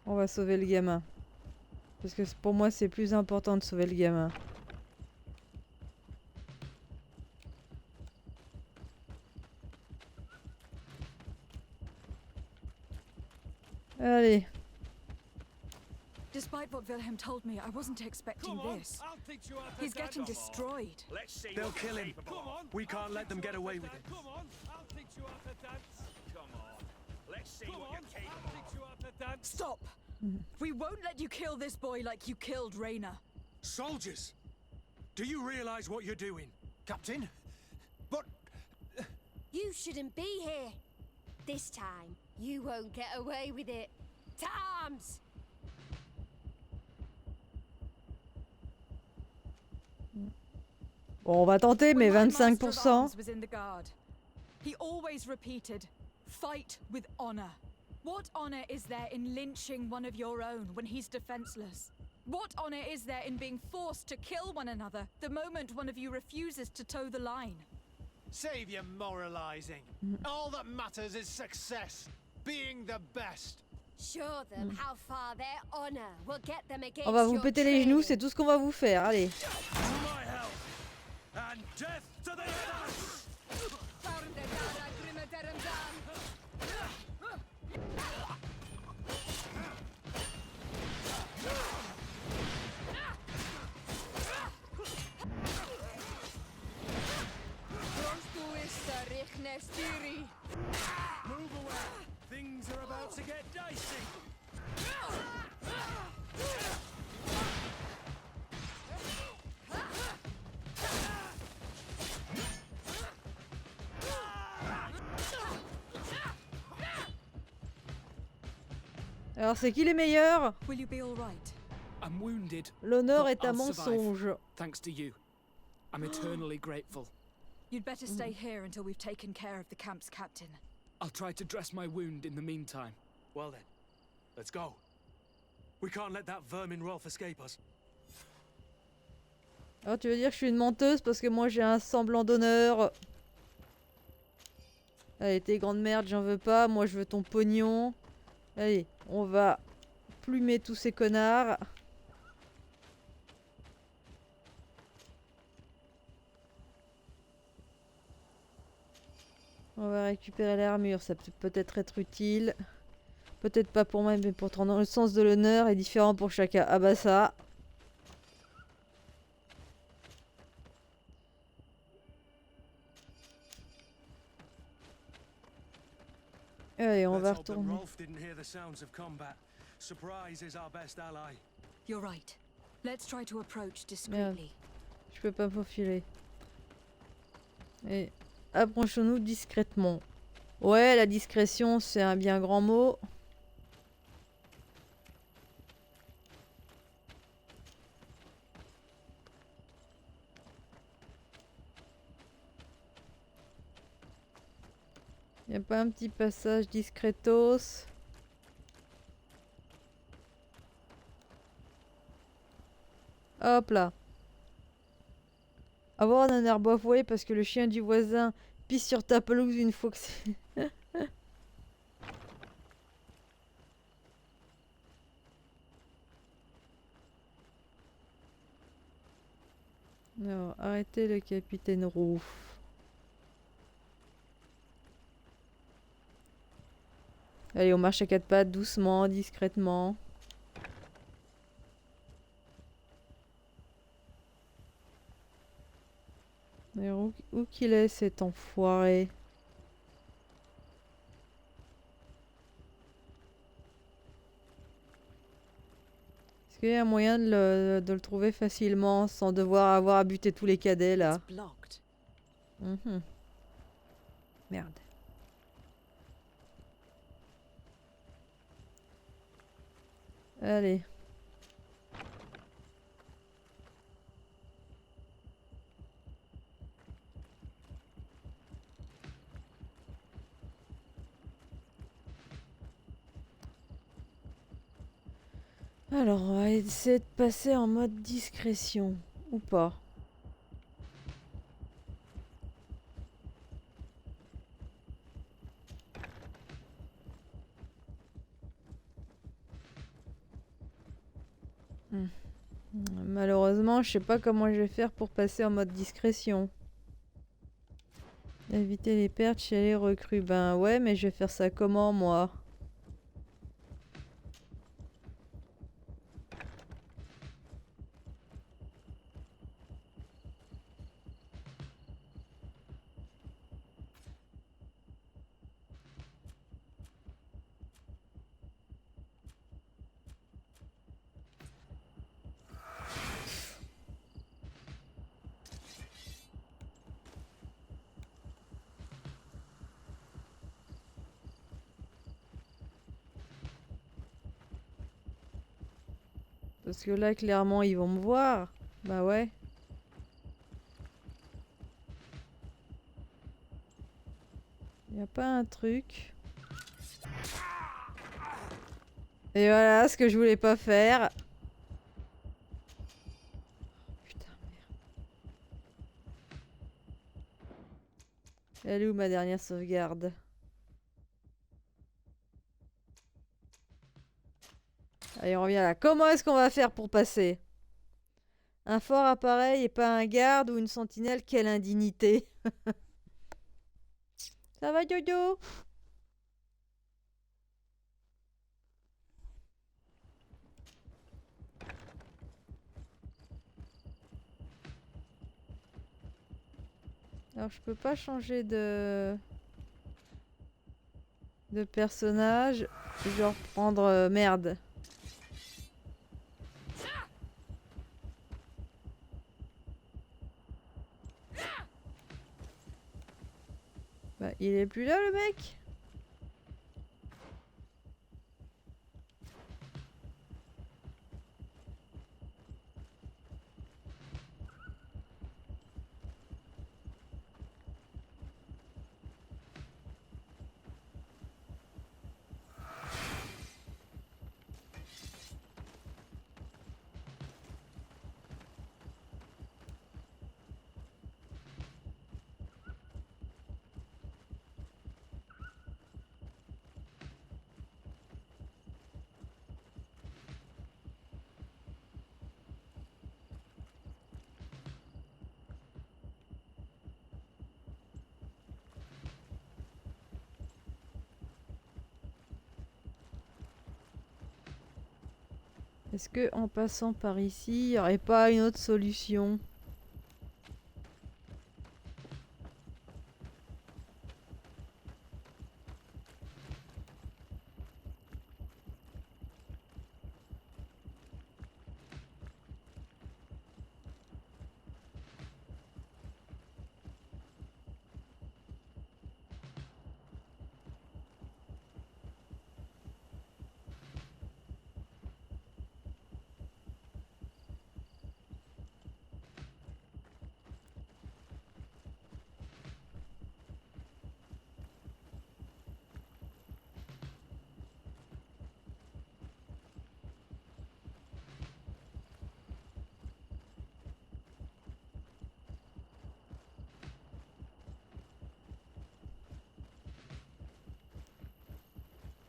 On va sauver le gamin. Parce que pour moi, c'est plus important de sauver le gamin. Allez. Despite what Wilhelm told me, I wasn't expecting this. He's getting destroyed. They'll kill him. We can't let them get away with it. Come on, I'll teach you how to dance. Come on. Let's see what you're capable of. Stop! We won't let you kill this boy like you killed Rayner. Soldiers! Do you realize what you're doing? Captain? But... You shouldn't be here. This time, you won't get away with it. Times! Bon, on va tenter, mais 25%. Was in the guard. He always repeated, fight with honor. What honor is there in lynching one of your own when he's defenseless? What honor is there in being forced to kill one another the moment one of you refuses to toe the line? Save your moralizing. All that matters is success. Being the best. Show them how far their honor will get them against On va vous your péter les genoux, c'est tout ce qu'on va vous faire. Allez. And death to the enemies! Move away. Things are about to get dicey. Alors, c'est qui les meilleurs? Will you be all right? I'm wounded. L'honneur but est un I'll survive, mensonge. Thanks to you. I'm eternally grateful. You'd better stay here until we've taken care of the camp's captain. I'll try to dress my wound in the meantime. Well then, let's go. We can't let that vermin Rolf escape us. Alors tu veux dire que je suis une menteuse parce que moi j'ai un semblant d'honneur. Allez, t'es grande merde, j'en veux pas. Moi je veux ton pognon. Allez, on va plumer tous ces connards. On va récupérer l'armure, ça peut peut-être être utile. Peut-être pas pour moi, mais pourtant le sens de l'honneur est différent pour chacun. Ah bah ça. Allez, on va retourner. You're right. Let's try to approach Merde, discreetly. je peux pas me faufiler. Et approchons-nous discrètement. Ouais, la discrétion, c'est un bien grand mot. Y a pas un petit passage discretos? Hop là. Avoir un herbe avoué parce que le chien du voisin pisse sur ta pelouse une fois que c'est... Alors, arrêtez le capitaine Roux. Allez, on marche à quatre pattes, doucement, discrètement. Mais où qu'il est cet enfoiré? Est-ce qu'il y a un moyen de le trouver facilement sans devoir avoir à buter tous les cadets là? Mhm. Merde. Allez. Alors, on va essayer de passer en mode discrétion. Ou pas. Hmm. Malheureusement, je sais pas comment je vais faire pour passer en mode discrétion. Éviter les pertes chez les recrues. Ben ouais, mais je vais faire ça comment, moi? Parce que là, clairement, ils vont me voir. Bah ouais. Y a pas un truc. Et voilà, ce que je voulais pas faire. Putain, merde. Elle est où ma dernière sauvegarde? Allez, on revient là. Comment est-ce qu'on va faire pour passer? Un fort appareil et pas un garde ou une sentinelle, quelle indignité. Ça va, Jojo? Alors, je peux pas changer de personnage. Genre prendre... merde. Bah, il est plus là, le mec? Est-ce que en passant par ici, il n'y aurait pas une autre solution?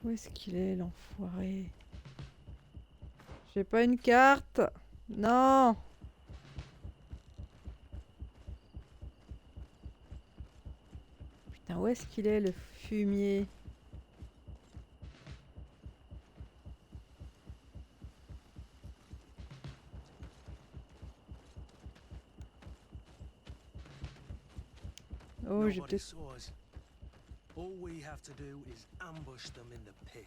Où est-ce qu'il est, l'enfoiré? J'ai pas une carte. Non. Putain, où est-ce qu'il est, le fumier? Oh, j'ai Nobody peut-être... saw us. All we have to do is ambush them in the pit.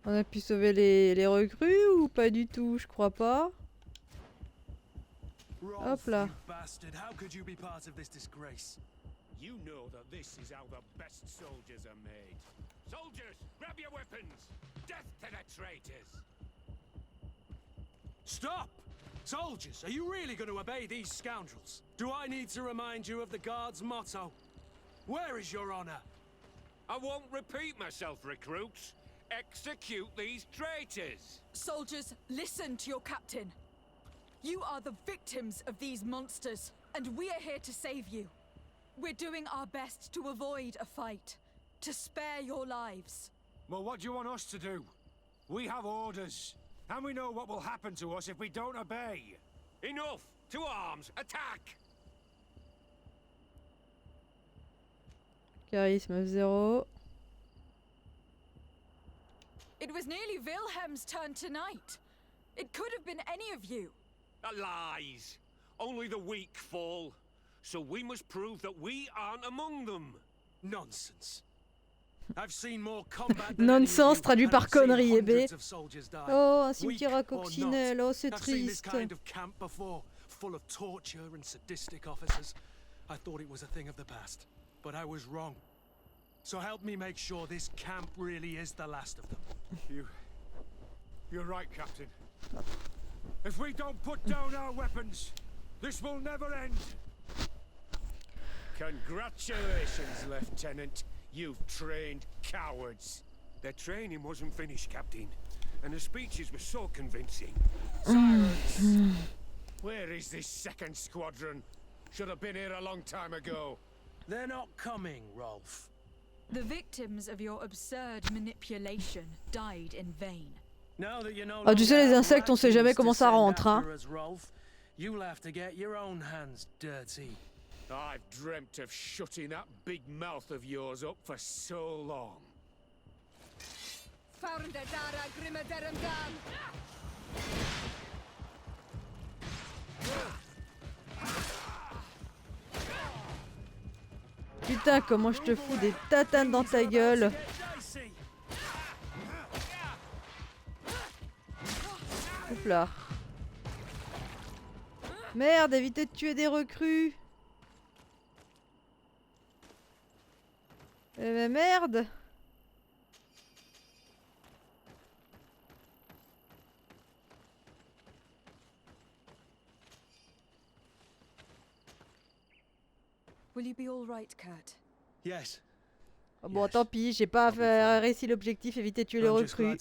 On a pu sauver les recrues ou pas du tout? Je crois pas. Hop là. You bastard, how could you be part of this disgrace? You know that this is how the best soldiers are made. Soldiers, grab your weapons! Death to the traitors! Stop! Soldiers, are you really going to obey these scoundrels? Do I need to remind you of the Guard's motto? Where is your honor? I won't repeat myself, recruits. Execute these traitors! Soldiers, listen to your captain. You are the victims of these monsters, and we are here to save you. We're doing our best to avoid a fight, to spare your lives. Well, what do you want us to do? We have orders, and we know what will happen to us if we don't obey. Enough! To arms! Attack! Charisme 0. It was nearly Wilhelm's turn tonight. It could have been any of you. Lies! Only the weak fall. So we must prove that we aren't among them. Nonsense. I've seen more combat than Nonsense traduit par connerie, eh ben. ben. Oh, un cimetière à coccinelle, oh c'est I've seen this triste. kind of camp before, full of torture and sadistic officers. I thought it was a thing of the past, but I was wrong. So help me make sure this camp really is the last of them. You're right, Captain. If we don't put down our weapons, this will never end. Congratulations, Lieutenant. You've trained cowards. Their training wasn't finished, Captain, and the speeches were so convincing. Silence! Where is this second squadron? Should have been here a long time ago. They're not coming, Rolf. The victims of your absurd manipulation died in vain. Now that you know Ah, tu sais, les insectes, on sait jamais comment ça rentre, hein. Rolf, you'll have to get your own hands dirty. I've dreamt of shutting that big mouth of yours up for so long. Putain, comment je te fous des tatanes dans ta gueule. Oups là. Merde, évitez de tuer des recrues. Eh ben merde. Will you be all right, Kurt? Yes. Oh, bon, tant pis, j'ai pas réussi l'objectif, éviter de tuer les recrues.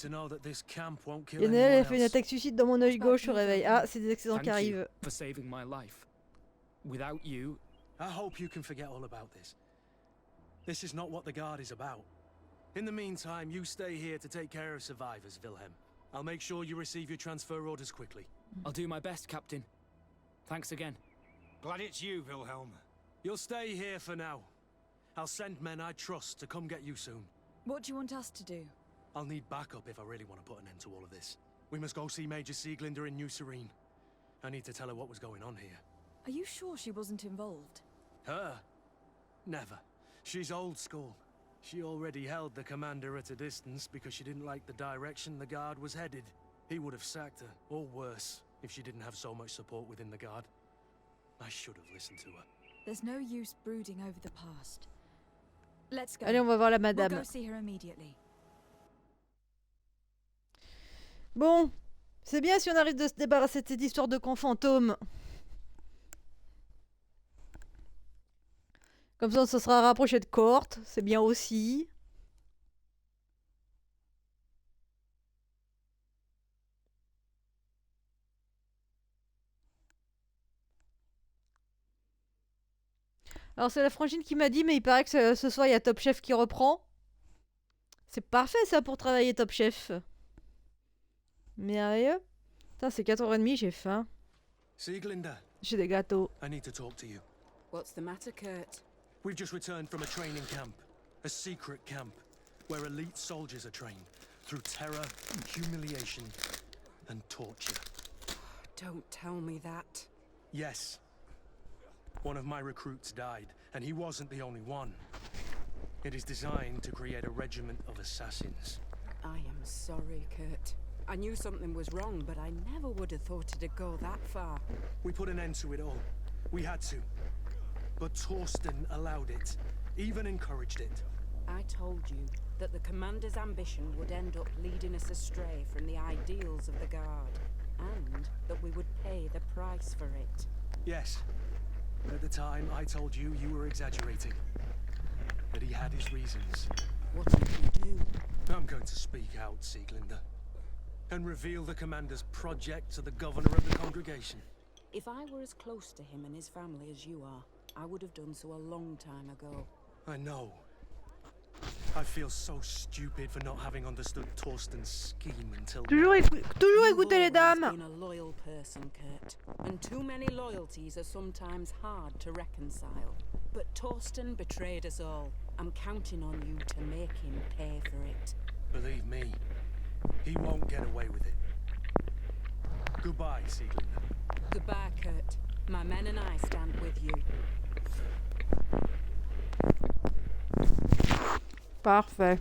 Yenel a fait une attaque suicide dans mon œil gauche au réveil. Ah, c'est des accidents qui arrivent. For saving my life. Without you, I hope you can forget all about this. This is not what the Guard is about. In the meantime, you stay here to take care of survivors, Wilhelm. I'll make sure you receive your transfer orders quickly. I'll do my best, Captain. Thanks again. Glad it's you, Wilhelm. You'll stay here for now. I'll send men I trust to come get you soon. What do you want us to do? I'll need backup if I really want to put an end to all of this. We must go see Major Sieglinder in New Serene. I need to tell her what was going on here. Are you sure she wasn't involved? Her? Never. She's old school. She already held the commander at a distance because she didn't like the direction the Guard was headed. He would have sacked her, or worse, if she didn't have so much support within the Guard. I should have listened to her. There's no use brooding over the past. Let's go. Allez, on va voir la We'll madame. go see her immediately. Bon, c'est bien si on arrive de se débarrasser de cette histoire de camp fantôme. Comme ça, on se sera rapproché de Court, c'est bien aussi. Alors c'est la frangine qui m'a dit, mais il paraît que ce soir il y a Top Chef qui reprend. C'est parfait ça pour travailler Top Chef. Merveilleux. Putain, c'est 4h30, j'ai faim. Sieglinder, J'ai des gâteaux. I need to talk to you. What's the matter, Kurt? We've just returned from a training camp. A secret camp. Where elite soldiers are trained. Through terror, humiliation, and torture. Don't tell me that. Yes. One of my recruits died, and he wasn't the only one. It is designed to create a regiment of assassins. I am sorry, Kurt. I knew something was wrong, but I never would have thought it'd go that far. We put an end to it all. We had to. But Torsten allowed it. Even encouraged it. I told you that the commander's ambition would end up leading us astray from the ideals of the Guard, and that we would pay the price for it. Yes. At the time, I told you you were exaggerating. But he had his reasons. What did you do? I'm going to speak out, Sieglinder. And reveal the commander's project to the governor of the congregation. If I were as close to him and his family as you are, I would have done so a long time ago. I know. I feel so stupid for not having understood Torsten's scheme until Toujours écouter les You've dames. always been a loyal person, Kurt. And too many loyalties are sometimes hard to reconcile. But Torsten betrayed us all. I'm counting on you to make him pay for it. Believe me, he won't get away with it. Goodbye, Sieglinder. Goodbye, Kurt. My men and I stand with you. Parfait.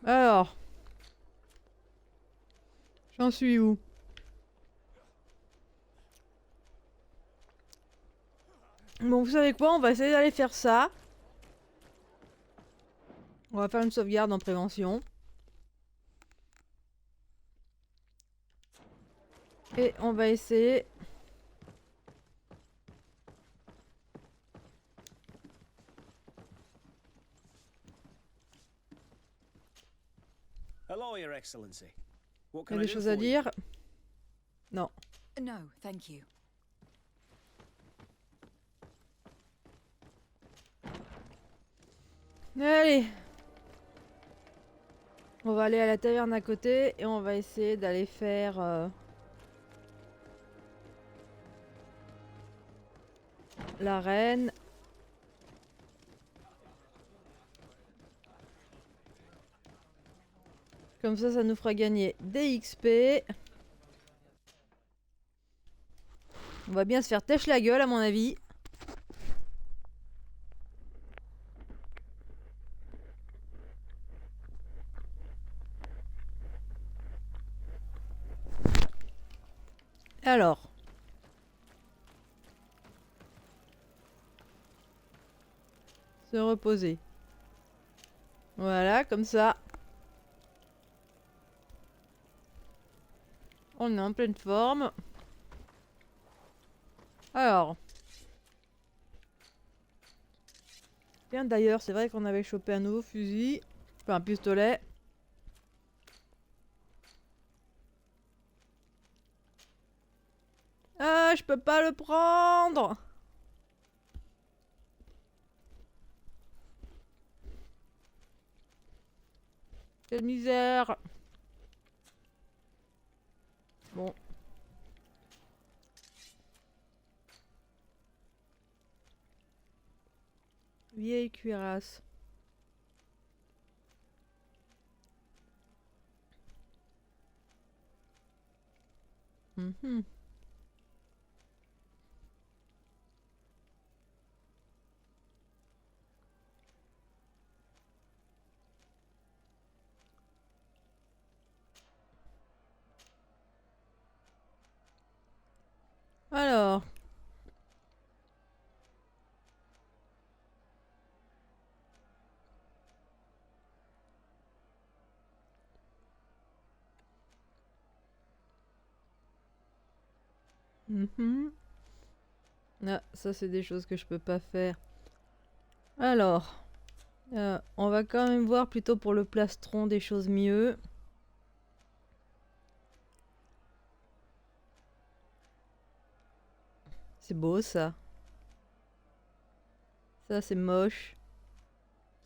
Alors. J'en suis où? Bon, vous savez quoi? On va essayer d'aller faire ça. On va faire une sauvegarde en prévention. Et on va essayer... Hello, Your Excellency. What Il y can a I des do choses for à you? dire? Non. No, thank you. Allez. On va aller à la taverne à côté et on va essayer d'aller faire la reine. Comme ça nous fera gagner des XP. On va bien se faire têche la gueule à mon avis. Alors. Se reposer. Voilà, comme ça. On est en pleine forme. Alors. Bien d'ailleurs, c'est vrai qu'on avait chopé un nouveau fusil. Enfin, un pistolet. Ah, je peux pas le prendre. Quelle misère. Bon. Vieille cuirasse. Mhm. Alors. Mhm. Ah, ça c'est des choses que je peux pas faire. Alors, on va quand même voir plutôt pour le plastron des choses mieux. C'est beau ça. Ça c'est moche.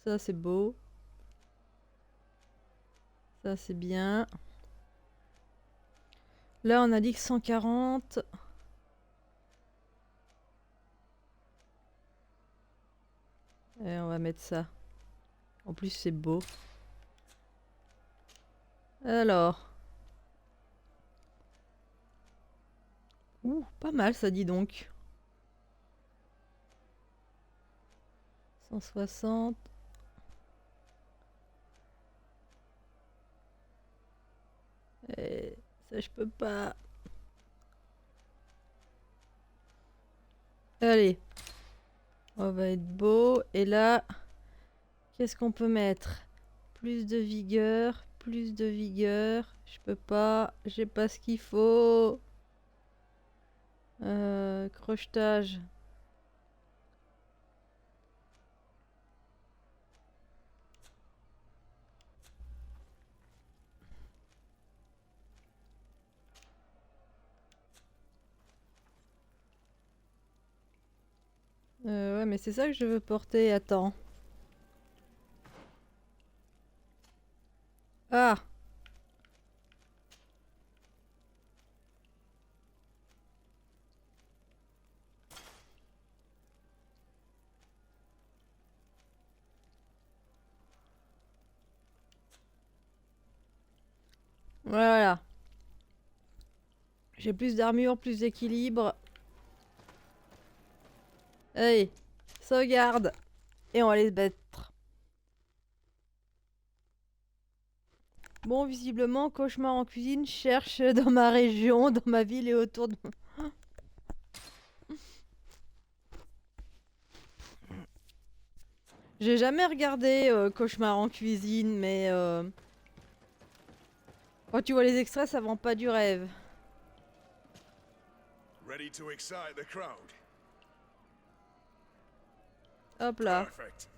Ça c'est beau. Ça c'est bien. Là on a dit que 140. Et on va mettre ça. En plus c'est beau. Alors. Ouh, pas mal ça dit donc. 160. Et ça je peux pas. Allez. On va être beau. Et là, qu'est-ce qu'on peut mettre? Plus de vigueur. Plus de vigueur. Je peux pas. J'ai pas ce qu'il faut. Crochetage. Ouais, mais c'est ça que je veux porter. Attends. Ah! Voilà. J'ai plus d'armure, plus d'équilibre. Allez, sauvegarde. Et on va les battre. Bon, visiblement, cauchemar en cuisine cherche dans ma région, dans ma ville et autour de... J'ai jamais regardé Cauchemar en cuisine, mais... Quand tu vois les extraits, ça vend pas du rêve. Ready to excite the crowd? Hop là. Perfect.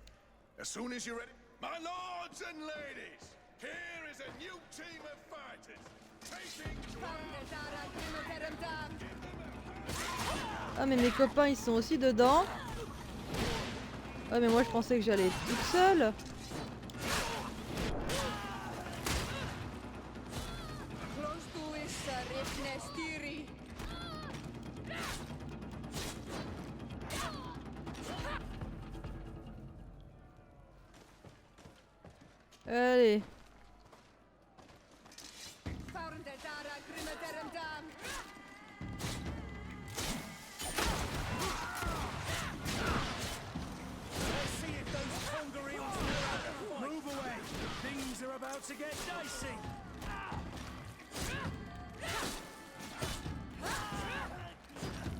As soon as you're ready, my lords and ladies, here is a new team of fighters. Taking Ah mais mes copains ils sont aussi dedans. Ouais mais moi je pensais que j'allais être toute seule. Allez.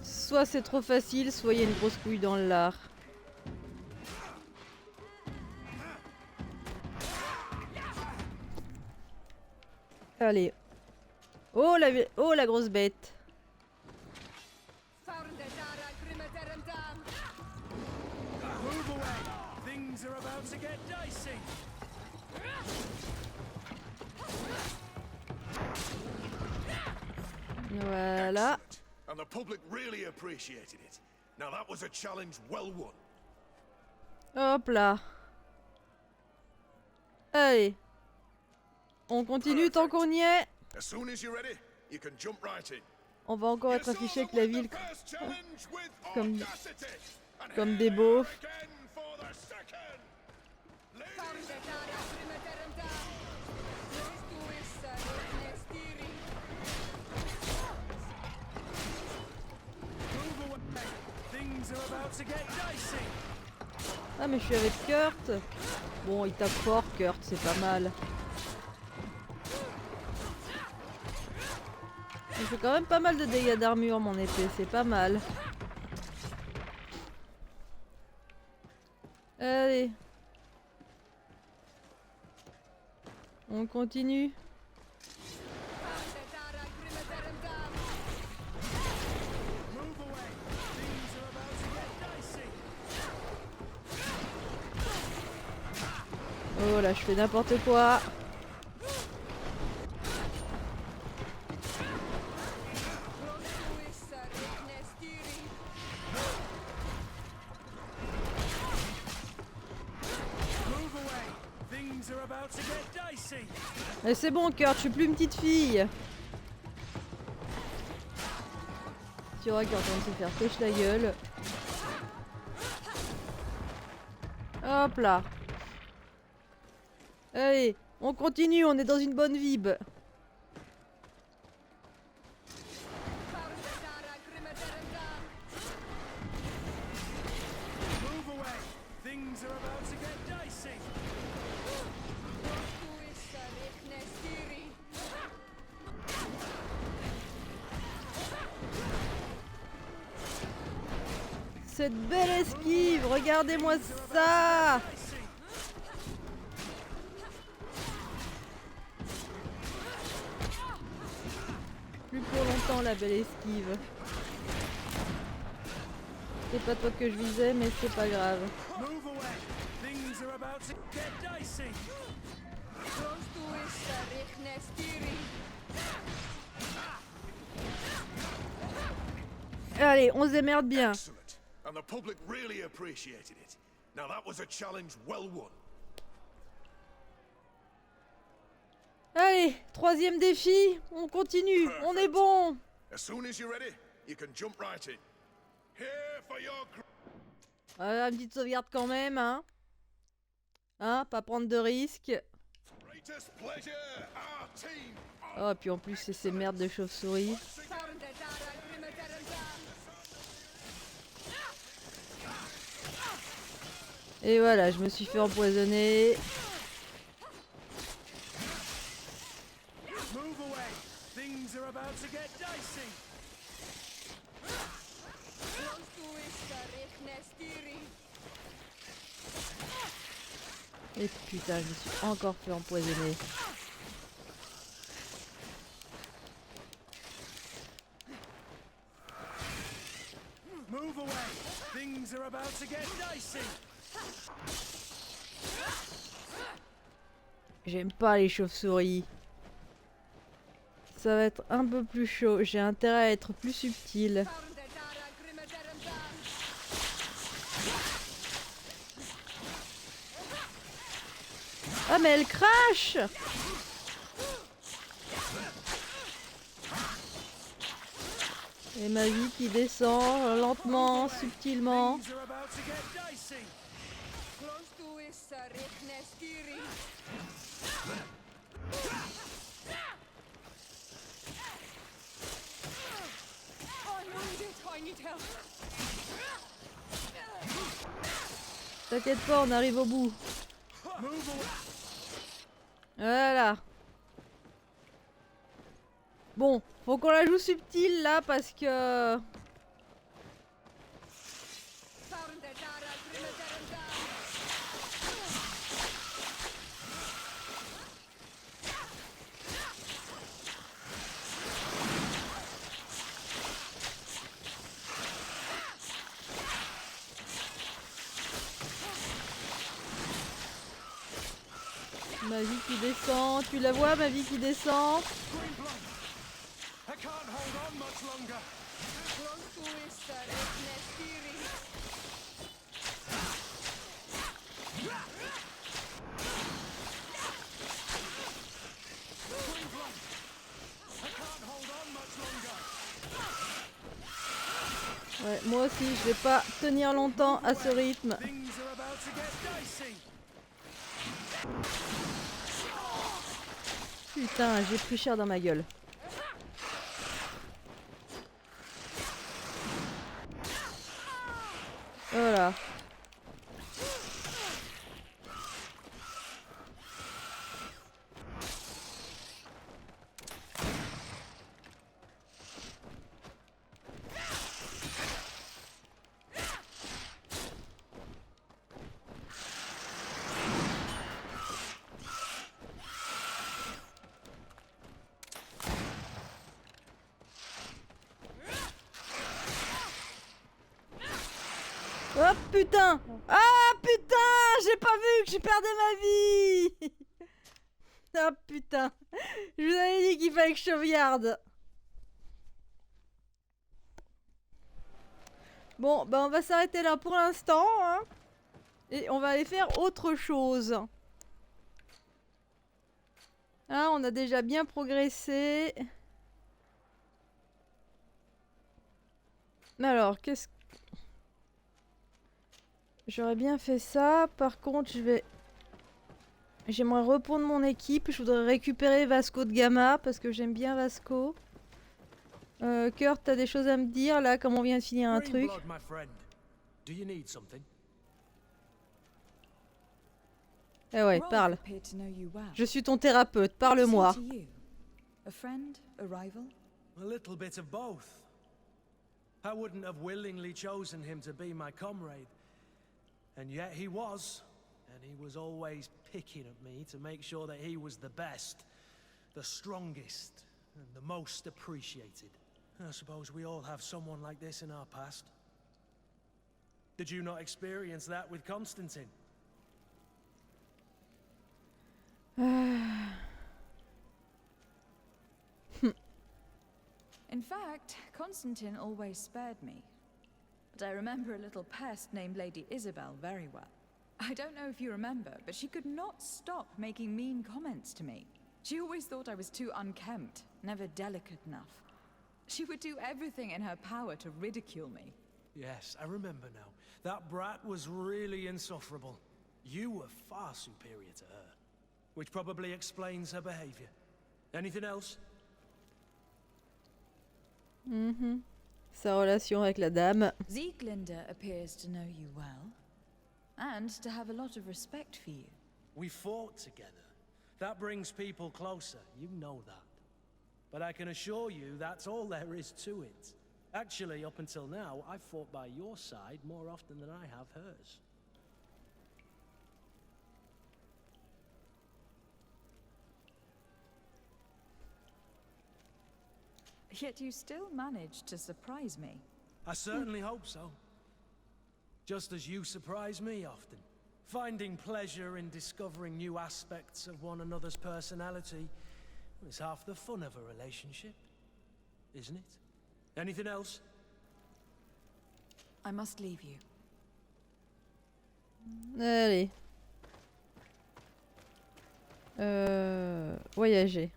Soit c'est trop facile, soit il y a une grosse couille dans le lard. Allez. Oh la grosse bête. Voilà. And the public really appreciated it. Now that was a challenge well won. Hop là. Allez. On continue tant qu'on y est. As soon as you're ready, you can jump right in. On va encore être affiché avec la ville comme des beaufs. Ah mais je suis avec Kurt. Bon, il tape fort, Kurt, c'est pas mal. Il fait quand même pas mal de dégâts d'armure, mon épée, c'est pas mal. Allez. On continue. Oh là, je fais n'importe quoi. Et c'est bon, Kurt, je suis plus une petite fille. Tu vois, Kurt, on va se faire pêche la gueule. Hop là. Allez, on continue, on est dans une bonne vibe. Cette belle esquive, regardez-moi ça! Plus pour longtemps la belle esquive. C'est pas toi que je visais, mais c'est pas grave. Allez, on se démerde bien. And the public really appreciated it. Now that was a challenge well won. Allez, troisième défi, on continue, Perfect. on est bon. As soon as you're ready, you can jump right in. Here for your Une petite sauvegarde quand même, hein. Hein, pas prendre de risques. greatest pleasure, our team. Oh, puis en plus, c'est ces merdes de chauves-souris. Et voilà, je me suis fait empoisonner. Et putain, je me suis encore fait empoisonner. Move away. Things are about to get dicey. J'aime pas les chauves-souris. Ça va être un peu plus chaud. J'ai intérêt à être plus subtil. Ah mais elle crache! Et ma vie qui descend lentement, subtilement. T'inquiète pas, on arrive au bout. Voilà. Bon, faut qu'on la joue subtile là parce que... Ma vie qui descend, tu la vois, ma vie qui descend. Ouais, moi aussi, je vais pas tenir longtemps à ce rythme. Putain, j'ai pris cher dans ma gueule. Voilà. Oh putain! Ah putain! J'ai pas vu que je perdais ma vie! Ah putain! Je vous avais dit qu'il fallait que je sauvegarde. Bon, bah on va s'arrêter là pour l'instant. Hein, et on va aller faire autre chose. Ah, on a déjà bien progressé. Alors, qu'est-ce que... J'aurais bien fait ça. Par contre, j'aimerais repondre mon équipe. Je voudrais récupérer Vasco de Gama parce que j'aime bien Vasco. Kurt, t'as des choses à me dire là, comme on vient de finir un truc. Eh ouais, parle. Je suis ton thérapeute, parle-moi. A friend, a rival? A little bit of both. I wouldn't have willingly chosen him to be my comrade. And yet he was. And he was always picking at me to make sure that he was the best, the strongest, and the most appreciated. I suppose we all have someone like this in our past. Did you not experience that with Constantine? In fact, Constantine always spared me. But I remember a little pest named Lady Isabel very well. I don't know if you remember, but she could not stop making mean comments to me. She always thought I was too unkempt, never delicate enough. She would do everything in her power to ridicule me. Yes, I remember now. That brat was really insufferable. You were far superior to her, which probably explains her behavior. Anything else? Sa relation avec la dame. Sieglinde appears to know you well, and to have a lot of respect for you. We fought together. That brings people closer, you know that. But I can assure you that's all there is to it. Actually, up until now, I've fought by your side more often than I have hers. Yet you still managed to surprise me. I certainly hope so. Just as you surprise me often. Finding pleasure in discovering new aspects of one another's personality is half the fun of a relationship, isn't it? Anything else? I must leave you. Allez. Voyager.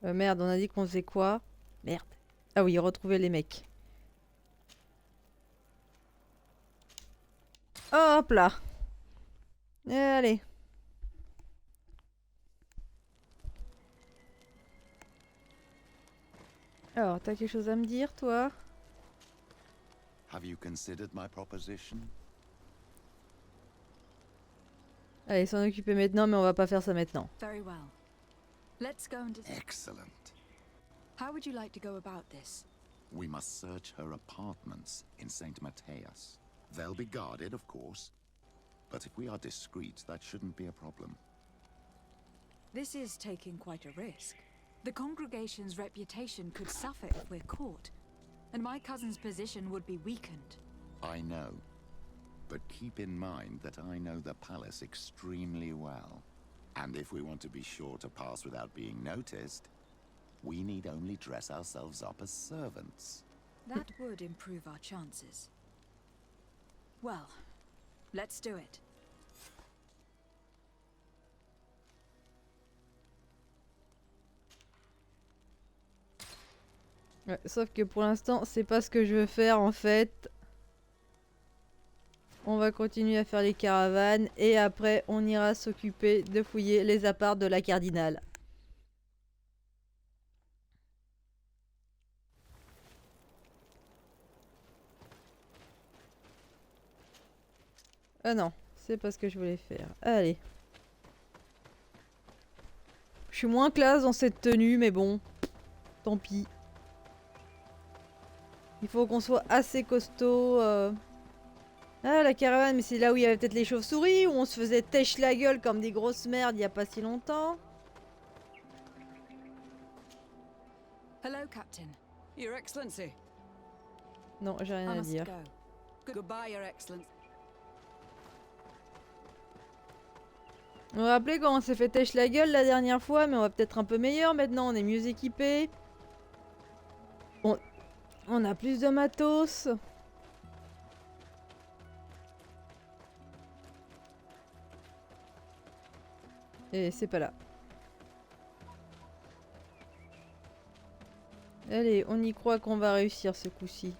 Merde, on a dit qu'on faisait quoi? Merde. Ah oui, retrouver les mecs. Hop là. Allez. Alors, t'as quelque chose à me dire, toi? Have you considered my proposition? Allez, s'en occuper maintenant, mais on va pas faire ça maintenant. Very well. Let's go and... Excellent. How would you like to go about this? We must search her apartments in St. Matthias. They'll be guarded, of course. But if we are discreet, that shouldn't be a problem. This is taking quite a risk. The congregation's reputation could suffer if we're caught. And my cousin's position would be weakened. I know. But keep in mind that I know the palace extremely well. And if we want to be sure to pass without being noticed, we need only dress ourselves up as servants. That would improve our chances. Well, let's do it. Ouais, sauf que pour l'instant, c'est pas ce que je veux faire en fait. On va continuer à faire les caravanes et après on ira s'occuper de fouiller les apparts de la cardinale. Ah non, c'est pas ce que je voulais faire. Allez. Je suis moins classe dans cette tenue, mais bon. Tant pis. Il faut qu'on soit assez costaud. Ah, la caravane, mais c'est là où il y avait peut-être les chauves-souris, où on se faisait têche la gueule comme des grosses merdes il y a pas si longtemps. Hello, Captain. Your Excellency. Non, j'ai rien à dire. Goodbye, Your Excellency. Vous vous rappelez quand on s'est fait têche la gueule la dernière fois, mais on va peut-être un peu meilleur maintenant, on est mieux équipé. On a plus de matos. Et c'est pas là. Allez, on y croit qu'on va réussir ce coup-ci.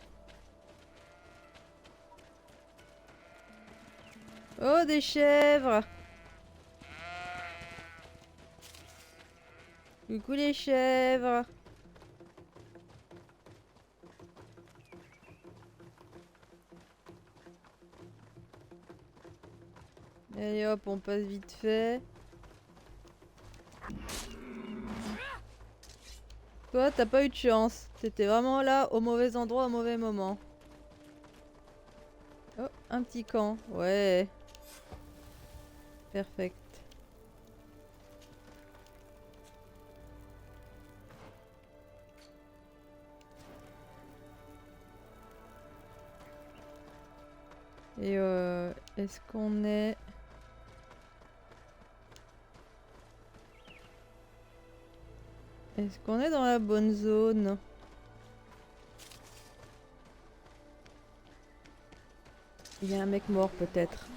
Oh, des chèvres! Coucou les chèvres! Allez hop, on passe vite fait. Toi, t'as pas eu de chance. T'étais vraiment là, au mauvais endroit, au mauvais moment. Oh, un petit camp. Ouais. Perfect. Et est-ce qu'on est... Est-ce qu'on est dans la bonne zone? Il y a un mec mort peut-être.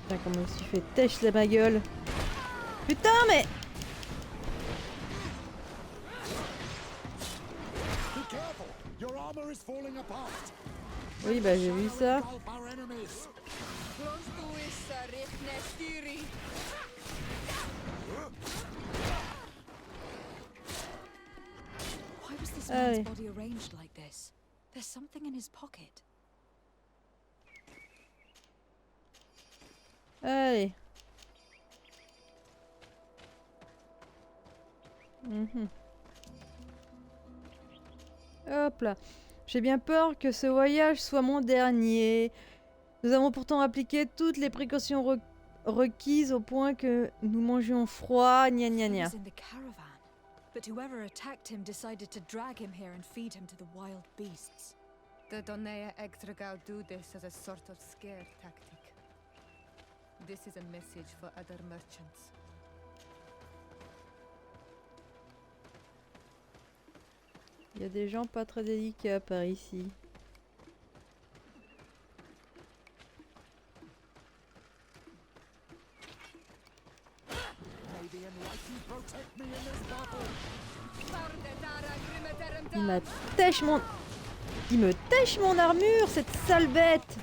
Putain, comment je me suis fait têche la ma gueule. Putain, mais... Oui, bah j'ai vu ça. Why was this man's body arranged like this? There's something in his pocket. Allez. Mhm. Hop là. J'ai bien peur que ce voyage soit mon dernier. Nous avons pourtant appliqué toutes les précautions requises au point que nous mangions froid, gna gna gna. He was in the caravan, but whoever attacked him decided to drag him here and feed him to the wild beasts. The Donea Extragal do this as a sort of scare tactic. This is a message for other merchants. Il y a des gens pas très délicats par ici. Il m'a têche mon... Il me têche mon armure, cette sale bête!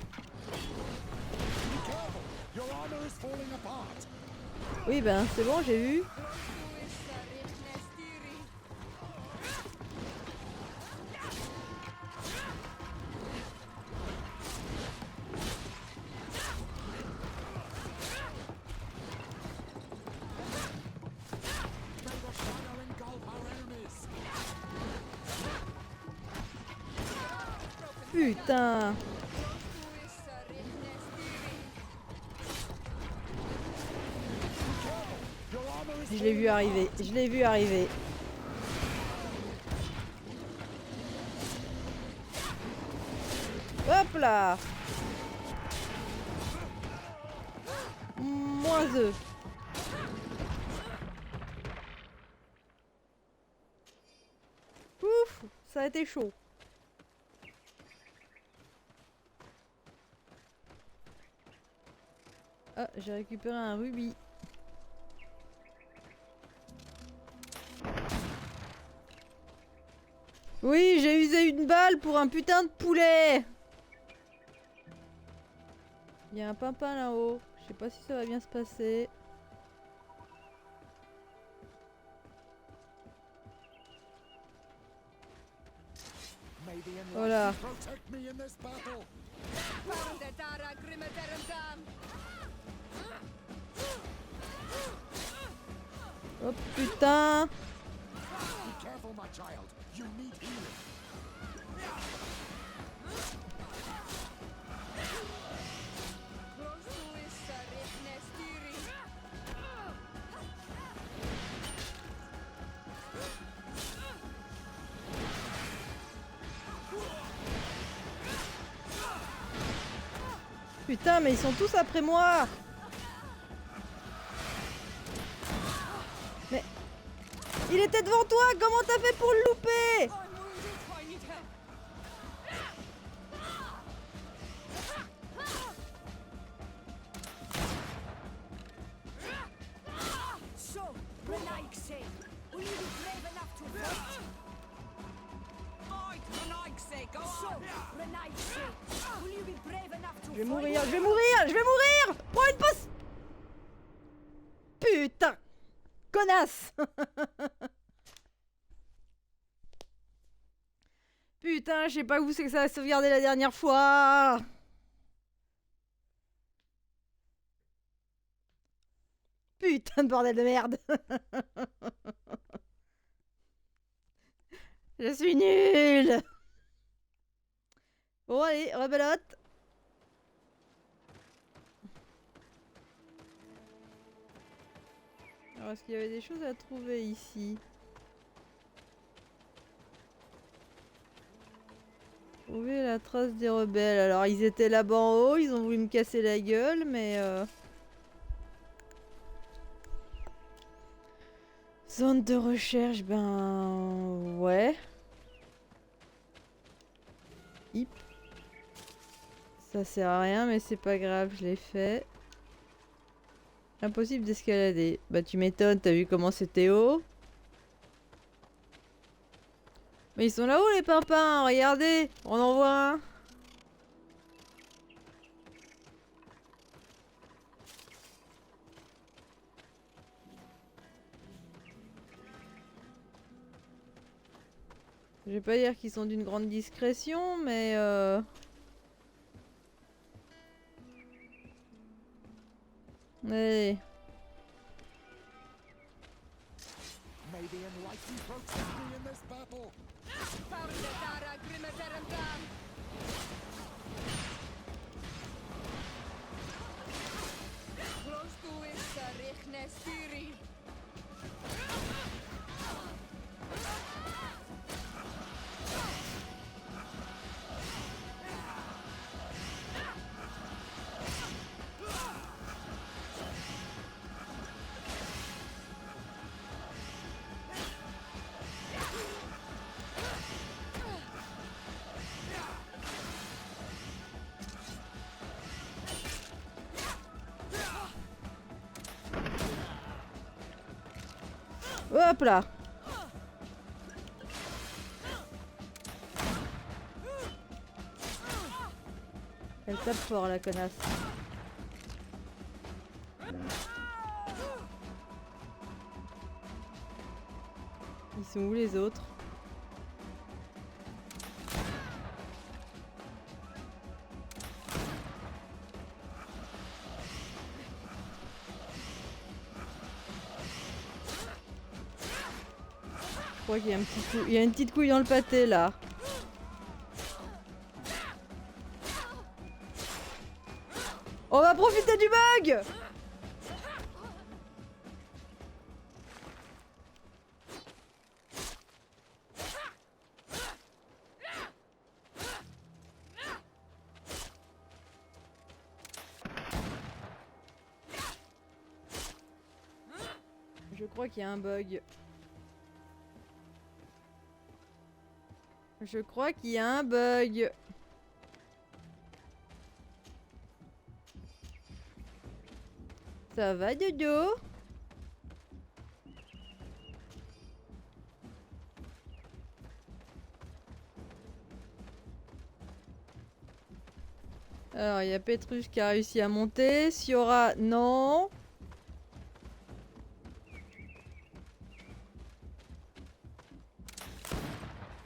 Oui ben c'est bon, j'ai vu. Putain! Je l'ai vu arriver, je l'ai vu arriver. Hop là! Moins eux. Ouf! Ça a été chaud. Ah, j'ai récupéré un rubis. Oui, j'ai usé une balle pour un putain de poulet. Il y a un pimpin là-haut. Je sais pas si ça va bien se passer. Voilà. Oh putain. Putain, mais ils sont tous après moi. Mais... Il était devant toi. Comment t'as fait pour le louper? Je vais mourir, je vais mourir, je vais mourir. Prends une pause. Putain. Connasse. Putain, je sais pas où c'est que ça a sauvegardé la dernière fois. Putain de bordel de merde. Je suis nulle. Bon allez, rebelote. Alors est-ce qu'il y avait des choses à trouver ici? Trouver la trace des rebelles. Alors ils étaient là-bas en haut, ils ont voulu me casser la gueule, mais... Zone de recherche, ben... Ouais. Hip. Ça sert à rien, mais c'est pas grave, je l'ai fait. Impossible d'escalader. Bah tu m'étonnes, t'as vu comment c'était haut? Mais ils sont là-haut les pimpins, regardez, on en voit un. Je vais pas dire qu'ils sont d'une grande discrétion, mais allez. Hop là. Elle tape fort la connasse. Ils sont où les autres? Je crois qu'il y a un petit coup. Il y a une petite couille dans le pâté là. On va profiter du bug! Je crois qu'il y a un bug. Je crois qu'il y a un bug. Ça va, Dodo? Alors, il y a Petrus qui a réussi à monter. Siora, non.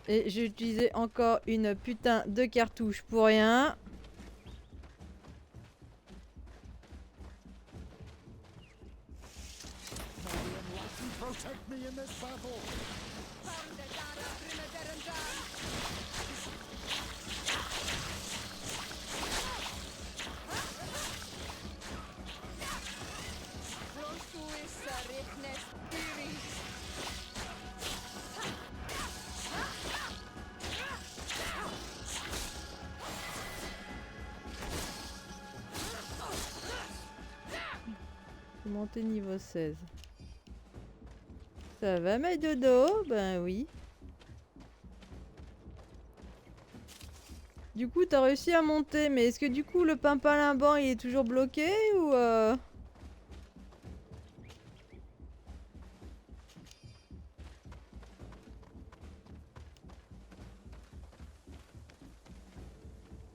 Et j'ai utilisé encore une putain de cartouche pour rien. Monter niveau 16. Ça va, mes dodo? Ben oui. Du coup, t'as réussi à monter, mais est-ce que du coup, le pimpin-limban, il est toujours bloqué ou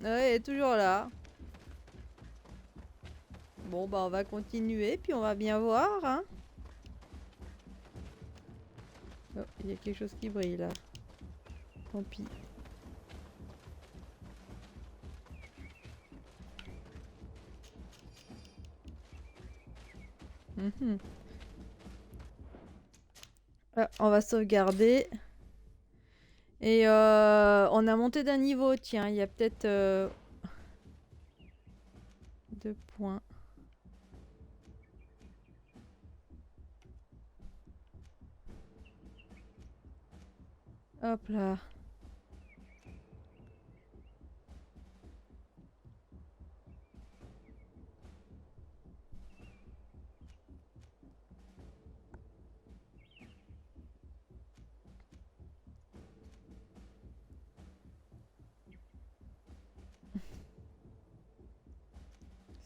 Ouais, il est toujours là. Bon, bah on va continuer, puis on va bien voir, hein. Oh, il y a quelque chose qui brille, là. Tant pis. Ah, on va sauvegarder. Et on a monté d'un niveau, tiens, il y a peut-être 2 points. Hop là.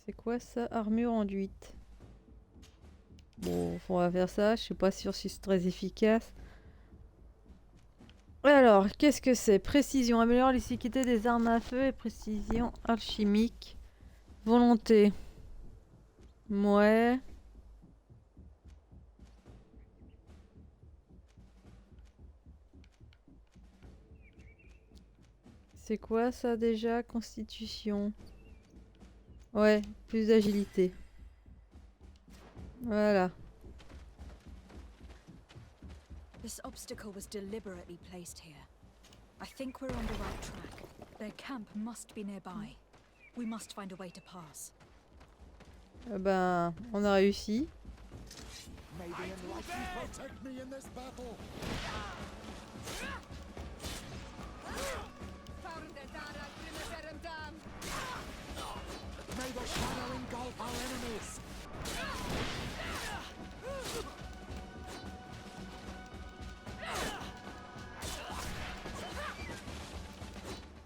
C'est quoi ça? Armure enduite. Bon, on va faire ça. Je suis pas sûre si c'est très efficace. Alors, qu'est-ce que c'est? Précision. Améliore l'efficacité des armes à feu et précision alchimique. Volonté. Ouais. C'est quoi ça déjà? Constitution. Ouais, plus d'agilité. Voilà. This obstacle was deliberately placed here. I think we're on the right track. Their camp must be nearby. We must find a way to pass. Ben, on a réussi.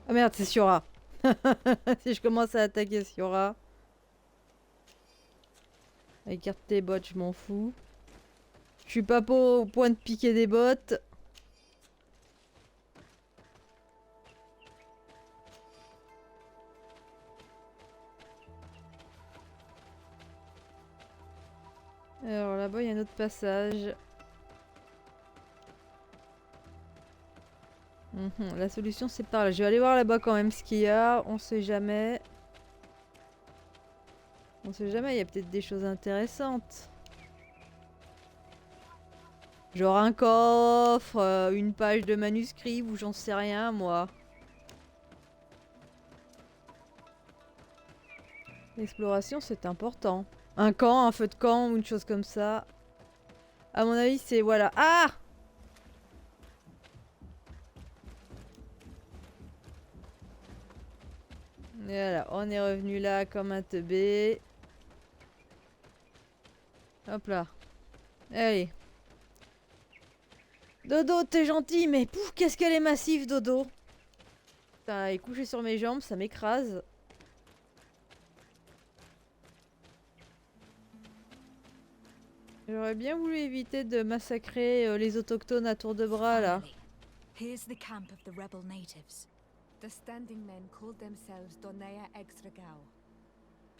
Ah merde, c'est Siora. Si je commence à attaquer Siora. Écarte tes bottes, je m'en fous. Je suis pas au point de piquer des bottes. Alors là-bas, il y a un autre passage. La solution, c'est par là. Je vais aller voir là-bas quand même ce qu'il y a. On sait jamais. On sait jamais, il y a peut-être des choses intéressantes. Genre un coffre, une page de manuscrit ou j'en sais rien, moi. L'exploration, c'est important. Un camp, un feu de camp ou une chose comme ça. À mon avis, c'est... Voilà. Ah! Voilà, on est revenu là comme un teubé. Hop là. Allez. Dodo, t'es gentil, mais pouf, qu'est-ce qu'elle est massive, Dodo. Putain, elle est couchée sur mes jambes, ça m'écrase. J'aurais bien voulu éviter de massacrer les autochtones à tour de bras, là. Here's the camp of the rebel natives. The standing men called themselves Donea Exregao.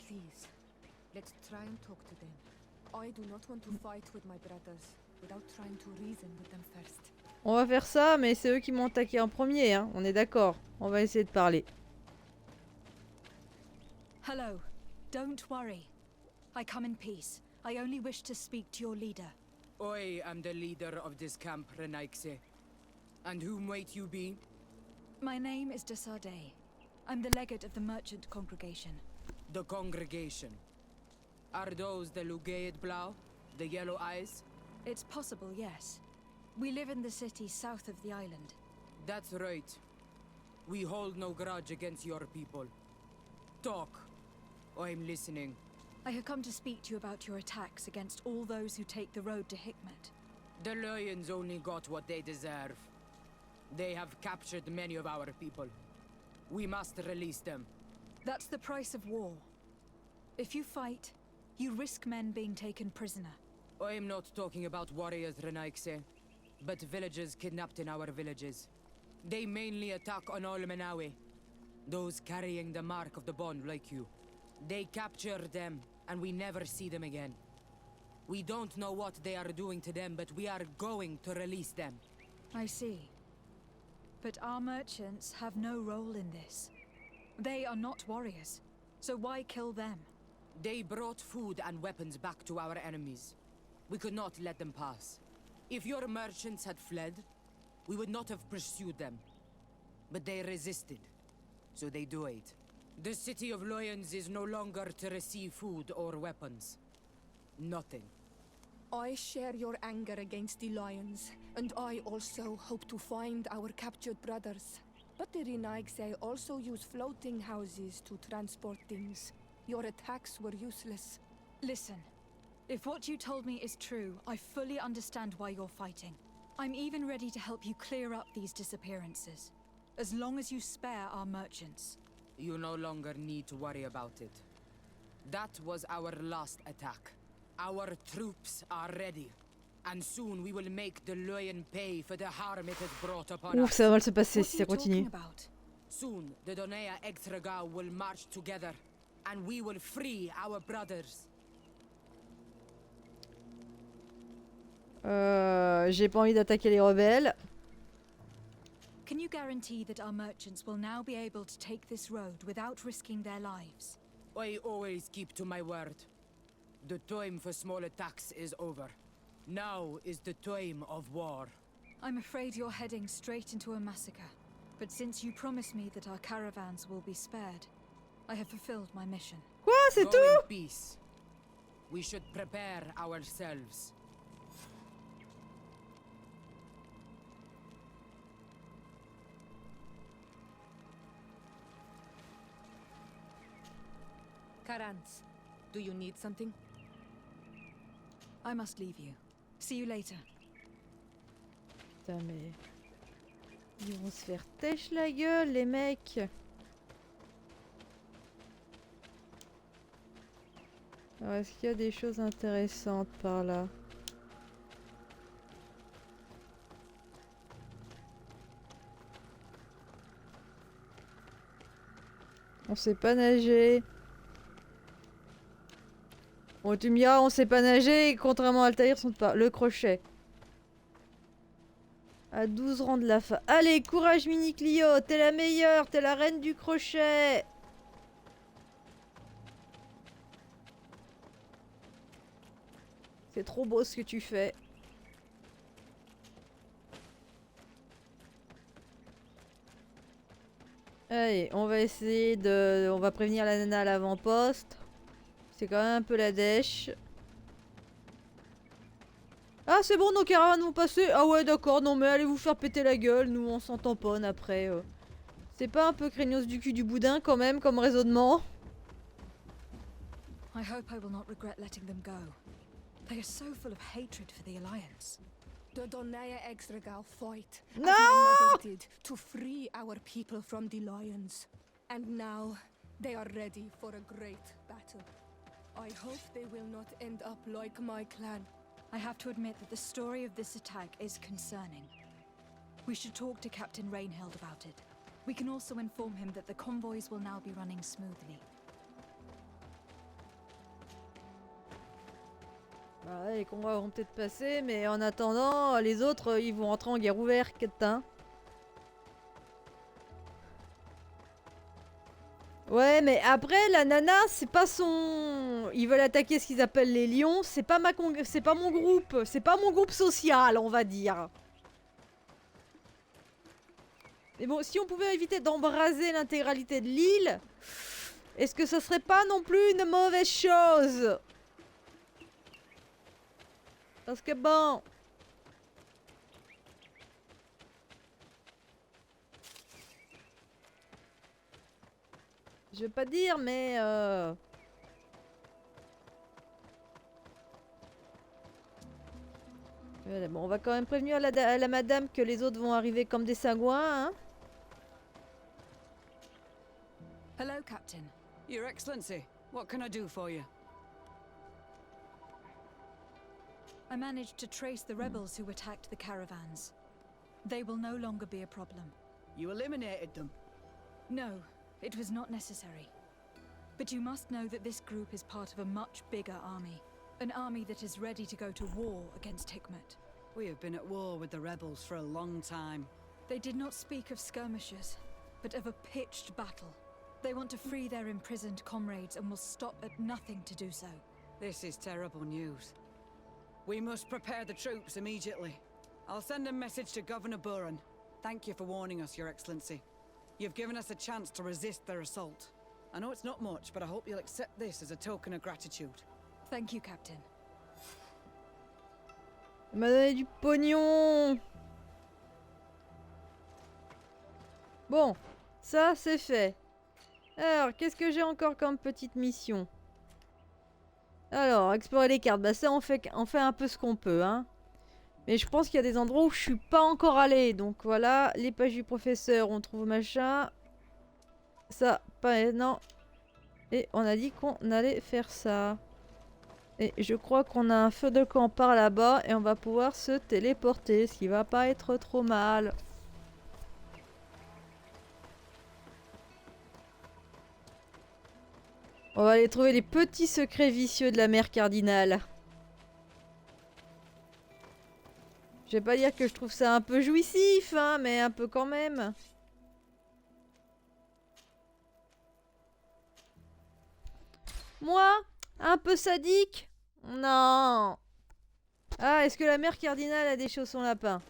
Please, let's try and talk to them. I do not want to fight with my brothers without trying to reason with them first. On va faire ça, mais c'est eux qui m'ont attaqué en premier, hein. On est d'accord. On va essayer de parler. Hello. Don't worry. I come in peace. I only wish to speak to your leader. I am the leader of this camp, Renaikse. And whom might you be? My name is Desardet. I'm the legate of the merchant congregation. The congregation. Are those the Lugaid Blau? The Yellow Eyes? It's possible, yes. We live in the city south of the island. That's right. We hold no grudge against your people. Talk. I'm listening. I have come to speak to you about your attacks against all those who take the road to Hikmet. The Lions only got what they deserve. They have captured many of our people. We must release them. That's the price of war. If you fight, you risk men being taken prisoner. I am not talking about warriors, Renaikse, but villagers kidnapped in our villages. They mainly attack on Olmenawe, those carrying the mark of the bond like you. They capture them, and we never see them again. We don't know what they are doing to them, but we are going to release them. I see. But our merchants have no role in this. They are not warriors, so why kill them? They brought food and weapons back to our enemies. We could not let them pass. If your merchants had fled, we would not have pursued them. But they resisted, so they died. The city of Lions is no longer to receive food or weapons. Nothing. I share your anger against the Lions, and I also hope to find our captured brothers. But the Renaigse also use floating houses to transport things. Your attacks were useless. Listen, if what you told me is true, I fully understand why you're fighting. I'm even ready to help you clear up these disappearances, as long as you spare our merchants. You no longer need to worry about it. That was our last attack. Our troops are ready. And soon we will make the Lion pay for the harm it has brought upon Ouf, us. ça va mal se passer si ça continue. Soon the Donea Exregao will march together, and we will free our brothers. J'ai pas envie d'attaquer les rebelles. Can you guarantee that our merchants will now be able to take this road without risking their lives? I always keep to my word. The time for small attacks is over. Now is the time of war. I'm afraid you're heading straight into a massacre. But since you promised me that our caravans will be spared, I have fulfilled my mission. Quoi, c'est Go tout? in peace. We should prepare ourselves. Karans, do you need something? I must leave you. See you later. Putain, mais... Ils vont se faire têche la gueule, les mecs. Alors, est-ce qu'il y a des choses intéressantes par là? On sait pas nager. Bon, tu me diras, on sait pas nager, contrairement à Altaïr, sont pas. Le crochet. À 12 rangs de la fin. Allez, courage Mini Clio, t'es la meilleure, t'es la reine du crochet. C'est trop beau ce que tu fais. Allez, on va essayer de... On va prévenir la nana à l'avant-poste. C'est quand même un peu la dèche. Ah, c'est bon, nos caravanes vont passer. Ah ouais, d'accord, non mais allez vous faire péter la gueule. Nous, on s'en tamponne après. C'est pas un peu craignos du cul du boudin quand même, comme raisonnement? I hope I will not regret letting them go. They are so full of hatred for the Alliance. The Donea Exregao fight, No! as my mother did, to free our people from the Lions. And now, they are ready for a great battle. I hope they will not end up like my clan. I have to admit that the story of this attack is concerning. We should talk to Captain Rainhild about it. We can also inform him that the convoys will now be running smoothly. Bah, les combats vont peut-être passer, mais en attendant, les autres, ils vont rentrer en guerre ouverte, hein. Ouais, mais après, la nana, c'est pas son... Ils veulent attaquer ce qu'ils appellent les lions, c'est pas c'est pas mon groupe, c'est pas mon groupe social, on va dire. Mais bon, si on pouvait éviter d'embraser l'intégralité de l'île, est-ce que ce serait pas non plus une mauvaise chose? Parce que bon... Je veux pas dire, mais... Voilà, bon, on va quand même prévenir à la madame que les autres vont arriver comme des sagouins, hein. Hello, Captain. Your Excellency, what can I do for you? I managed to trace the rebels who attacked the caravans. They will no longer be a problem. You eliminated them? No, it was not necessary. But you must know that this group is part of a much bigger army. An army that is ready to go to war against Hikmet. We have been at war with the rebels for a long time. They did not speak of skirmishes, but of a pitched battle. They want to free their imprisoned comrades and will stop at nothing to do so. This is terrible news. We must prepare the troops immediately. I'll send a message to Governor Buran. Thank you for warning us, Your Excellency. You've given us a chance to resist their assault. I know it's not much, but I hope you'll accept this as a token of gratitude. Thank you, Captain. Elle m'a donné du pognon. Bon, ça c'est fait. Alors, qu'est-ce que j'ai encore comme petite mission? Alors, explorer les cartes. Bah ça, on fait un peu ce qu'on peut, hein. Mais je pense qu'il y a des endroits où je suis pas encore allée. Donc voilà, les pages du professeur, on trouve machin. Ça, pas... Non. Et on a dit qu'on allait faire ça. Et je crois qu'on a un feu de camp par là-bas et on va pouvoir se téléporter, ce qui va pas être trop mal. On va aller trouver les petits secrets vicieux de la mère cardinale. Je vais pas dire que je trouve ça un peu jouissif, hein, mais un peu quand même. Moi, un peu sadique? Non. Ah, est-ce que la mère cardinale a des chaussons lapins?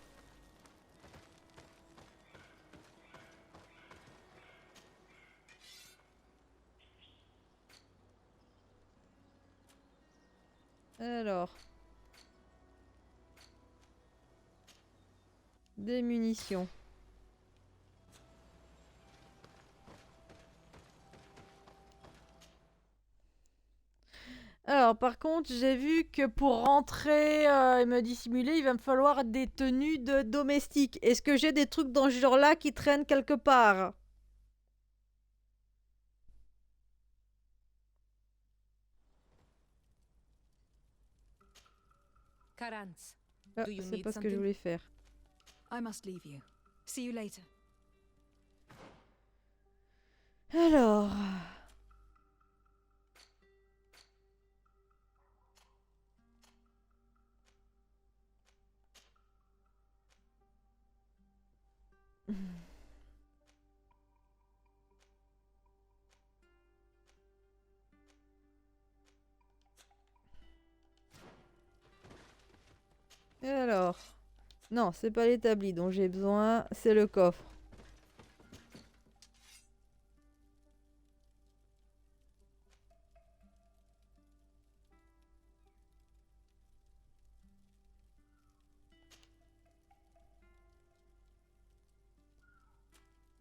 Alors. Des munitions. Alors, par contre, j'ai vu que pour rentrer et me dissimuler, il va me falloir des tenues de domestique. Est-ce que j'ai des trucs dans ce genre-là qui traînent quelque part? Karantz, Ah, c'est pas ce que je voulais faire. I must leave you. See you later. Alors... Et alors... Non, c'est pas l'établi dont j'ai besoin, c'est le coffre.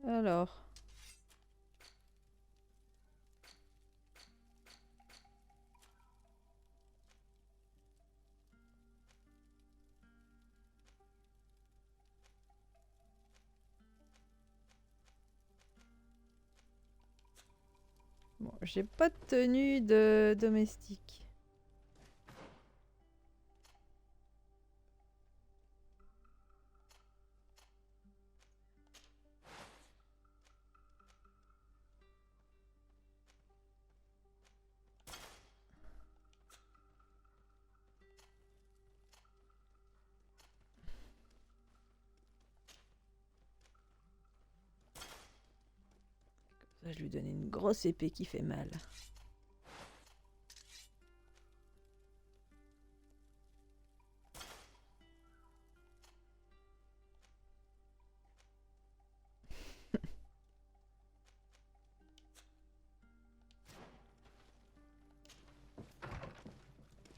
Alors... Bon, j'ai pas de tenue de domestique. Je lui donne une grosse épée qui fait mal.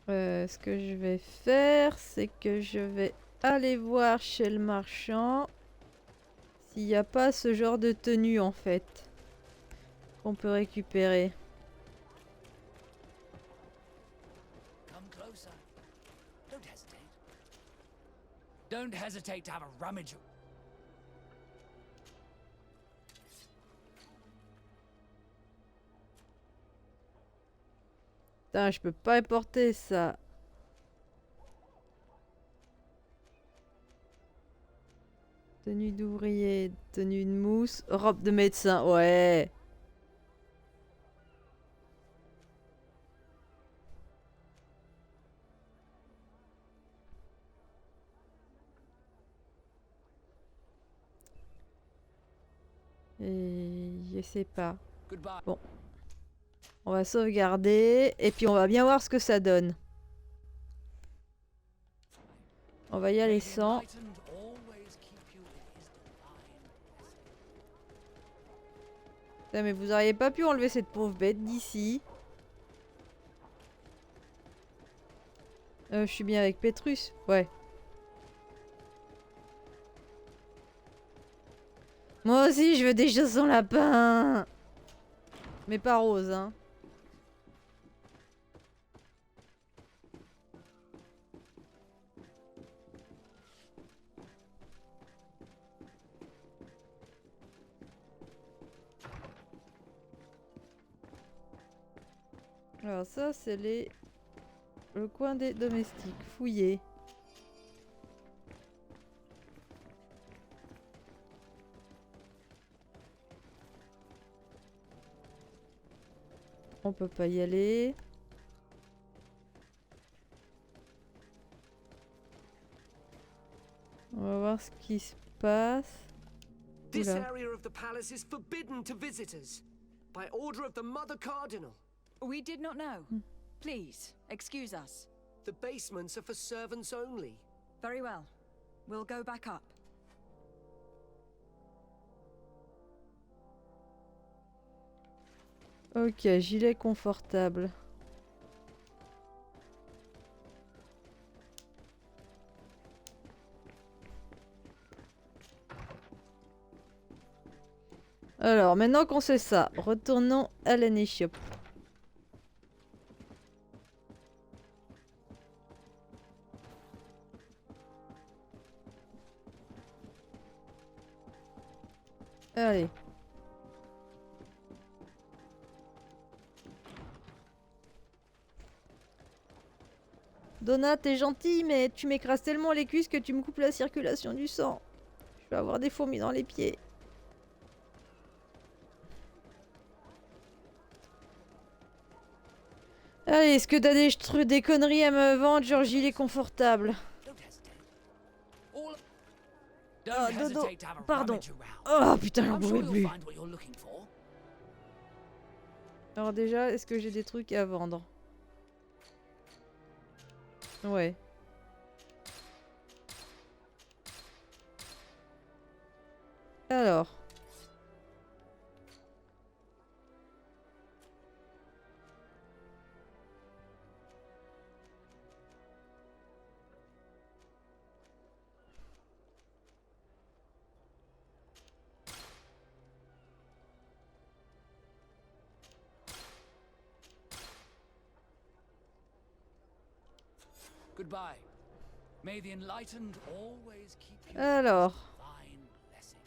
Ce que je vais faire, c'est que je vais aller voir chez le marchand s'il n'y a pas ce genre de tenue en fait qu'on peut récupérer. Come closer. Don't hesitate. Don't hesitate to have a rummage. Putain, je peux pas porter ça. Tenue d'ouvrier, tenue de mousse, robe de médecin, ouais. Et je sais pas. Bon. On va sauvegarder et puis on va bien voir ce que ça donne. On va y aller sans. Putain, mais vous auriez pas pu enlever cette pauvre bête d'ici. Je suis bien avec Pétrus, ouais. Moi aussi, je veux des chaussons lapins. Mais pas rose, hein. Alors ça, c'est le coin des domestiques. Fouillé. On peut pas y aller. On va voir ce qui se passe. This Oula. area of the palace is forbidden to visitors by order of the Mother Cardinal. We did not know. Please, excuse us. The basements are for servants only. Very well. We'll go back up. Ok, gilet confortable. Alors, maintenant qu'on sait ça, retournons à l'Anishop. Allez. Donna, t'es gentil, mais tu m'écrases tellement les cuisses que tu me coupes la circulation du sang. Je vais avoir des fourmis dans les pieds. Allez, est-ce que t'as des conneries à me vendre, genre gilet confortable? Oh, dodo, pardon. Oh putain, j'en pouvais plus. Alors déjà, est-ce que j'ai des trucs à vendre? Ouais. Alors. Goodbye. May the enlightened always keep you. Alors. Fine blessing.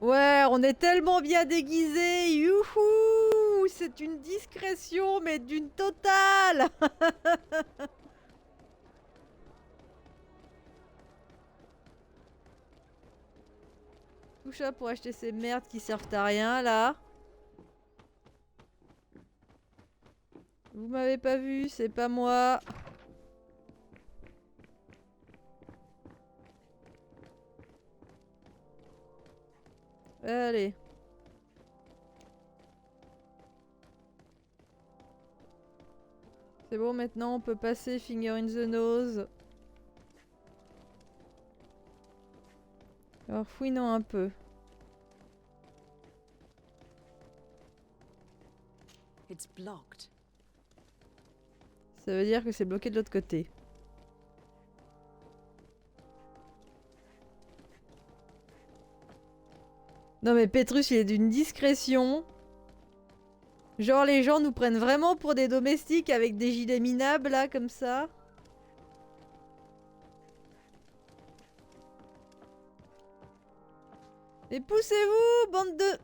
Ouais, on est tellement bien déguisés. Youhou! C'est une discrétion, mais d'une totale. Tout ça pour acheter ces merdes qui servent à rien, là. Vous m'avez pas vu, c'est pas moi. Allez. C'est bon, maintenant on peut passer finger in the nose. Alors fouinons un peu. It's blocked. Ça veut dire que c'est bloqué de l'autre côté. Non mais Petrus il est d'une discrétion. Genre les gens nous prennent vraiment pour des domestiques avec des gilets minables là comme ça. Mais poussez-vous, bande de...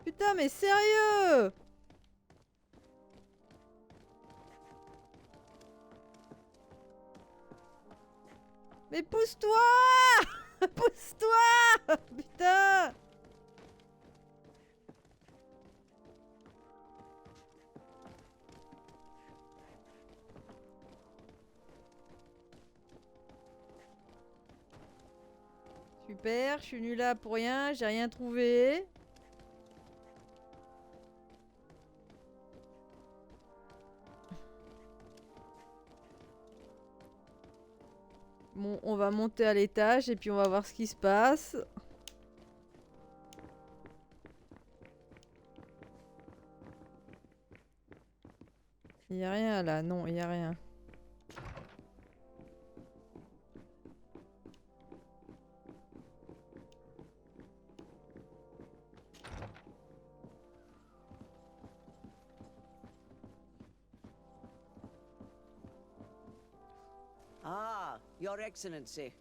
Putain mais sérieux! Mais pousse-toi! Pousse-toi! Putain! Super, je suis nulle là pour rien, j'ai rien trouvé. Bon, on va monter à l'étage et puis on va voir ce qui se passe. Il y a rien là, non, il y a rien. Ah, Your Excellency.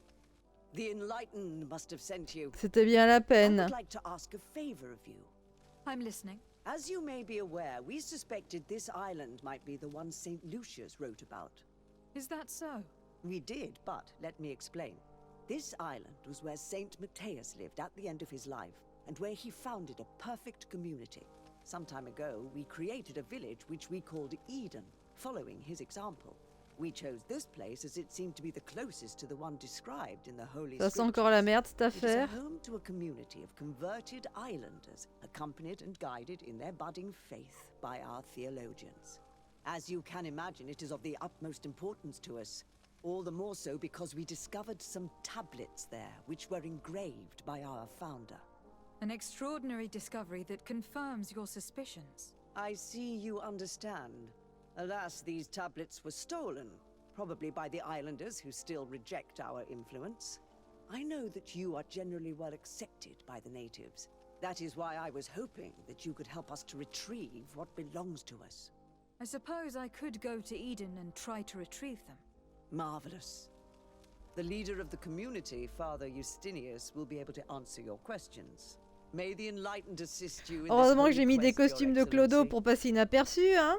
The Enlightened must have sent you. C'était bien la I peine. would like to ask a favor of you. I'm listening. As you may be aware, we suspected this island might be the one St. Lucius wrote about. Is that so? We did, but let me explain. This island was where St. Matthias lived at the end of his life, and where he founded a perfect community. Some time ago, we created a village which we called Eden, following his example. We chose this place as it seemed to be the closest to the one described in the Holy Ça sent Scriptures. encore la merde cette It is a affaire. home to a community of converted islanders, accompanied and guided in their budding faith by our theologians. As you can imagine, it is of the utmost importance to us. All the more so because we discovered some tablets there, which were engraved by our founder. An extraordinary discovery that confirms your suspicions. I see you understand. Alas, these tablets were stolen, probably by the islanders who still reject our influence. I know that you are generally well accepted by the natives. That is why I was hoping that you could help us to retrieve what belongs to us. I suppose I could go to Eden and try to retrieve them. Marvelous. The leader of the community, Father Justinius, will be able to answer your questions. May the Enlightened assist you in this Heureusement que holy j'ai mis des quest, costumes de Your clodo Excellency. pour passer inaperçu, hein.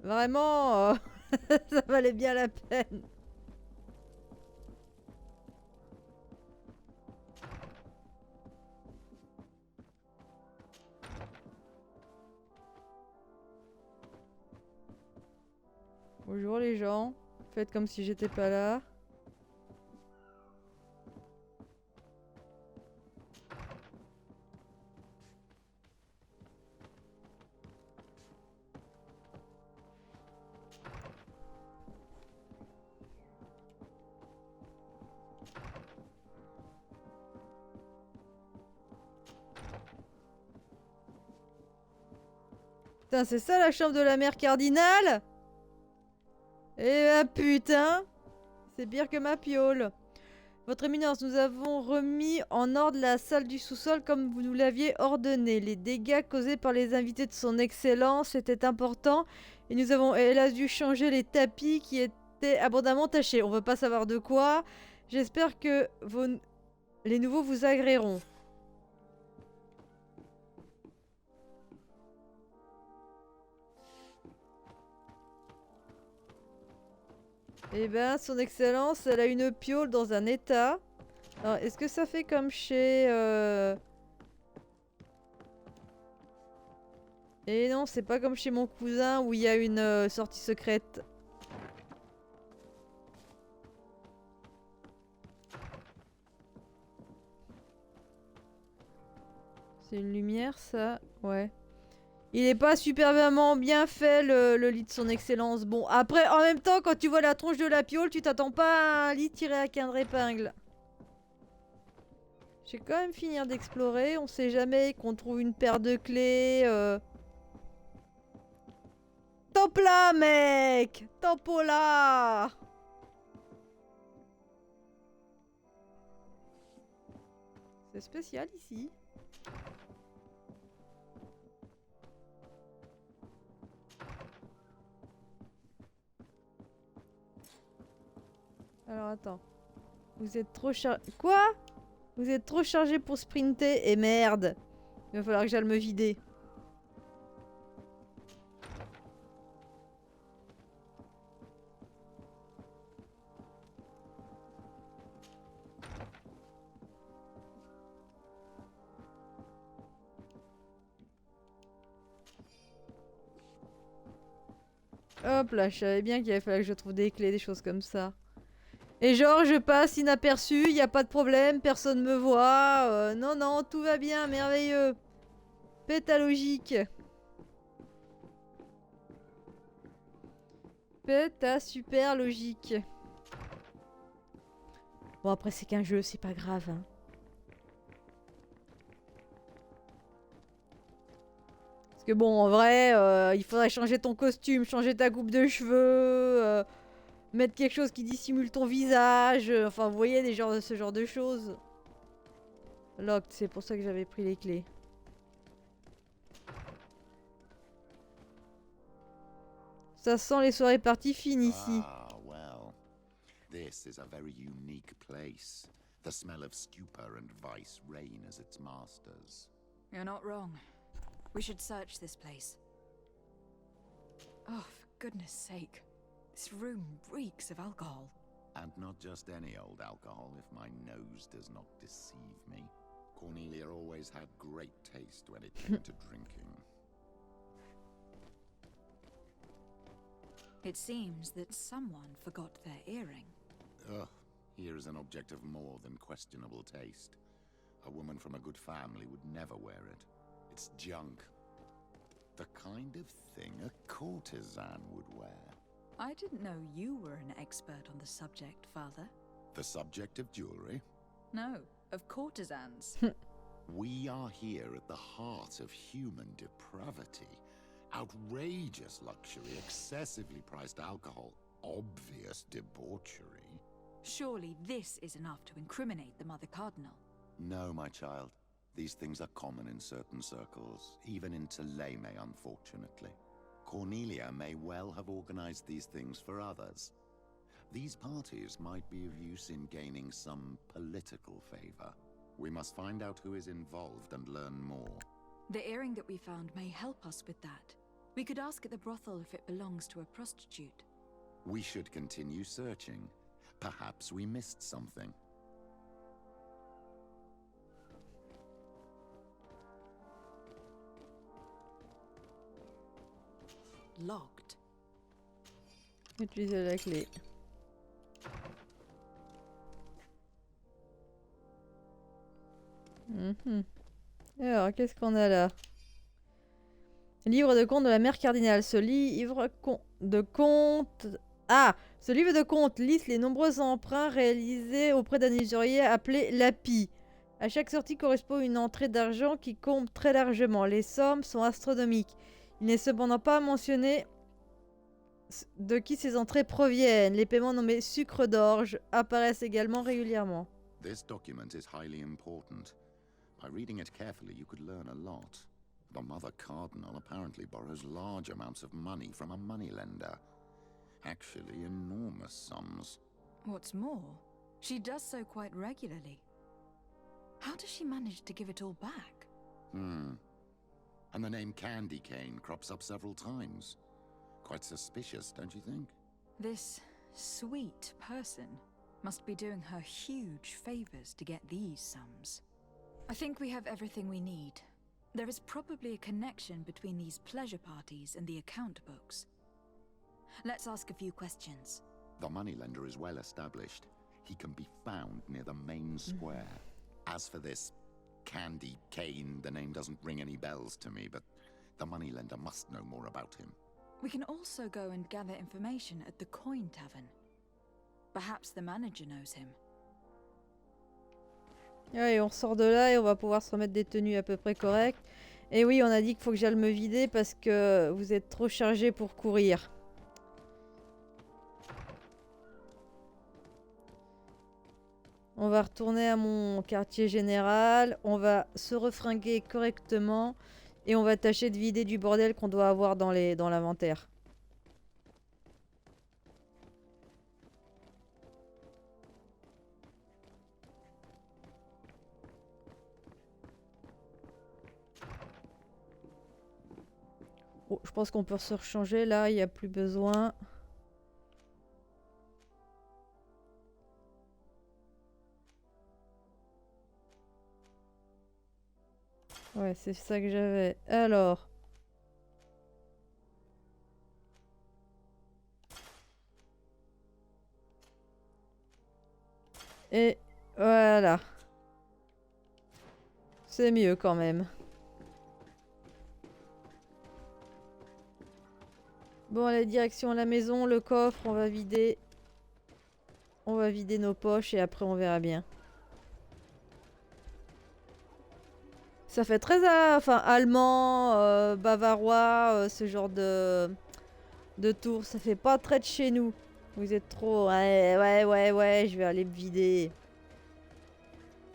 Vraiment, ça valait bien la peine. Bonjour les gens, faites comme si j'étais pas là. Putain, c'est ça la chambre de la mère cardinale? Eh bah putain, c'est pire que ma piole. Votre éminence, nous avons remis en ordre la salle du sous-sol comme vous nous l'aviez ordonné. Les dégâts causés par les invités de son excellence étaient importants et nous avons hélas dû changer les tapis qui étaient abondamment tachés. On veut pas savoir de quoi. J'espère que les nouveaux vous agréeront. Eh ben, son excellence, elle a une piole dans un état. Alors, est-ce que ça fait comme chez... Eh non, c'est pas comme chez mon cousin où il y a une sortie secrète. C'est une lumière, ça? Ouais. Il est pas superbement bien fait, le lit de son excellence. Bon, après, en même temps, quand tu vois la tronche de la piole, tu t'attends pas à un lit tiré à quinze épingles. Je vais quand même finir d'explorer. On sait jamais qu'on trouve une paire de clés. Top là, mec! Tempo là! C'est spécial ici. Alors attends. Vous êtes trop chargé. Quoi? Vous êtes trop chargé pour sprinter. Et merde. Il va falloir que j'aille me vider. Hop là, je savais bien qu'il allait falloir que je trouve des clés, des choses comme ça. Et genre, je passe inaperçu, y a pas de problème, personne me voit. Non, non, tout va bien, merveilleux. Péta logique. Péta super logique. Bon, après, c'est qu'un jeu, c'est pas grave. Hein. Parce que bon, en vrai, il faudrait changer ton costume, changer ta coupe de cheveux, mettre quelque chose qui dissimule ton visage. Enfin, vous voyez, ce genre de choses. Locked, c'est pour ça que j'avais pris les clés. Ça sent les soirées parties fines ici. Ah, well. This is a very unique place. The smell of stupor and vice reign as its masters. You're not wrong. We should search this place. Oh, for goodness sake. This room reeks of alcohol. And not just any old alcohol, if my nose does not deceive me. Cornelia always had great taste when it came to drinking. It seems that someone forgot their earring. Ugh, here is an object of more than questionable taste. A woman from a good family would never wear it. It's junk. The kind of thing a courtesan would wear. I didn't know you were an expert on the subject, Father. The subject of jewelry? No, of courtesans. We are here at the heart of human depravity. Outrageous luxury, excessively priced alcohol, obvious debauchery. Surely this is enough to incriminate the Mother Cardinal. No, my child. These things are common in certain circles, even in Tuleme, unfortunately. Cornelia may well have organized these things for others. These parties might be of use in gaining some political favor. We must find out who is involved and learn more. The earring that we found may help us with that. We could ask at the brothel if it belongs to a prostitute. We should continue searching. Perhaps we missed something. Locked. Utiliser la clé. Alors, qu'est-ce qu'on a là? Livre de comptes de la mère cardinale. Ce livre de comptes... Ah! Ce livre de comptes liste les nombreux emprunts réalisés auprès d'un usurier appelé Lapi. À chaque sortie correspond une entrée d'argent qui compte très largement. Les sommes sont astronomiques. Il n'est cependant pas mentionné de qui ces entrées proviennent. Les paiements nommés sucre d'orge apparaissent également régulièrement. This document is highly important. By reading it carefully, you could learn a lot. The Mother Cardinal apparently borrows large amounts of money from a moneylender. Actually, enormous sums. What's more, she does so quite regularly. How does she manage to give it all back? And the name Candy Cane crops up several times. Quite suspicious, don't you think? This sweet person must be doing her huge favors to get these sums. I think we have everything we need. There is probably a connection between these pleasure parties and the account books. Let's ask a few questions. The moneylender is well established. He can be found near the main square. As for this Candy Kane, the name doesn't ring any bells to me, but the moneylender must know more about him. We can also go and gather information at the Coin Tavern. Perhaps the manager knows him. Allez, on sort de là et on va pouvoir se remettre des tenues à peu près correctes. Et oui, on a dit qu'il faut que j'aille me vider parce que vous êtes trop chargés pour courir. On va retourner à mon quartier général. On va se refringuer correctement. Et on va tâcher de vider du bordel qu'on doit avoir dans l'inventaire. Oh, je pense qu'on peut se rechanger là, il n'y a plus besoin. Ouais, c'est ça que j'avais. Alors. Et voilà. C'est mieux quand même. Bon, allez, direction la maison, le coffre, on va vider. On va vider nos poches et après on verra bien. Ça fait très allemand, bavarois, ce genre de tour. Ça fait pas très de chez nous. Vous êtes trop... Ouais, je vais aller me vider.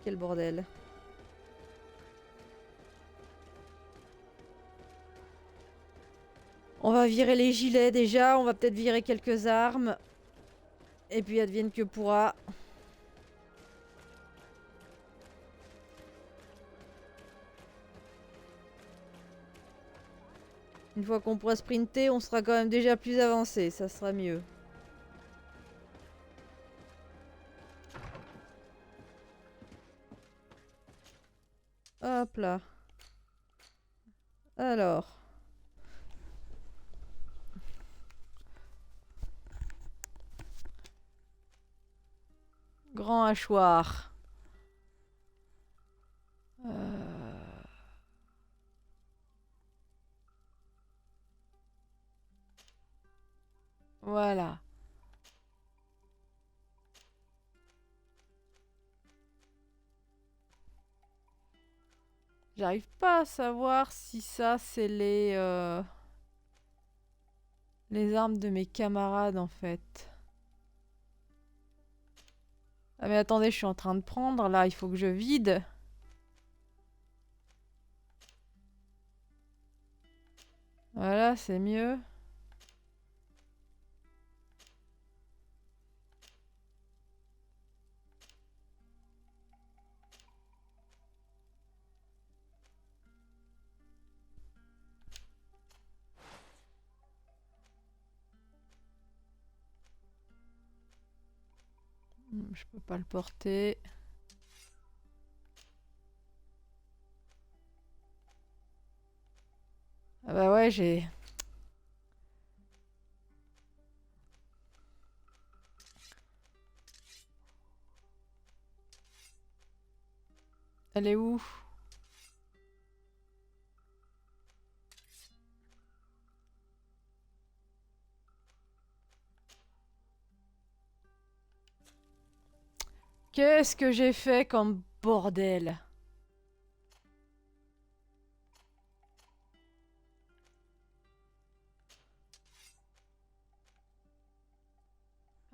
Quel bordel. On va virer les gilets déjà. On va peut-être virer quelques armes. Et puis advienne que pourra. Une fois qu'on pourra sprinter, on sera quand même déjà plus avancé. Ça sera mieux. Hop là. Alors. Grand hachoir. Voilà. J'arrive pas à savoir si ça c'est les armes de mes camarades en fait. Ah mais attendez, je suis en train de prendre là, il faut que je vide. Voilà, c'est mieux. Je peux pas le porter. Ah bah ouais, j'ai... Elle est où? Qu'est-ce que j'ai fait comme bordel?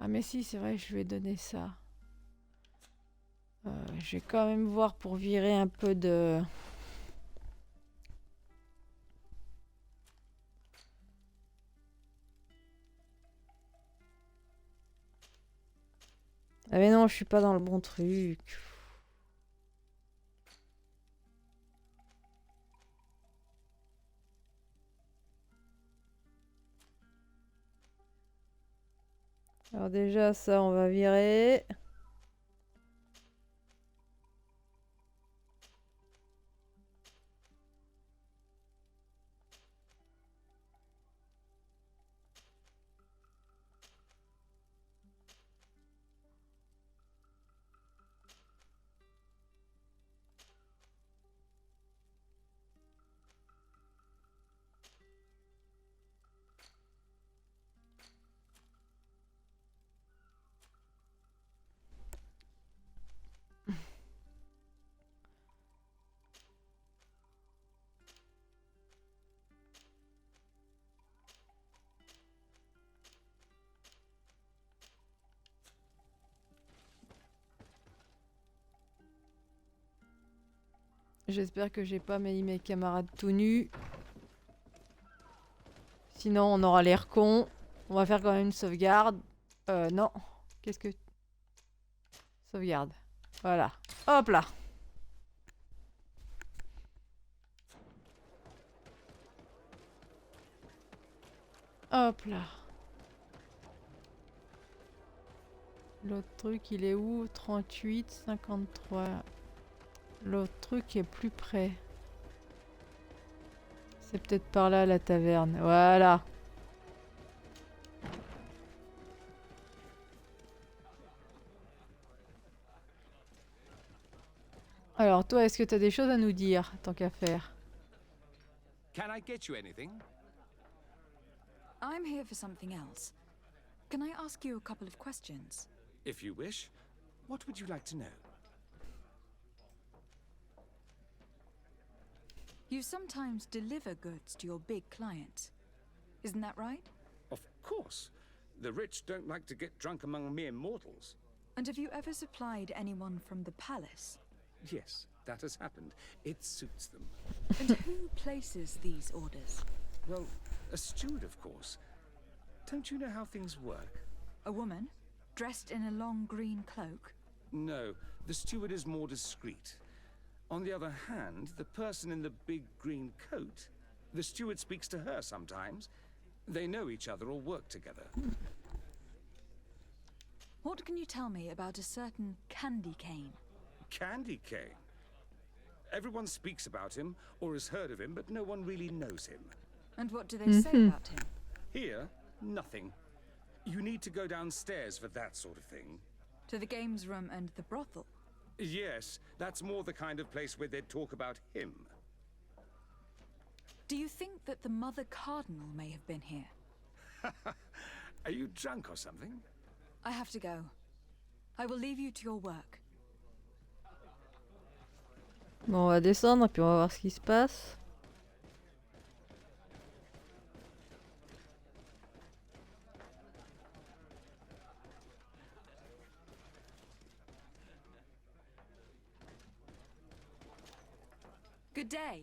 Ah mais si, c'est vrai, je lui ai donné ça. Je vais quand même voir pour virer un peu de... Ah mais non, je suis pas dans le bon truc. Alors déjà, ça, on va virer. J'espère que j'ai pas mis mes camarades tout nus. Sinon, on aura l'air con. On va faire quand même une sauvegarde. Non. Qu'est-ce que... Sauvegarde. Voilà. Hop là. Hop là. L'autre truc, il est où? 38, 53. L'autre truc est plus près. C'est peut-être par là, la taverne. Voilà. Alors, toi, est-ce que tu as des choses à nous dire, tant qu'à faire? Can I get you anything? I'm here for something else. Can I ask you a couple of questions? If you wish. What would you like to know? You sometimes deliver goods to your big clients. Isn't that right? Of course. The rich don't like to get drunk among mere mortals. And have you ever supplied anyone from the palace? Yes, that has happened. It suits them. And who places these orders? Well, a steward, of course. Don't you know how things work? A woman? Dressed in a long green cloak? No, the steward is more discreet. On the other hand, the person in the big green coat, the steward speaks to her sometimes. They know each other or work together. What can you tell me about a certain Candy Cane? Candy Cane? Everyone speaks about him or has heard of him, but no one really knows him. And what do they say about him? Here, nothing. You need to go downstairs for that sort of thing. To the games room and the brothel? Yes, that's more the kind of place where they'd talk about him. Do you think that the Mother Cardinal may have been here? Are you drunk or something? I have to go. I will leave you to your work. Bon, on va descendre et puis on va voir ce qui se passe. Good day.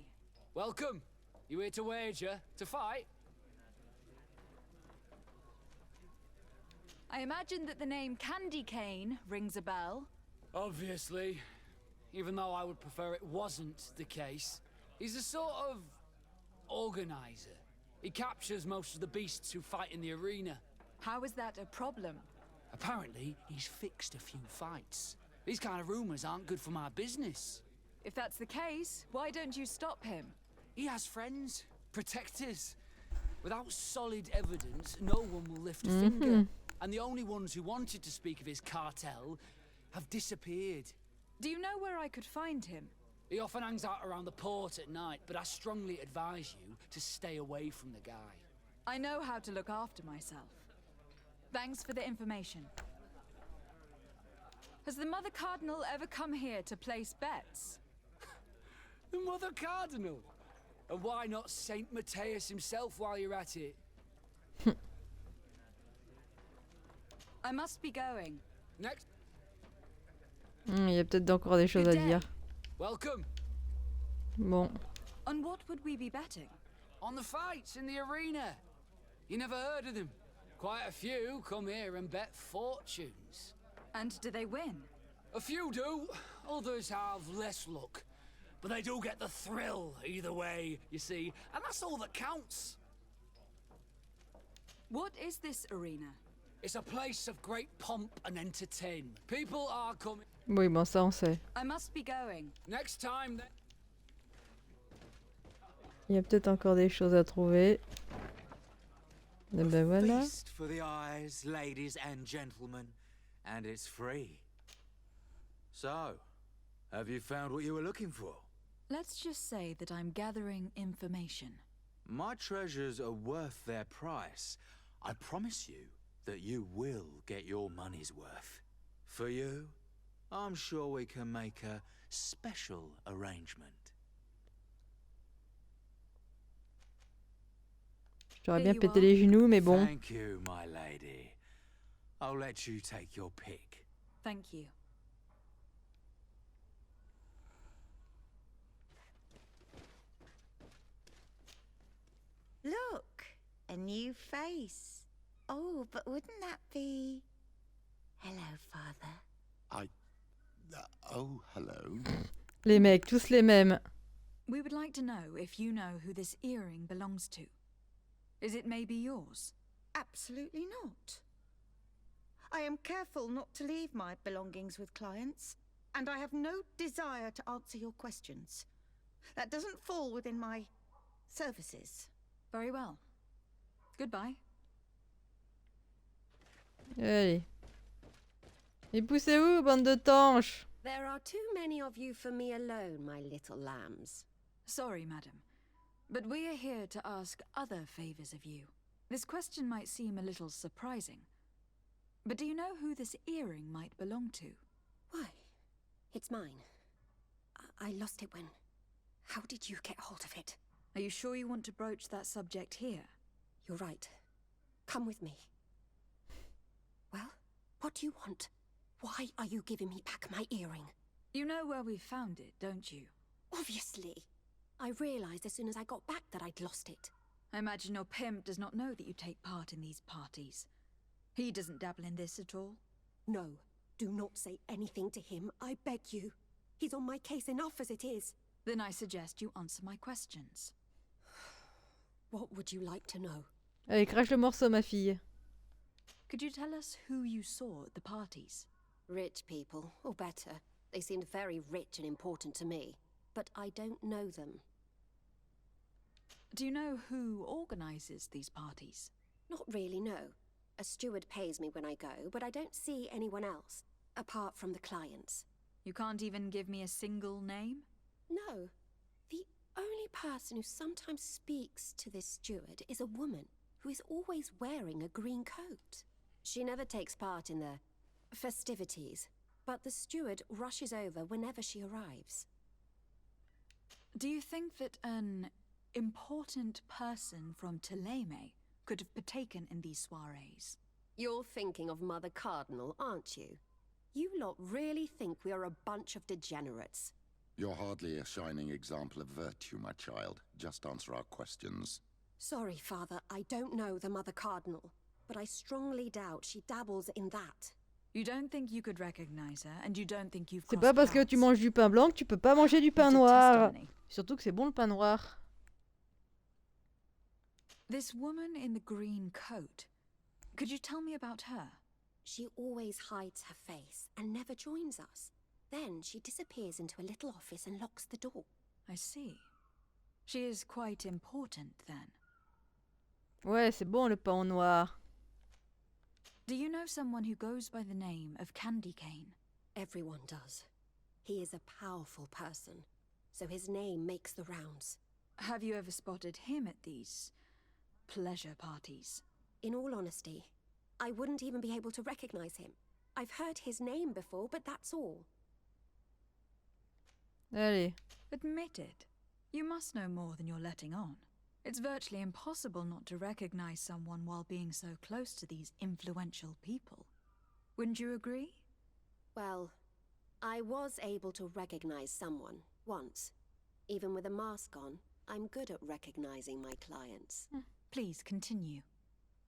Welcome. You here to wager? To fight? I imagine that the name Candy Cane rings a bell. Obviously. Even though I would prefer it wasn't the case. He's a sort of organizer. He captures most of the beasts who fight in the arena. How is that a problem? Apparently, he's fixed a few fights. These kind of rumors aren't good for my business. If that's the case, why don't you stop him? He has friends, protectors. Without solid evidence, no one will lift a finger. And the only ones who wanted to speak of his cartel have disappeared. Do you know where I could find him? He often hangs out around the port at night, but I strongly advise you to stay away from the guy. I know how to look after myself. Thanks for the information. Has the Mother Cardinal ever come here to place bets? The Mother Cardinal? And why not Saint Matthias himself while you're at it? I must be going. Next. Il y a peut-être encore des choses à dire. Welcome. Bon. On what would we be betting? On the fights in the arena. You never heard of them? Quite a few come here and bet fortunes. And do they win? A few do. Others have less luck. But they do get the thrill either way, you see. And that's all that counts. What is this arena? It's a place of great pomp and entertainment. People are coming. Oui, bon, ça on sait. I must be going. Next time, then. Il y a peut-être encore des choses à trouver. Et ben voilà. Feast for the eyes, ladies and gentlemen, and it's free. So, have you found what you were looking for? Let's just say that I'm gathering information. My treasures are worth their price. I promise you that you will get your money's worth. For you, I'm sure we can make a special arrangement. J'aurais bien pété les genoux, mais bon. Thank you, my lady. I'll let you take your pick. Thank you. Look, a new face. Oh, but wouldn't that be... Hello, Father. Oh, hello. Les mecs, tous les mêmes. We would like to know if you know who this earring belongs to. Is it maybe yours? Absolutely not. I am careful not to leave my belongings with clients, and I have no desire to answer your questions. That doesn't fall within my services. Very well. Goodbye. Allez. Et poussez-vous, bande de tanches. There are too many of you for me alone, my little lambs. Sorry, madam, but we are here to ask other favors of you. This question might seem a little surprising, but do you know who this earring might belong to? Why? It's mine. I lost it when... How did you get hold of it? Are you sure you want to broach that subject here? You're right. Come with me. Well, what do you want? Why are you giving me back my earring? You know where we found it, don't you? Obviously. I realized as soon as I got back that I'd lost it. I imagine your pimp does not know that you take part in these parties. He doesn't dabble in this at all? No. Do not say anything to him, I beg you. He's on my case enough as it is. Then I suggest you answer my questions. What would you like to know? Allez, crache le morceau, ma fille. Could you tell us who you saw at the parties? Rich people, or better. They seemed very rich and important to me. But I don't know them. Do you know who organizes these parties? Not really, no. A steward pays me when I go, but I don't see anyone else, apart from the clients. You can't even give me a single name? No. The only person who sometimes speaks to this steward is a woman who is always wearing a green coat. She never takes part in the festivities, but the steward rushes over whenever she arrives. Do you think that an important person from Thélème could have partaken in these soirees? You're thinking of Mother Cardinal, aren't you? You lot really think we are a bunch of degenerates. You're hardly a shining example of virtue, my child. Just answer our questions. Sorry, Father, I don't know the Mother Cardinal, but I strongly doubt she dabbles in that. You don't think you could recognize her, and you don't think you've C'est crossed pas parce que tu manges du pain blanc que tu peux pas manger du pain noir. Surtout que c'est bon le pain noir. This woman in the green coat, could you tell me about her? She always hides her face and never joins us. Then she disappears into a little office and locks the door. I see. She is quite important, then. Ouais, c'est bon le pain noir. Do you know someone who goes by the name of Candy Cane? Everyone does. He is a powerful person, so his name makes the rounds. Have you ever spotted him at these pleasure parties? In all honesty, I wouldn't even be able to recognize him. I've heard his name before, but that's all. Allez. Admit it. You must know more than you're letting on. It's virtually impossible not to recognize someone while being so close to these influential people. Wouldn't you agree? Well, I was able to recognize someone, once. Even with a mask on, I'm good at recognizing my clients. Please continue.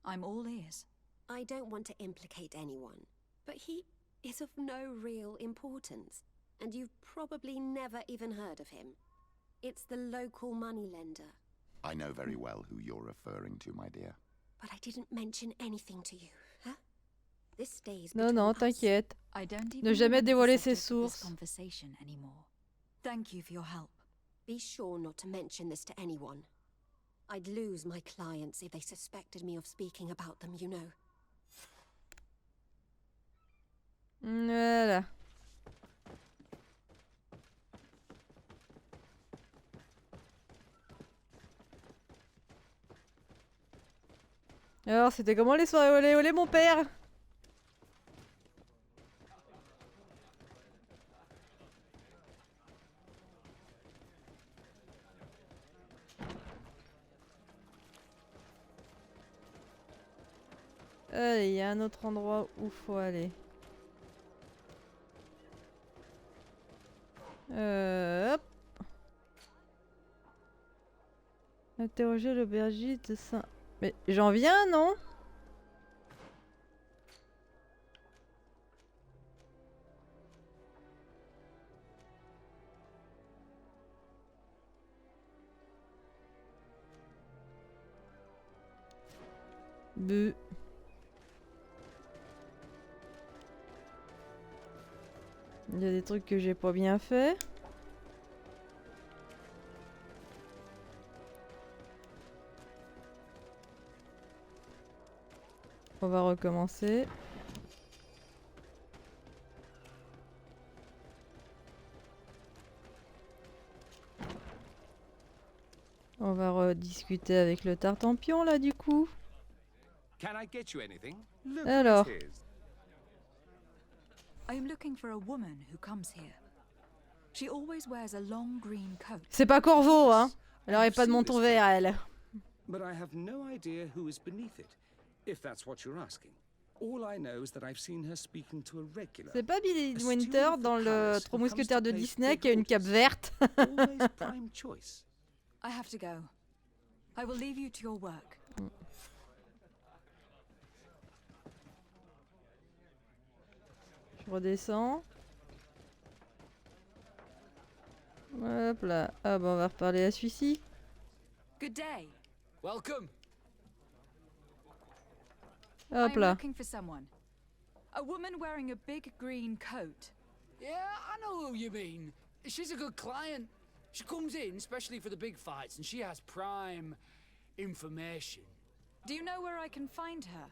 I'm all ears. I don't want to implicate anyone, but he is of no real importance, and you've probably never even heard of him. It's the local moneylender. I know very well who you're referring to, my dear. But I didn't mention anything to you, huh? This stays Non, between non, us. t'inquiète. I don't even Ne jamais remember the dévoiler ses subject of this sources. conversation anymore. Thank you for your help. Be sure not to mention this to anyone. I'd lose my clients if they suspected me of speaking about them, you know. Voilà. Alors, c'était comment les soirées olé olé, mon père? Allez, il y a un autre endroit où faut aller. Hop. Interroger l'aubergiste de Saint... Mais j'en viens, non? Bu. Il y a des trucs que j'ai pas bien fait. On va recommencer. On va rediscuter avec le tartempion là du coup. Can I get you anything? Look Alors. what it is. I am looking for a woman who comes here. She always wears a long green coat. C'est pas Corvo, hein. Elle aurait pas de menton vert, elle. But I have no idea who is beneath it, if that's what you're asking. All I know is that I've seen her speaking to a regular. C'est pas Billy Winter dans le Trois Mousquetaires de Disney qui a une cape verte. Always prime choice. I have to go. I will leave you to your work. Je redescends. Hop là. Ah bah on va reparler à celui-ci. Good day. Welcome. Hop I'm là. looking for someone. A woman wearing a big green coat. Yeah, I know who you mean. She's a good client. She comes in especially for the big fights and she has prime information. Do you know where I can find her?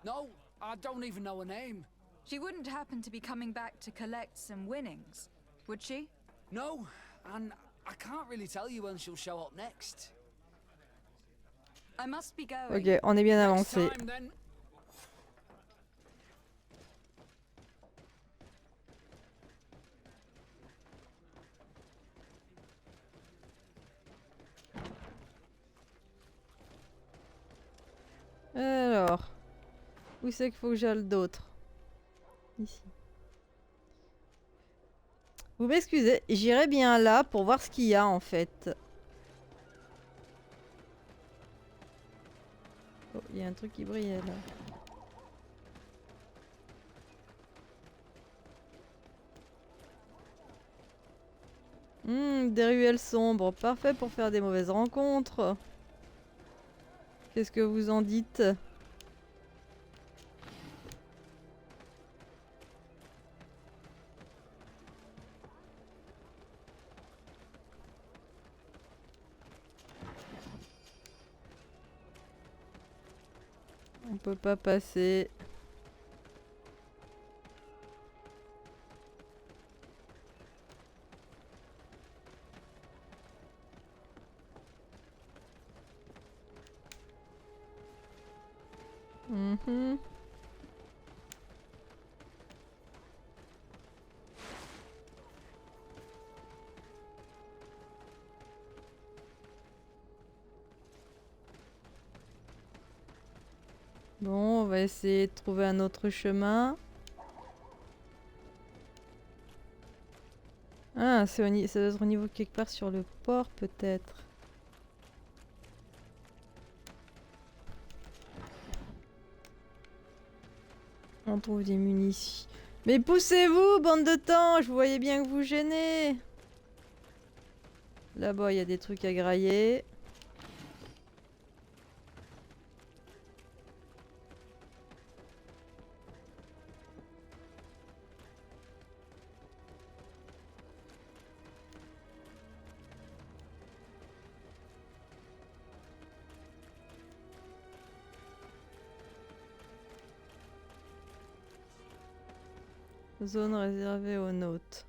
No, I don't even know her name. She wouldn't happen to be coming back to collect some winnings, would she? No, and I can't really tell you when she'll show up next. I must be going. Ok, on est bien avancé. Next time, then. Alors, où c'est qu'il faut que j'aille d'autre? Ici. Vous m'excusez, j'irai bien là pour voir ce qu'il y a en fait. Oh, il y a un truc qui brille là. Des ruelles sombres, parfait pour faire des mauvaises rencontres. Qu'est-ce que vous en dites? On peut pas passer. Mhm. Bon, on va essayer de trouver un autre chemin. Ah, ça doit être au niveau quelque part sur le port peut-être. On trouve des munitions. Mais poussez-vous, bande de temps, je vous voyais bien que vous gênez. Là-bas, il y a des trucs à grailler. Zone réservée aux nautes.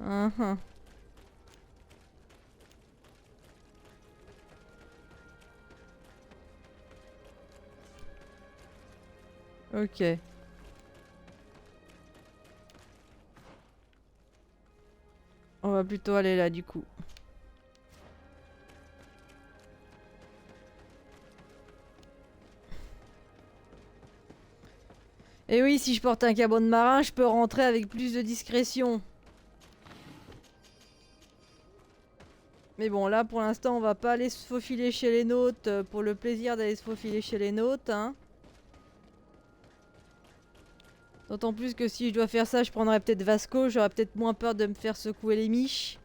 Uh-huh. Ok. On va plutôt aller là du coup. Et oui, si je porte un cabot de marin, je peux rentrer avec plus de discrétion. Mais bon, là pour l'instant, on va pas aller se faufiler chez les nautes pour le plaisir d'aller se faufiler chez les nautes, hein. D'autant plus que si je dois faire ça, je prendrais peut-être Vasco, j'aurais peut-être moins peur de me faire secouer les miches.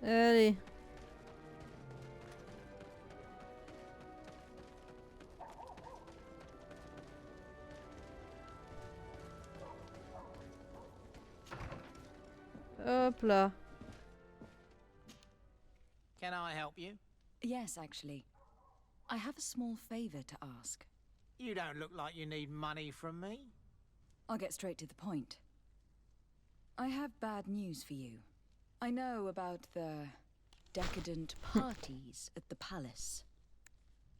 Allez. Hop là. Can I help you? Yes, actually. I have a small favor to ask. You don't look like you need money from me. I'll get straight to the point. I have bad news for you. I know about the decadent parties at the palace.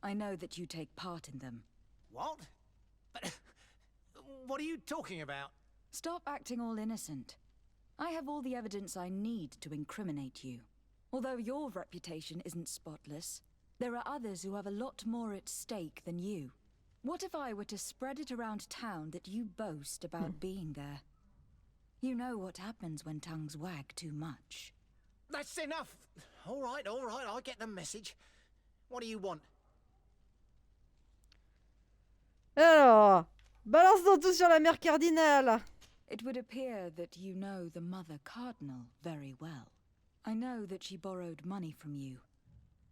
I know that you take part in them. What? But what are you talking about? Stop acting all innocent. I have all the evidence I need to incriminate you. Although your reputation isn't spotless, there are others who have a lot more at stake than you. What if I were to spread it around town that you boast about being there? You know what happens when tongues wag too much. That's enough! All right, I get the message. What do you want? Alors, balance-nous tout sur la mère cardinale. It would appear that you know the Mother Cardinal very well. I know that she borrowed money from you.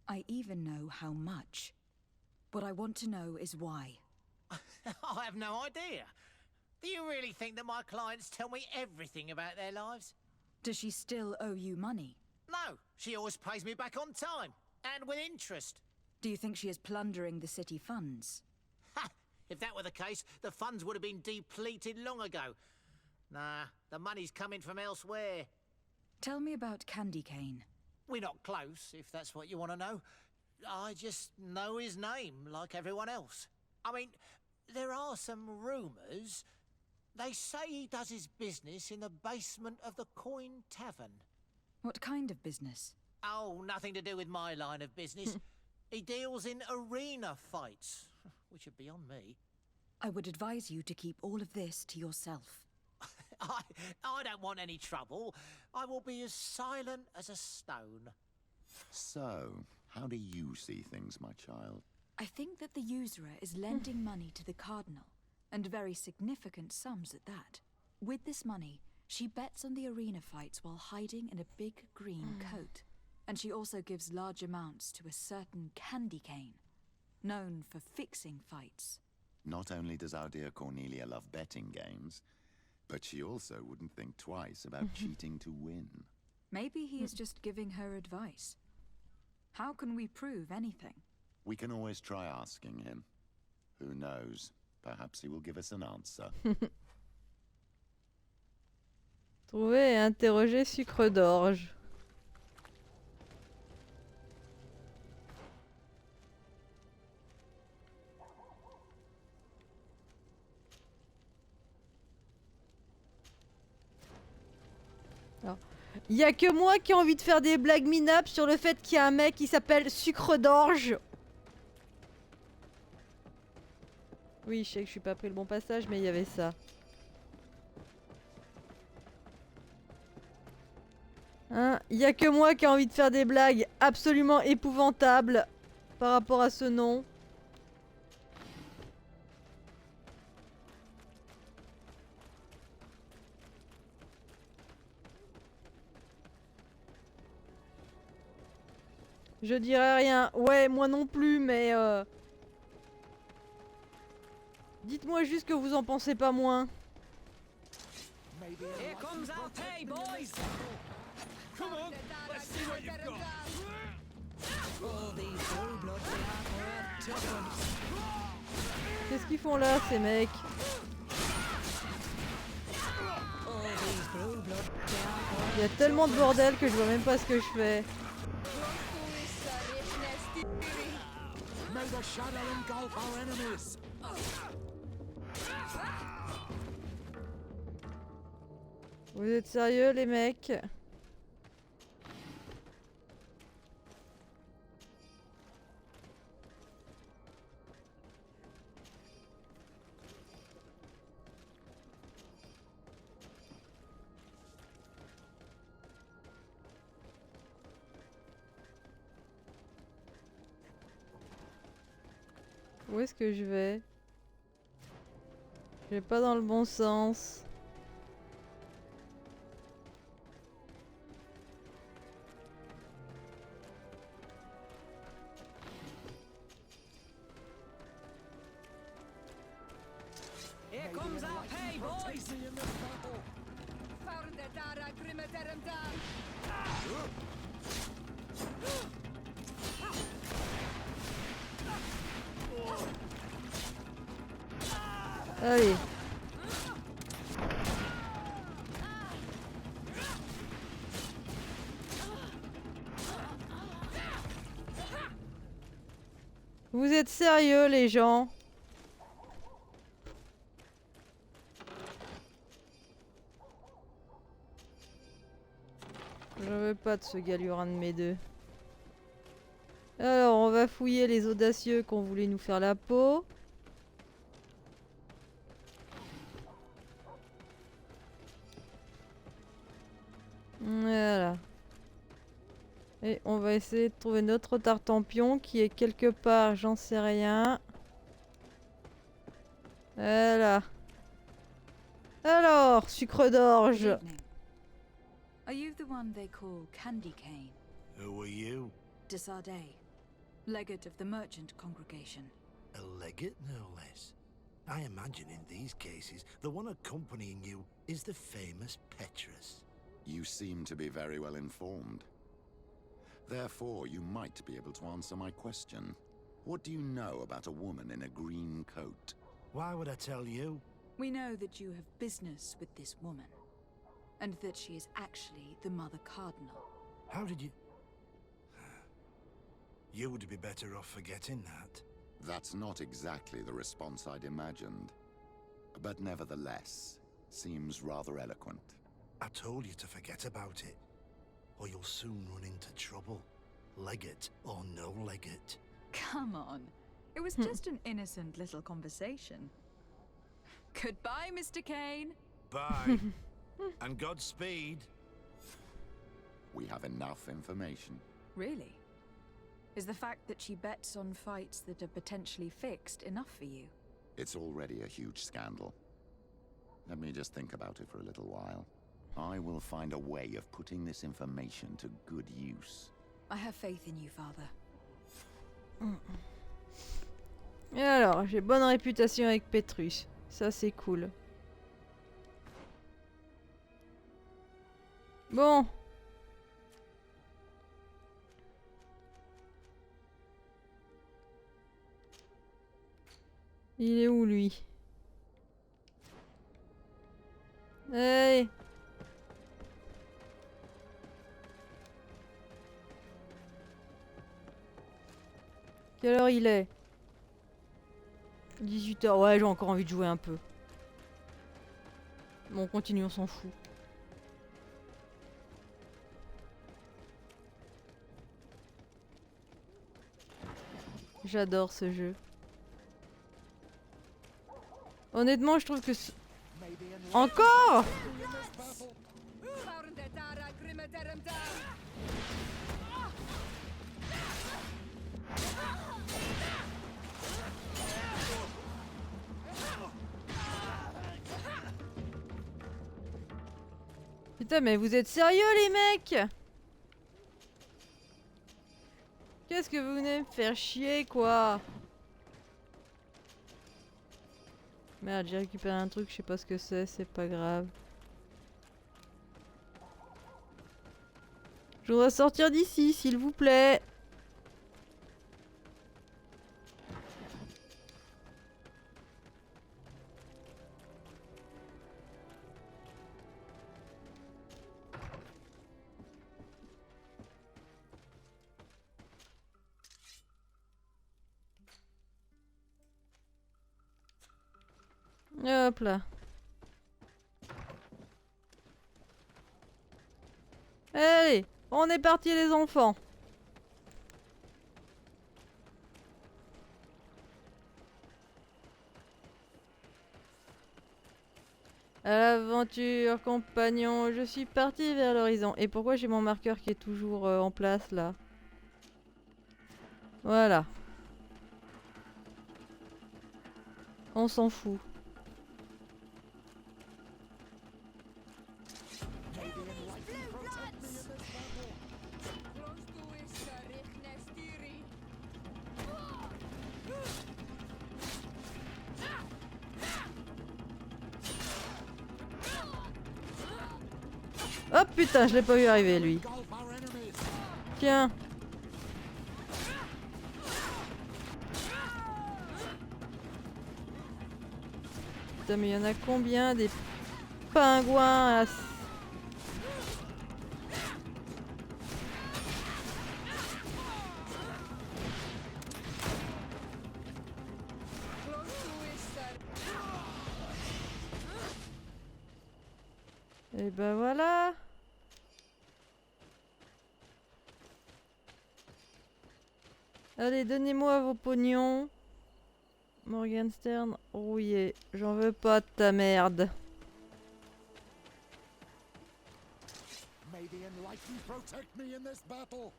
I even know how much. What I want to know is why. I have no idea. Do you really think that my clients tell me everything about their lives? Does she still owe you money? No, she always pays me back on time, and with interest. Do you think she is plundering the city funds? Ha! If that were the case, the funds would have been depleted long ago. Nah, the money's coming from elsewhere. Tell me about Candy Cane. We're not close, if that's what you want to know. I just know his name, like everyone else. I mean, there are some rumours. They say he does his business in the basement of the Coin Tavern. What kind of business? Oh, nothing to do with my line of business. He deals in arena fights, which would be on me. I would advise you to keep all of this to yourself. I don't want any trouble. I will be as silent as a stone. So, how do you see things, my child? I think that the usurer is lending money to the Cardinal, and very significant sums at that. With this money, she bets on the arena fights while hiding in a big green coat. And she also gives large amounts to a certain Candy Cane, known for fixing fights. Not only does our dear Cornelia love betting games, but she also wouldn't think twice about cheating to win. Maybe he is just giving her advice. How can we prove anything? We can always try asking him. Who knows? Perhaps he will give us an answer. Trouver et interroger sucre d'orge. Il y a que moi qui ai envie de faire des blagues minables sur le fait qu'il y a un mec qui s'appelle Sucre d'Orge. Oui, je sais que je suis pas pris le bon passage, mais il y avait ça. Hein, il y a que moi qui ai envie de faire des blagues absolument épouvantables par rapport à ce nom. Je dirais rien. Ouais, moi non plus, mais dites-moi juste que vous en pensez pas moins. Here comes our pay, boys! Come on, let's see what you've got. All these blue bloods aren't worth tuppence. Qu'est-ce qu'ils font là, ces mecs? All these blue bloods aren't Il y a tellement de bordel que je vois même pas ce que je fais. May the shadow engulf our enemies. Vous êtes sérieux, les mecs? Où est-ce que je vais? Je vais pas dans le bon sens. Here comes our pay, boys! Allez. Vous êtes sérieux, les gens? Je veux pas de ce galurin de mes deux. Alors, on va fouiller les audacieux qui ont voulu nous faire la peau. Voilà. Et on va essayer de trouver notre tartempion qui est quelque part, j'en sais rien. Voilà. Alors, sucre d'orge. Good evening. Are you the one they call Candy Cane? Who are you? Desardet, legate of the merchant congregation. A legate, no less. I imagine in these cases, the one accompanying you is the famous Petrus. You seem to be very well informed. Therefore, you might be able to answer my question. What do you know about a woman in a green coat? Why would I tell you? We know that you have business with this woman, and that she is actually the Mother Cardinal. How did you... You would be better off forgetting that. That's not exactly the response I'd imagined. But nevertheless, seems rather eloquent. I told you to forget about it, or you'll soon run into trouble. Legate or no legate. Come on. It was just an innocent little conversation. Goodbye, Mr. Kane. Bye. And Godspeed. We have enough information. Really? Is the fact that she bets on fights that are potentially fixed enough for you? It's already a huge scandal. Let me just think about it for a little while. I will find a way of putting this information to good use. I have faith in you, Father. Et alors, j'ai bonne réputation avec Petrus. Ça, c'est cool. Bon. Il est où, lui? Hey! Quelle heure il est? 18 h. Ouais, j'ai encore envie de jouer un peu. Bon, on continue, on s'en fout. J'adore ce jeu. Honnêtement, je trouve que... Encore! Putain, mais vous êtes sérieux, les mecs? Qu'est-ce que vous venez me faire chier, quoi? Merde, j'ai récupéré un truc, je sais pas ce que c'est pas grave. Je voudrais sortir d'ici, s'il vous plaît. Hop là. Allez, on est parti les enfants. À l'aventure, compagnon, je suis parti vers l'horizon. Et pourquoi j'ai mon marqueur qui est toujours en place là? Voilà. On s'en fout. Oh putain, je l'ai pas vu arriver lui. Tiens. Putain, mais il y en a combien des pingouins à... Et ben voilà. Allez, donnez-moi vos pognons. Morgenstern rouillé. J'en veux pas de ta merde. May the enlightened protect me in this battle.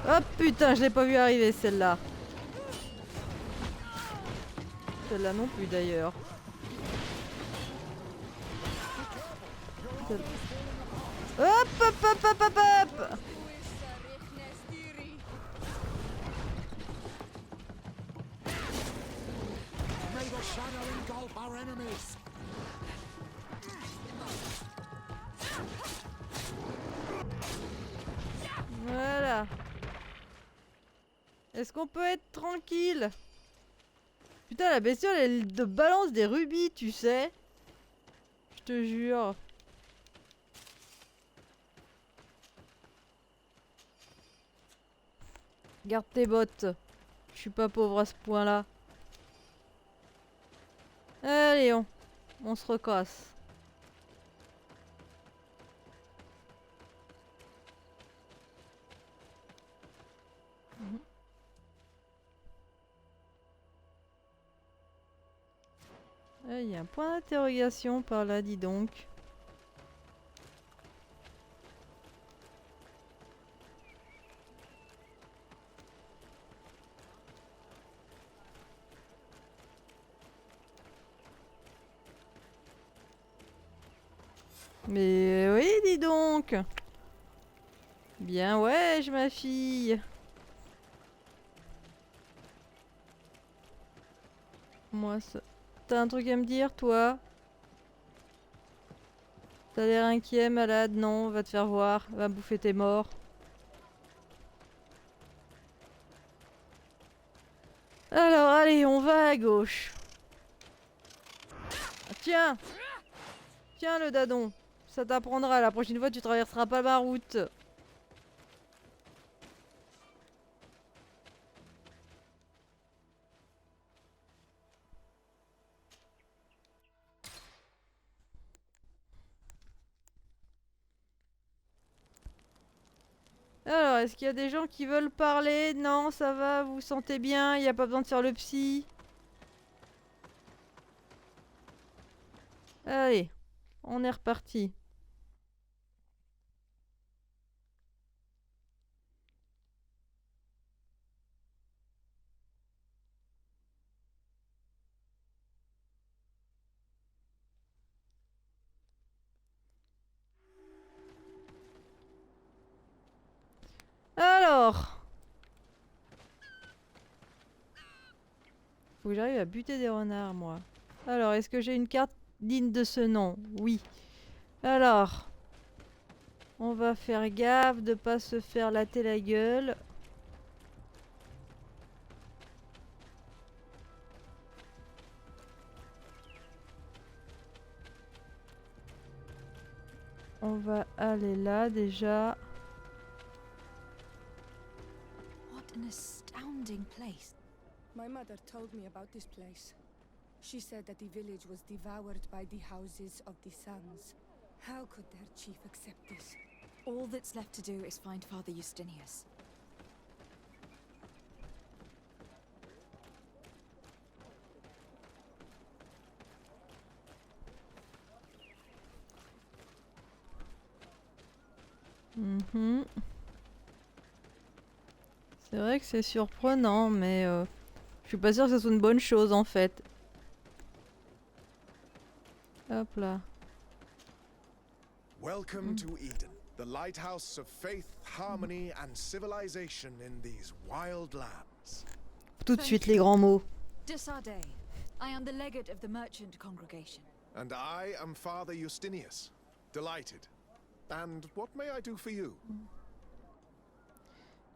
Oh putain, je l'ai pas vu arriver celle-là. Celle-là non plus d'ailleurs. Hop hop hop hop hop hop. May the shadow engulf our enemies. Voilà. Est-ce qu'on peut être tranquille? Putain, la bestiole, elle te balance des rubis, tu sais. Je te jure. Garde tes bottes. Je suis pas pauvre à ce point-là. Allez, on se recasse. Il y a un point d'interrogation par là, dis donc. Mais oui, dis donc. Bien ouais, ma fille. Moi, ça... T'as un truc à me dire, toi? T'as l'air inquiet, malade? Non, va te faire voir. Va bouffer tes morts. Alors, allez, on va à gauche. Tiens! Tiens, le dadon. Ça t'apprendra. La prochaine fois, tu traverseras pas ma route. Alors, est-ce qu'il y a des gens qui veulent parler? Non, ça va, vous vous sentez bien? Il n'y a pas besoin de faire le psy? Allez, on est reparti. Alors... Faut que j'arrive à buter des renards, moi. Alors, est-ce que j'ai une carte digne de ce nom? Oui. Alors, on va faire gaffe de pas se faire latter la gueule. On va aller là déjà. What an astounding place. My mother told me about this place. She said that the village was devoured by the houses of the sons. How could their chief accept this? All that's left to do is find Father Justinius. C'est vrai que c'est surprenant, mais je suis pas sûre que ce soit une bonne chose en fait. Hop là. Welcome to Eden, the lighthouse of faith, harmony and civilization in these wild lands. Tout de suite les grands mots. Desardet, I am the legate of the merchant congregation. And I am Father Justinius. Delighted. And what may I do for you?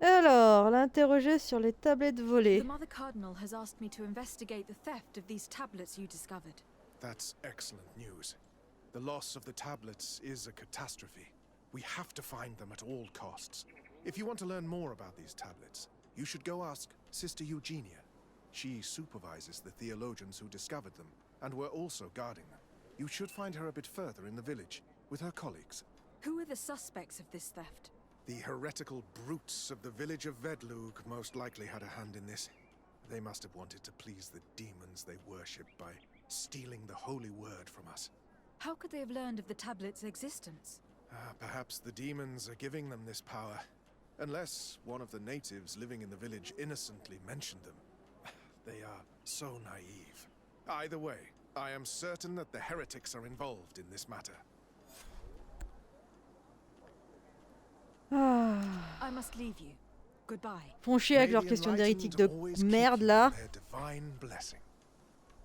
Alors, l'interroger sur les tablettes volées. The Mother Cardinal has asked me to investigate the theft of these tablets you discovered. That's excellent news. The loss of the tablets is a catastrophe. We have to find them at all costs. If you want to learn more about these tablets, you should go ask Sister Eugenia. She supervises the theologians who discovered them, and were also guarding them. You should find her a bit further in the village, with her colleagues. Who are the suspects of this theft? The heretical brutes of the village of Vedlug most likely had a hand in this. They must have wanted to please the demons they worship by stealing the holy word from us. How could they have learned of the tablet's existence? Perhaps the demons are giving them this power. Unless one of the natives living in the village innocently mentioned them. They are so naive. Either way, I am certain that the heretics are involved in this matter. I must leave you. Goodbye. Font chier avec leurs questions d'hérétiques de merde là.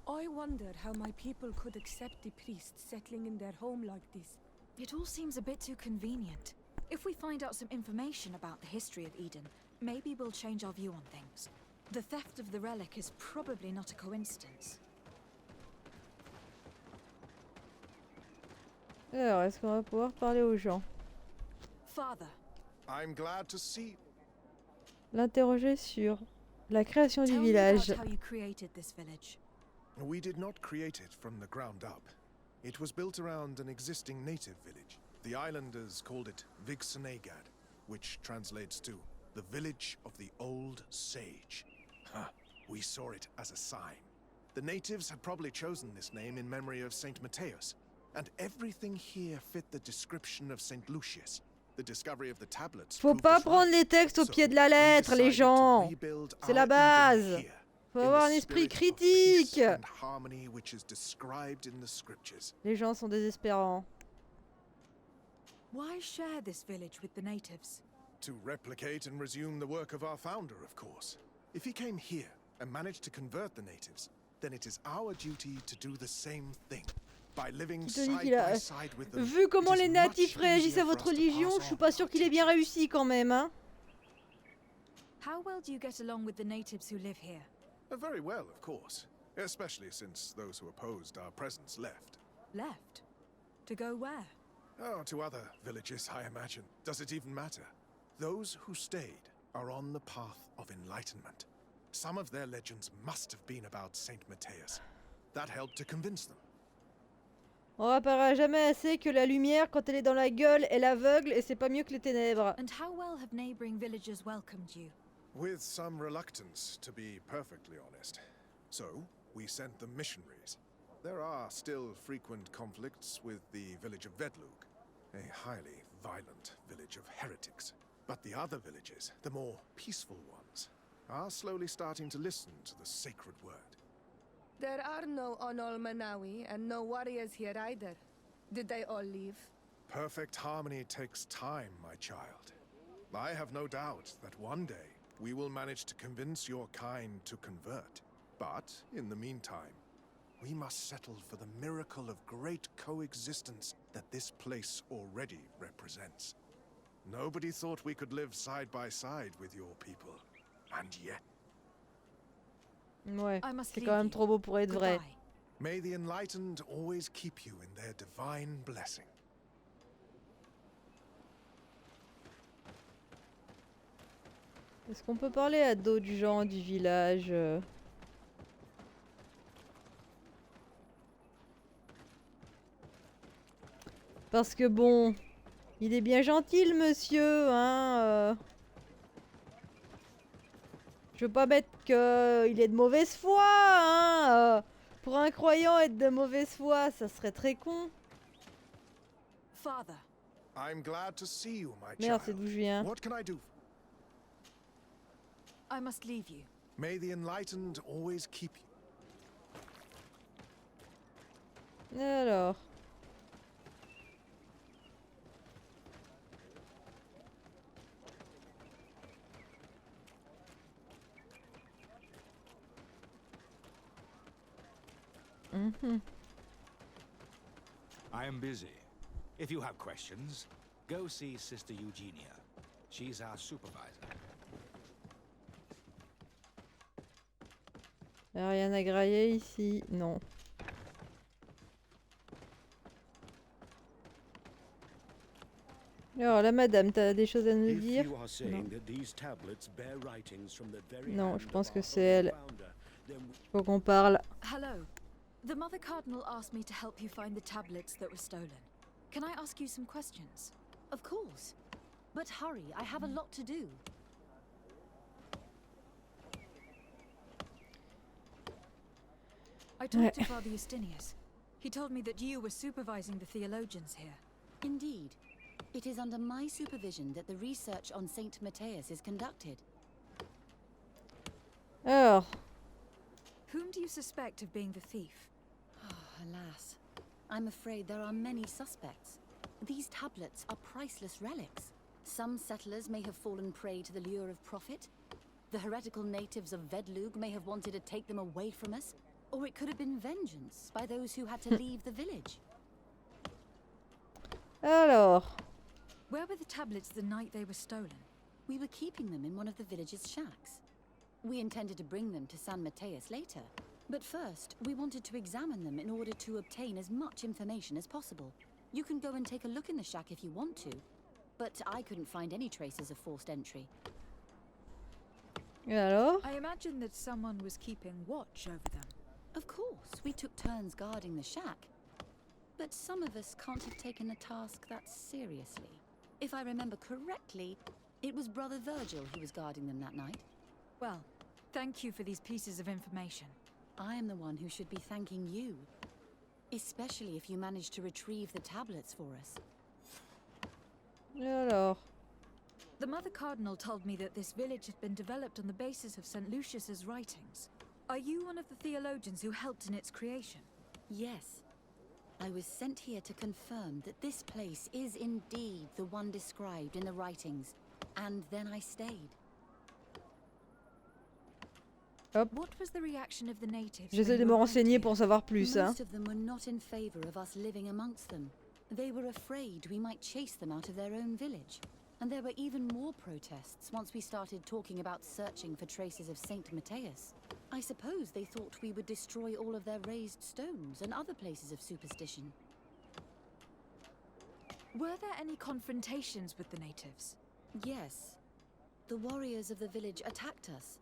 I wonder how my people could accept the priests settling in their home like this. It all seems a bit too convenient. If we find out some information about the history of Eden, maybe we'll change our view on things. The theft of the relic is probably not a coincidence. Alors, est-ce qu'on va pouvoir parler aux gens? Father. I'm glad to see. L'interroger sur la création du Tell me village. about how you created this village. We did not create it from the ground up. It was built around an existing native village. The islanders called it Vigsenegad, which translates to the village of the old sage. We saw it as a sign. The natives had probably chosen this name in memory of Saint Matthias, and everything here fit the description of Saint Lucius. The discovery of the tablets. Faut pas prendre les textes au pied de la lettre, les gens. C'est la base. Faut avoir un esprit critique. Les gens sont désespérants. Why share this village with the natives? To replicate and resume the work of our founder, of course. If he came here and managed to convert the natives, then it is our duty to do the same thing. By living side by side with them. Vu comment les natifs réagissent à votre religion, je suis pas sûr qu'il ait bien réussi quand même, hein. How well do you get along with the natives who live here? Very well, of course. Especially since those who opposed our presence left. Left? To go where? Oh, to other villages, I imagine. Does it even matter? Those who stayed are on the path of enlightenment. Some of their legends must have been about Saint Matthias. That helped to convince them. On rappellera jamais assez que la lumière, quand elle est dans la gueule, elle aveugle et c'est pas mieux que les ténèbres. And how well have neighboring villages welcomed you? With some reluctance, to be perfectly honest. So, we sent them missionaries. There are still frequent conflicts with the village of Vedlug, a highly violent village of heretics. But the other villages, the more peaceful ones, are slowly starting to listen to the sacred word. There are no Onol Manawi and no warriors here either. Did they all leave? Perfect harmony takes time, my child. I have no doubt that one day we will manage to convince your kind to convert. But in the meantime, we must settle for the miracle of great coexistence that this place already represents. Nobody thought we could live side by side with your people, and yet. Ouais, c'est quand même trop beau pour être vrai. May the enlightened always keep you in their divine blessing. Est-ce qu'on peut parler à d'autres gens du village Parce que bon, il est bien gentil le monsieur, hein. Je veux pas mettre qu'il est de mauvaise foi, hein. Pour un croyant être de mauvaise foi, ça serait très con. Father. I'm glad to see you, my Merde, child. c'est d'où je viens. What can I do? I must leave you. May the enlightened always keep you. Alors. I am busy. If you have questions, go see Sister Eugenia. She's our supervisor. Y a rien à grailler ici, non. Alors la madame, t'as des choses à nous dire? Non. Non, je pense que c'est elle. Faut qu'on parle. Hello. The Mother Cardinal asked me to help you find the tablets that were stolen. Can I ask you some questions? Of course. But hurry, I have a lot to do. I talked to Father Justinius. He told me that you were supervising the theologians here. Indeed. It is under my supervision that the research on Saint Matthias is conducted. Alors. Whom do you suspect of being the thief? Alas. I'm afraid there are many suspects. These tablets are priceless relics. Some settlers may have fallen prey to the lure of profit. The heretical natives of Vedlug may have wanted to take them away from us. Or it could have been vengeance by those who had to leave the village. Alors. Where were the tablets the night they were stolen? We were keeping them in one of the village's shacks. We intended to bring them to San Matthias later. But first, we wanted to examine them in order to obtain as much information as possible. You can go and take a look in the shack if you want to. But I couldn't find any traces of forced entry. Et alors? I imagine that someone was keeping watch over them. Of course, we took turns guarding the shack. But some of us can't have taken the task that seriously. If I remember correctly, it was Brother Virgil who was guarding them that night. Well, thank you for these pieces of information. I am the one who should be thanking you. Especially if you managed to retrieve the tablets for us. Et alors? The Mother Cardinal told me that this village had been developed on the basis of St. Lucius's writings. Are you one of the theologians who helped in its creation? Yes. I was sent here to confirm that this place is indeed the one described in the writings, and then I stayed. Hop. What was the reaction of the natives? J'essaie de me renseigner pour en savoir plus, hein. Most of them were not in favor of us living amongst them. They were afraid we might chase them out of their own village. And there were even more protests once we started talking about searching for traces of Saint Matthias. I suppose they thought we would destroy all of their raised stones and other places of superstition. Were there any confrontations with the natives? Yes. The warriors of the village attacked us.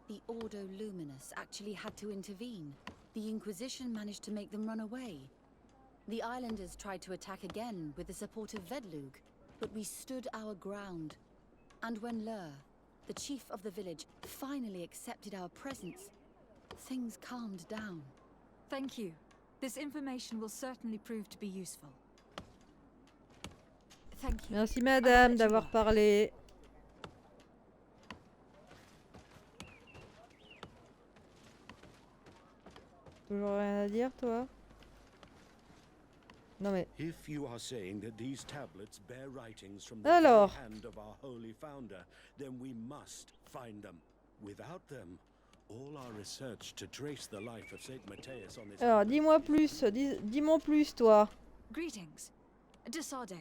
The Ordo Luminous actually had to intervene. The Inquisition managed to make them run away. The islanders tried to attack again with the support of Vedlug, but we stood our ground. And when Lur, the chief of the village, finally accepted our presence, things calmed down. Thank you. This information will certainly prove to be useful. Thank you. Merci madame d'avoir parlé. Toujours rien à dire, toi? Non mais. If you are saying that these tablets bear writings from the Alors. hand of our holy founder, then we must find them. Without them, All our research to trace the life of Saint Matthias on this. Alors, dis-moi plus, dis-moi plus, toi. Greetings. Desarde.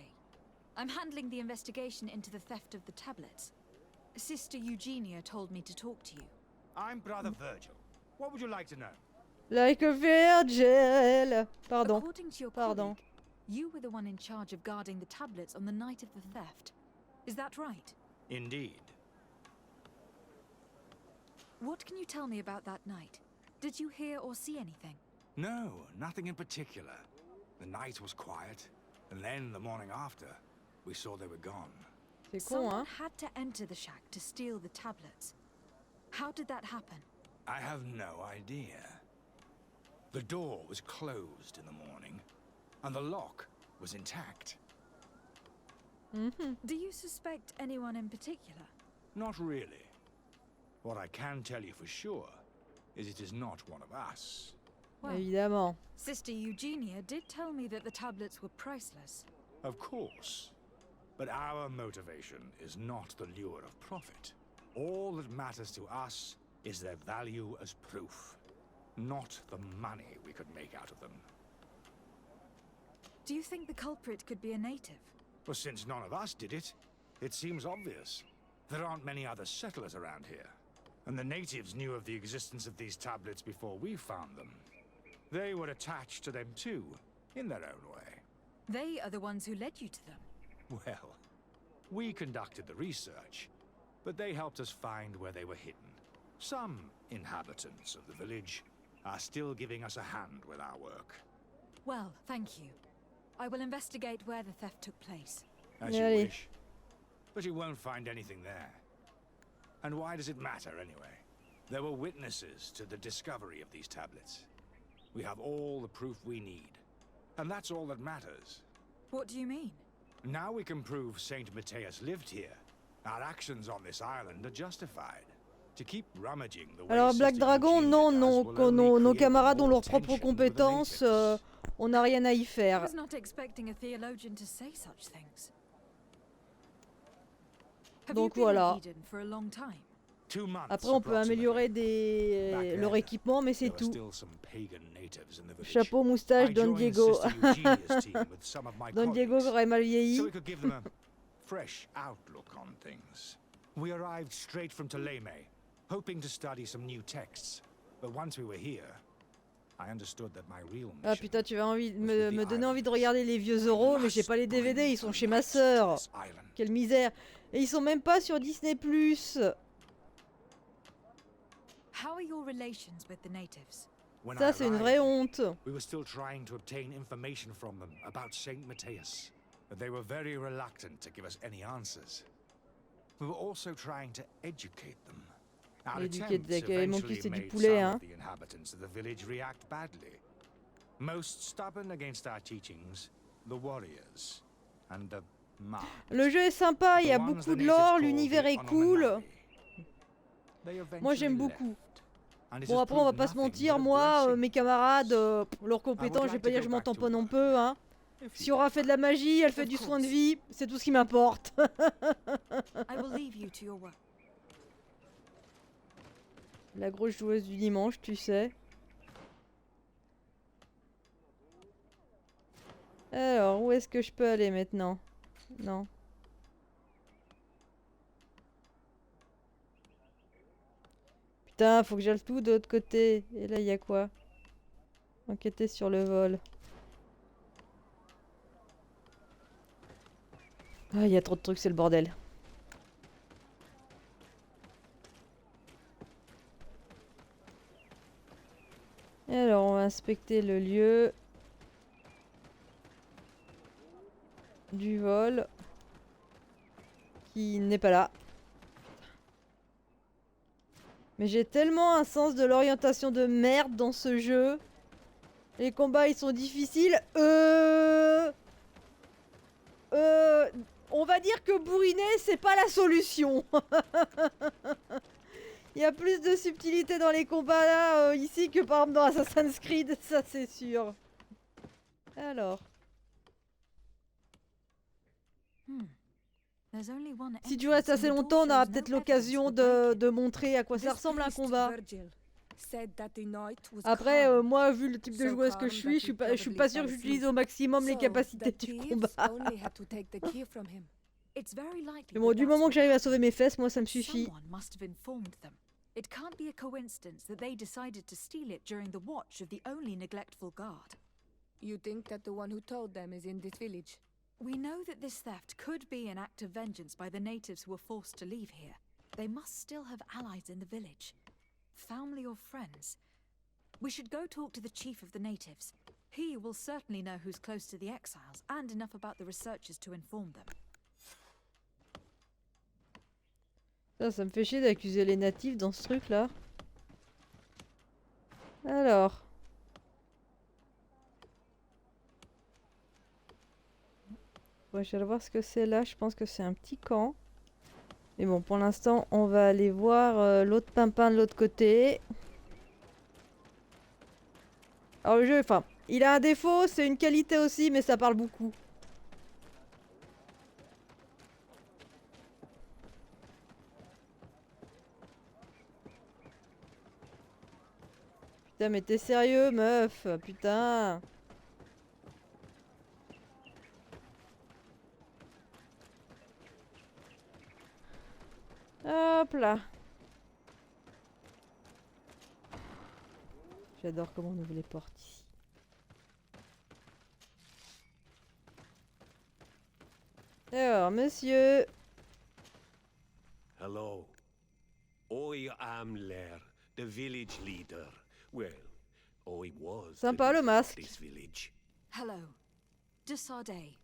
I'm handling the investigation into the theft of the tablets. Sister Eugenia told me to talk to you. I'm Brother Virgil. What would you like to know? Like a virgin. Pardon. According to your Pardon. colleague, you were the one in charge of guarding the tablets on the night of the theft. Is that right? Indeed. What can you tell me about that night? Did you hear or see anything? No, nothing in particular. The night was quiet, and then the morning after, we saw they were gone. C'est con, Someone hein? had to enter the shack to steal the tablets. How did that happen? I have no idea. The door was closed in the morning, and the lock was intact. Do you suspect anyone in particular? Not really. What I can tell you for sure is it is not one of us. Well, Évidemment. Sister Eugenia did tell me that the tablets were priceless. Of course. But our motivation is not the lure of profit. All that matters to us is their value as proof, not the money we could make out of them. Do you think the culprit could be a native? Well, since none of us did it, it seems obvious. There aren't many other settlers around here, and the natives knew of the existence of these tablets before we found them. They were attached to them too, in their own way. They are the ones who led you to them. Well, we conducted the research, but they helped us find where they were hidden. Some inhabitants of the village are still giving us a hand with our work. Well, thank you. I will investigate where the theft took place. As you wish. But you won't find anything there. And why does it matter anyway? There were witnesses to the discovery of these tablets. We have all the proof we need. And that's all that matters. What do you mean? Now we can prove Saint Matthias lived here. Our actions on this island are justified. To keep rummaging the way Alors, Black Sister Dragon, Eugenia non, does non, will quand only nos create camarades ont more leurs propres tension with the compétences, natives. on n'a rien à y I faire. was not expecting a theologian to say such things. Have Donc you been voilà. in Eden for a long time? 2 months. Après, on peut améliorer leur équipement, mais c'est There were tout. still some pagan natives in the village. Chapeau, moustache, I Don joined Diego. Sister Eugenia's team with some of my Don Diego colleagues, aurait mal vieilli. so we could give them a fresh outlook on things. We arrived straight from Ptolemy, hoping to study some new texts. But once we were here, I understood that my real Ah mission putain, tu vas me donner envie de regarder les vieux euros, mais j'ai pas les DVD, ils sont chez ma sœur. Quelle misère. Et ils sont même pas sur Disney+. How are your relations with the natives? When Ça, I c'est une arrived, vraie honte. we were still trying to obtain information from them about Saint Matthias, but they were very reluctant to give us any answers. We were also trying to educate them. Our Éduquer, attempts mon eventually cul, c'est du made poulet, some hein. of the inhabitants of the village react badly. Most stubborn against our teachings, the warriors and the marks. Le jeu est sympa, il y a beaucoup de lore, l'univers est cool. Moi, j'aime beaucoup. Bon, après, on va pas se mentir, moi, mes camarades, leurs compétences, je vais pas dire que je m'en tamponne un peu, hein. Si Aura fait de la magie, elle fait du soin de vie, c'est tout ce qui m'importe. I will leave you to your work. La grosse joueuse du dimanche, tu sais. Alors, où est-ce que je peux aller maintenant? Non. Putain, faut que j'aille tout de l'autre côté. Et là, il y a quoi? Enquêter sur le vol. Ah, il y a trop de trucs, c'est le bordel. Et alors, on va inspecter le lieu du vol qui n'est pas là. Mais j'ai tellement un sens de l'orientation de merde dans ce jeu. Les combats, ils sont difficiles. On va dire que bourriner, c'est pas la solution. Il y a plus de subtilité dans les combats là, ici que par exemple dans Assassin's Creed, ça c'est sûr. Alors. There's only one Si tu restes assez longtemps, on aura peut-être l'occasion de montrer à quoi ça ressemble un combat. Après, moi, vu le type de joueuse que je suis pas sûre que j'utilise au maximum les capacités du combat. Mais bon, du moment que j'arrive à sauver mes fesses, moi, ça me suffit. It can't be a coincidence that they decided to steal it during the watch of the only neglectful guard. You think that the one who told them is in this village? We know that this theft could be an act of vengeance by the natives who were forced to leave here. They must still have allies in the village. Family or friends. We should go talk to the chief of the natives. He will certainly know who's close to the exiles, and enough about the researchers to inform them. Ça me fait chier d'accuser les natifs dans ce truc-là. Alors... Ouais, je vais aller voir ce que c'est là. Je pense que c'est un petit camp. Mais bon, pour l'instant, on va aller voir l'autre pimpin de l'autre côté. Alors le jeu, enfin, il a un défaut, c'est une qualité aussi, mais ça parle beaucoup. Putain, mais t'es sérieux, meuf? Putain. Hop là. J'adore comment on ouvre les portes ici. Alors, monsieur. Hello. I am Blairelle, the village leader. Well, I was Sympa le masque. this village. Hello. De Sardet.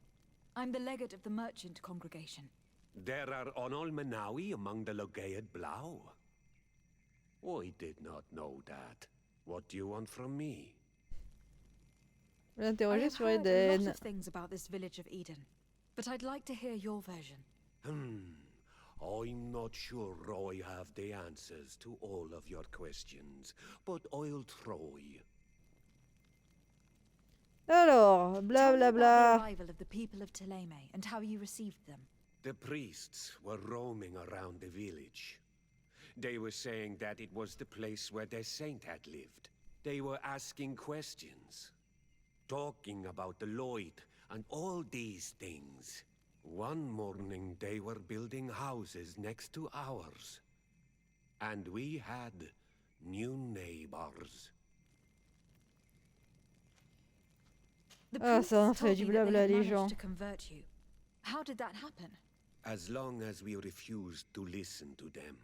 I'm the legate of the merchant congregation. There are Onol Manawi among the Logaed Blau. I did not know that. What do you want from me? Je vais l'interroger sur a Eden. lot of things about this village of Eden, but I'd like to hear your version. I'm not sure I have the answers to all of your questions, but I'll try. Alors, bla bla Tell me about the bla. arrival of the people of Teleme and how you received them. The priests were roaming around the village. They were saying that it was the place where their saint had lived. They were asking questions, talking about the Lloyd and all these things. One morning they were building houses next to ours. And we had new neighbors. The Ah, priests ça en fait told du me that they blabla had les managed gens. to convert you. How did that happen? As long as we refused to listen to them,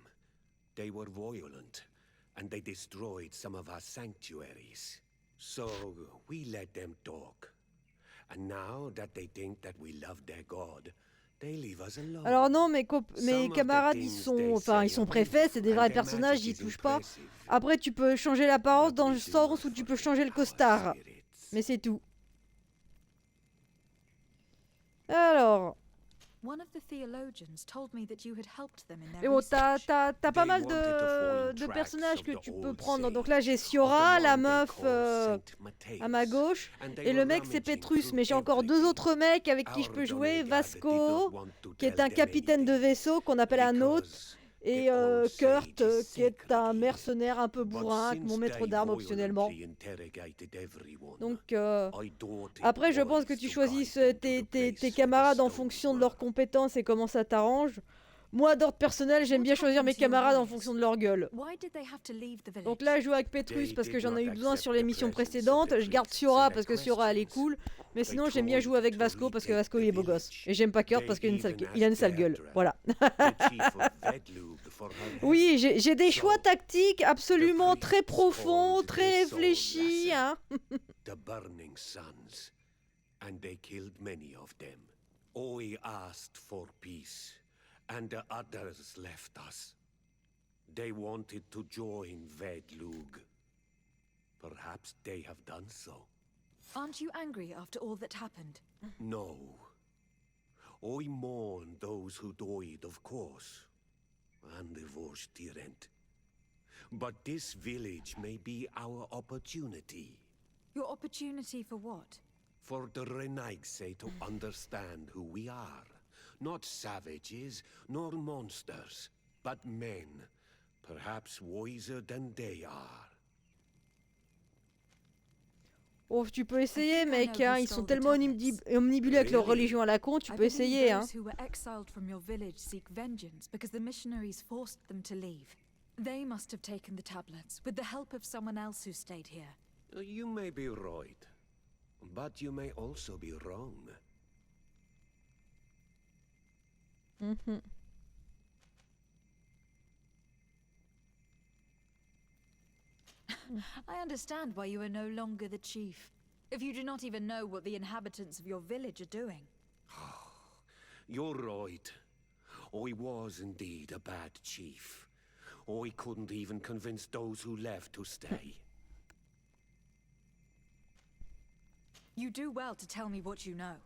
they were violent, and they destroyed some of our sanctuaries. So we let them talk. And now that they think that we love their god, they leave us alone. Alors non, mes camarades, ils sont préfets, c'est des vrais personnages, ils touchent pas. Après, tu peux changer l'apparence dans le sens où tu peux changer le costard. Mais c'est tout. Alors... One of the theologians told me that you had helped them in their Mais bon, research. t'as pas mal de personnages que tu peux prendre. Donc là, j'ai Siora, la meuf à ma gauche, et le mec c'est Petrus. Mais j'ai encore deux autres mecs avec qui je peux jouer. Vasco, qui est un capitaine de vaisseau qu'on appelle un hôte, et Kurt, qui est un mercenaire un peu bourrin, avec mon maître d'armes optionnellement. Donc après, je pense que tu choisis tes camarades en fonction de leurs compétences et comment ça t'arrange. Moi, d'ordre personnel, j'aime bien choisir mes camarades en fonction de leur gueule. Donc là, je joue avec Petrus parce que j'en ai eu besoin sur les missions précédentes. Je garde Siora parce que Siora, elle est cool. Mais sinon, j'aime bien jouer avec Vasco parce que Vasco, il est beau gosse. Et j'aime pas Kurt parce qu'il a une sale gueule. Voilà. Oui, j'ai des choix tactiques absolument très profonds, très réfléchis. Hein. The burning suns, and they killed many of them. I asked for peace, and the others left us. They wanted to join Vedlug. Perhaps they have done so. Aren't you angry after all that happened? No. I mourn those who died, of course, and the Vorstyrent. But this village may be our opportunity. Your opportunity for what? For the Renaigse to understand who we are, Not savages, nor monsters, but men, perhaps wiser than they are. Oh, tu peux essayer, mec, hein. Ils sont tellement omnibulés avec leur religion à la con, tu peux essayer, hein. Those who were exiled from your village seek vengeance because the missionaries forced them to leave. They must have taken the tablets with the help of someone else who stayed here. You may be right, but you may also be wrong. Mhm. I understand why you are no longer the chief. If you do not even know what the inhabitants of your village are doing. You're right. I was indeed a bad chief. I couldn't even convince those who left to stay. You do well to tell me what you know.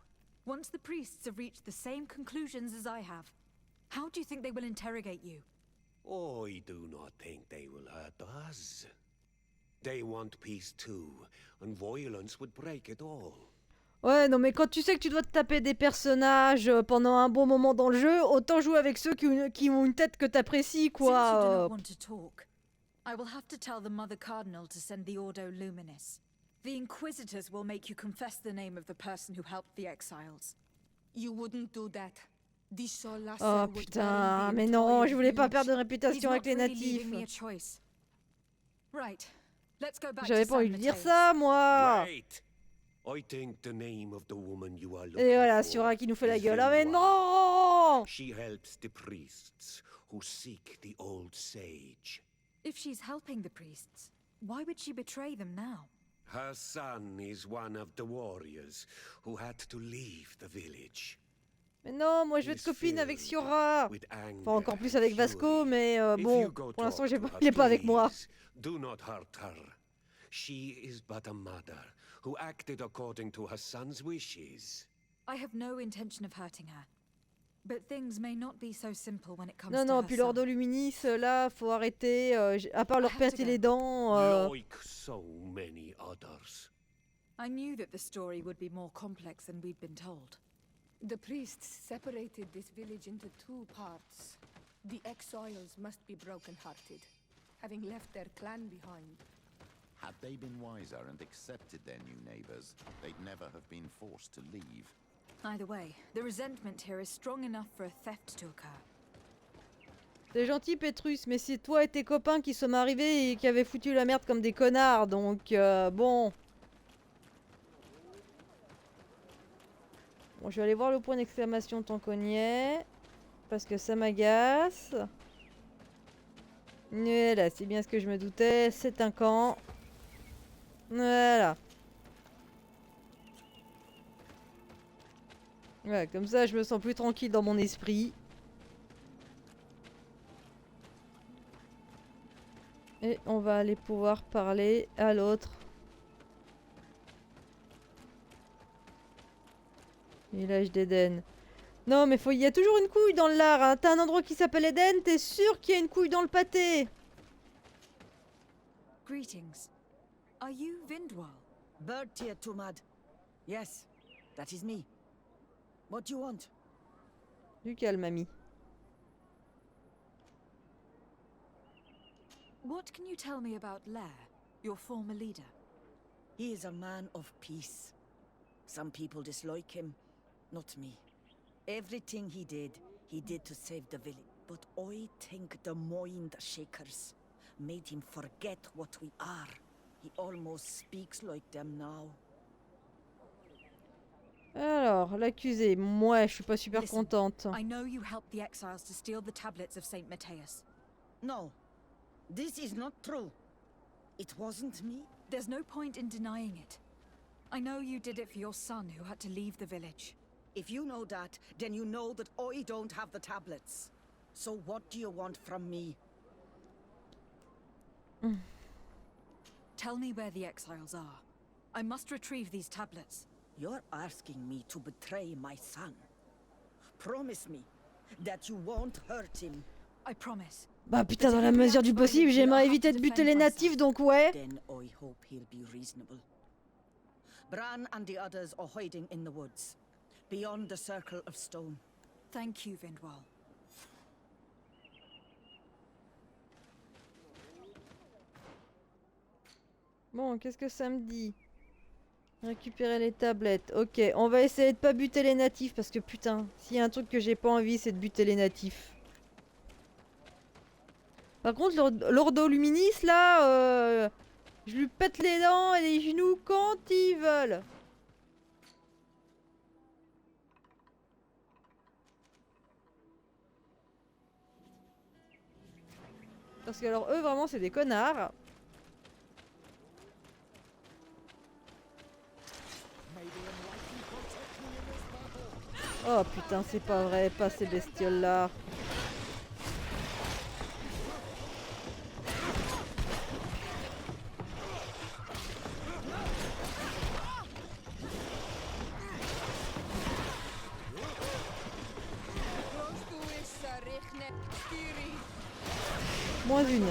Once the priests have reached the same conclusions as I have, how do you think they will interrogate you? I do not think they will hurt us. They want peace too, and violence would break it all. Ouais, non mais quand tu sais que tu dois te taper des personnages pendant un bon moment dans le jeu, autant jouer avec ceux qui ont une tête que t'apprécies, quoi. Since you do not want to talk, I will have to tell the Mother Cardinal to send the Ordo Luminis. The Inquisitors will make you confess the name of the person who helped the exiles. You wouldn't do that. Oh putain, mais non, je voulais pas perdre de réputation avec les natifs. J'avais pas envie de dire ça, moi. I think the name of the woman you are looking Et voilà, Sura qui nous fait la gueule. Ah mais non! She helps the priests who seek the old sage. If she's helping the priests, why would she betray them now? Her son is one of the warriors who had to leave the village. Mais non, moi je vais être copine avec Siora. Enfin, encore plus avec Vasco, mais bon, pour l'instant, il est pas avec moi. Do not hurt her. She is but a mother who acted according to her son's wishes. I have no intention of hurting her. But things may not be so simple when it comes non, to non, her puis son. l'Ordo Luminis, là, faut arrêter. À part leur perte les dents. Like so many others. I knew that the story would be more complex than we'd been told. The priests separated this village into two parts. The exiles must be broken-hearted, having left their clan behind. Had they been wiser and accepted their new neighbors, they'd never have been forced to leave. Either way, the resentment here is strong enough for a theft to occur. C'est gentil, Petrus, mais c'est toi et tes copains qui sommes arrivés et qui avaient foutu la merde comme des connards, donc bon. Bon, je vais aller voir le point d'exclamation tant qu'on y est, parce que ça m'agace. Voilà, c'est bien ce que je me doutais, c'est un camp. Voilà. Voilà, comme ça je me sens plus tranquille dans mon esprit. Et on va aller pouvoir parler à l'autre. Village d'Éden. Non mais il y a toujours une couille dans le lard, hein. T'as un endroit qui s'appelle Éden, t'es sûr qu'il y a une couille dans le pâté. Greetings. Are you Vindwal? Bird Tear Tumad. Yes, that is me. What do you want? Du calme, mamie. What can you tell me about Lair, your former leader? He is a man of peace. Some people dislike him, not me. Everything he did to save the village. But I think the mind shakers made him forget what we are. He almost speaks like them now. Alors, l'accusé. Moi, je suis pas super contente. I know you helped the exiles to steal the tablets of Saint Matthias. No, this is not true. It wasn't me. There's no point in denying it. I know you did it for your son who had to leave the village. If you know that, then you know that I don't have the tablets. So what do you want from me? Tell me where the exiles are. I must retrieve these tablets. You're asking me to betray my son. Promise me that you won't hurt him. I promise. Bah putain, dans la mesure du possible, j'aimerais éviter de buter les natifs, donc ouais. Then I hope he'll be reasonable. Bran and the others are hiding in the woods, beyond the circle of stone. Thank you, Vindwal. Bon, qu'est-ce que ça me dit? Récupérer les tablettes. Ok, on va essayer de pas buter les natifs parce que putain, s'il y a un truc que j'ai pas envie, c'est de buter les natifs. Par contre, l'Ordo Luminis, là, je lui pète les dents et les genoux quand ils veulent. Parce que alors eux, vraiment, c'est des connards. Oh putain, c'est pas vrai, pas ces bestioles-là. Moins une.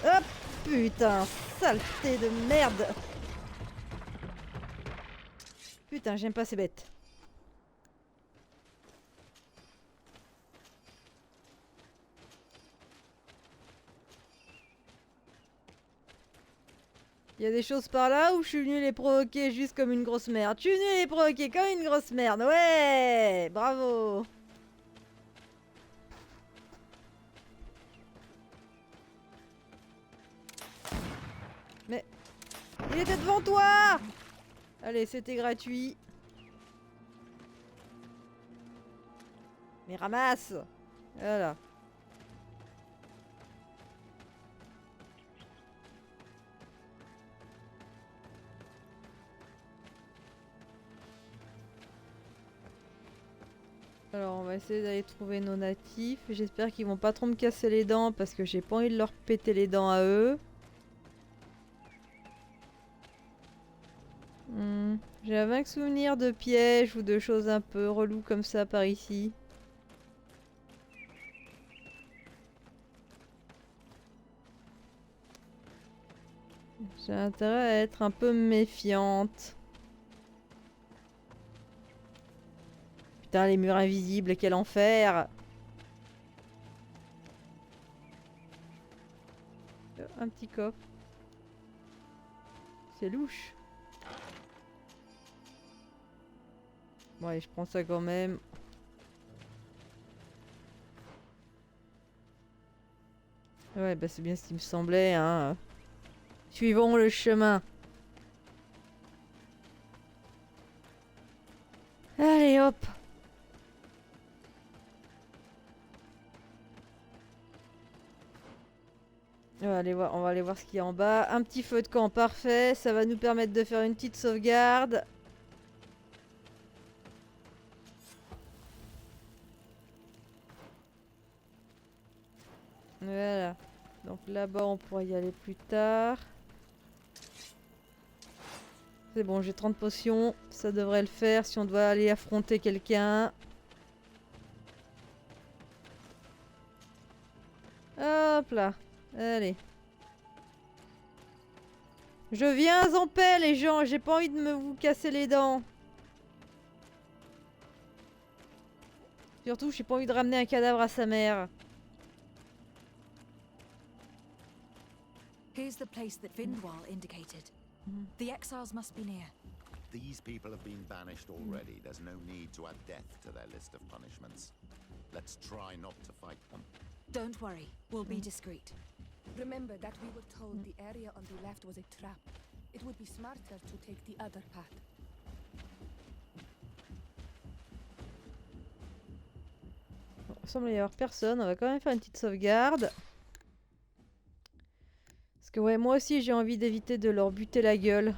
Hop, putain, saleté de merde. Putain, j'aime pas ces bêtes. Il y a des choses par là où je suis venu les provoquer juste comme une grosse merde. Je suis venu les provoquer comme une grosse merde. Ouais, bravo. Mais il était devant toi. Allez, c'était gratuit. Mais ramasse. Voilà. Alors on va essayer d'aller trouver nos natifs. J'espère qu'ils vont pas trop me casser les dents parce que j'ai pas envie de leur péter les dents à eux. J'ai un vague souvenir de pièges ou de choses un peu reloues comme ça par ici. J'ai intérêt à être un peu méfiante. Putain, les murs invisibles, quel enfer! Un petit coffre. C'est louche. Bon, allez, je prends ça quand même. Ouais, bah c'est bien ce qui me semblait, hein. Suivons le chemin. Allez, hop! On va aller voir ce qu'il y a en bas. Un petit feu de camp, parfait. Ça va nous permettre de faire une petite sauvegarde. Voilà. Donc là-bas, on pourra y aller plus tard. C'est bon, j'ai 30 potions. Ça devrait le faire si on doit aller affronter quelqu'un. Hop là. Allez. Je viens en paix, les gens. J'ai pas envie de vous casser les dents. Surtout, j'ai pas envie de ramener un cadavre à sa mère. Here's the place that Vindwal indicated. The exiles must be near. These people have been banished already. There's no need to add death to their list of punishments. Let's try not to fight them. Don't worry, we'll be discreet. Remember that we were told the area on the left was a trap. It would be smarter to take the other path. Bon, il semble y avoir personne. On va quand même faire une petite sauvegarde. Parce que ouais, moi aussi j'ai envie d'éviter de leur buter la gueule.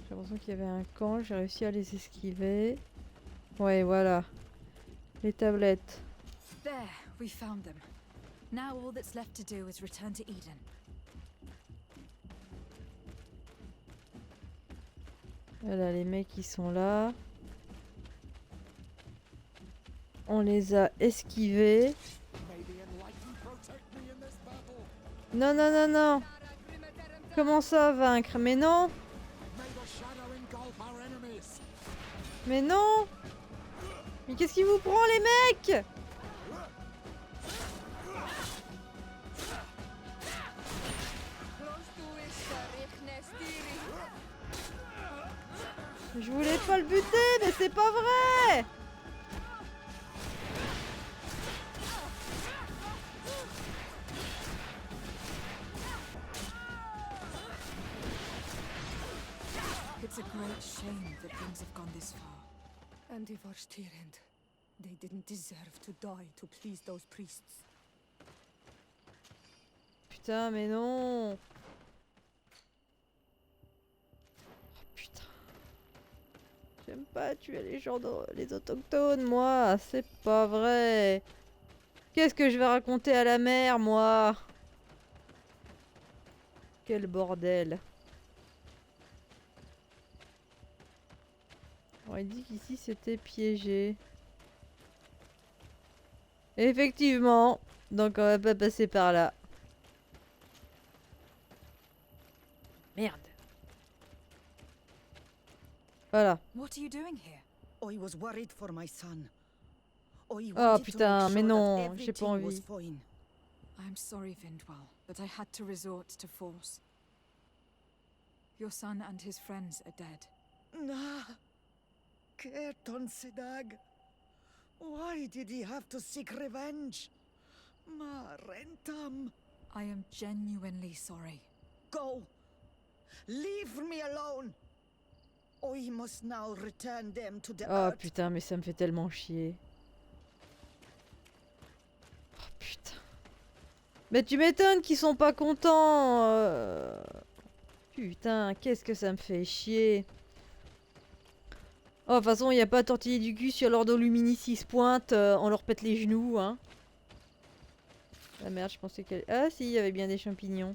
J'ai l'impression qu'il y avait un camp, j'ai réussi à les esquiver. Ouais, voilà. Les tablettes. There, we found them. Now all that's left to do is return to Eden. Voilà, les mecs qui sont là. On les a esquivés. Non, non, non, non. Comment ça, vaincre? Mais non. Mais non. Mais qu'est-ce qui vous prend, les mecs? Je voulais pas le buter, mais c'est pas vrai! It's a great shame that things have gone this far. And the Vorstierend. They didn't deserve to die to please those priests. Putain, mais non! Oh, putain. J'aime pas tuer les gens, les autochtones, moi. C'est pas vrai. Qu'est-ce que je vais raconter à la mère, moi? Quel bordel. On a dit qu'ici c'était piégé. Effectivement. Donc on va pas passer par là. Merde. Voilà. What are you doing here? I was worried for my son. Oh putain, mais non, j'ai pas envie. I'm sorry, Vindwell, but I had to resort to force. Your son and his friends are dead. Nah. Kerton Sedag. Why did he have to seek revenge? Ma rentam. I am genuinely sorry. Go. Leave me alone. I must now return them to the Oh earth. putain, mais ça me fait tellement chier. Oh putain. Mais tu m'étonnes qu'ils sont pas contents. Putain, qu'est-ce que ça me fait chier. Oh, de toute façon, il n'y a pas à tortiller du cul sur l'Ordo Lumini 6 pointes. On leur pète les genoux, hein. Ah merde, je pensais qu'elle... Ah si, il y avait bien des champignons.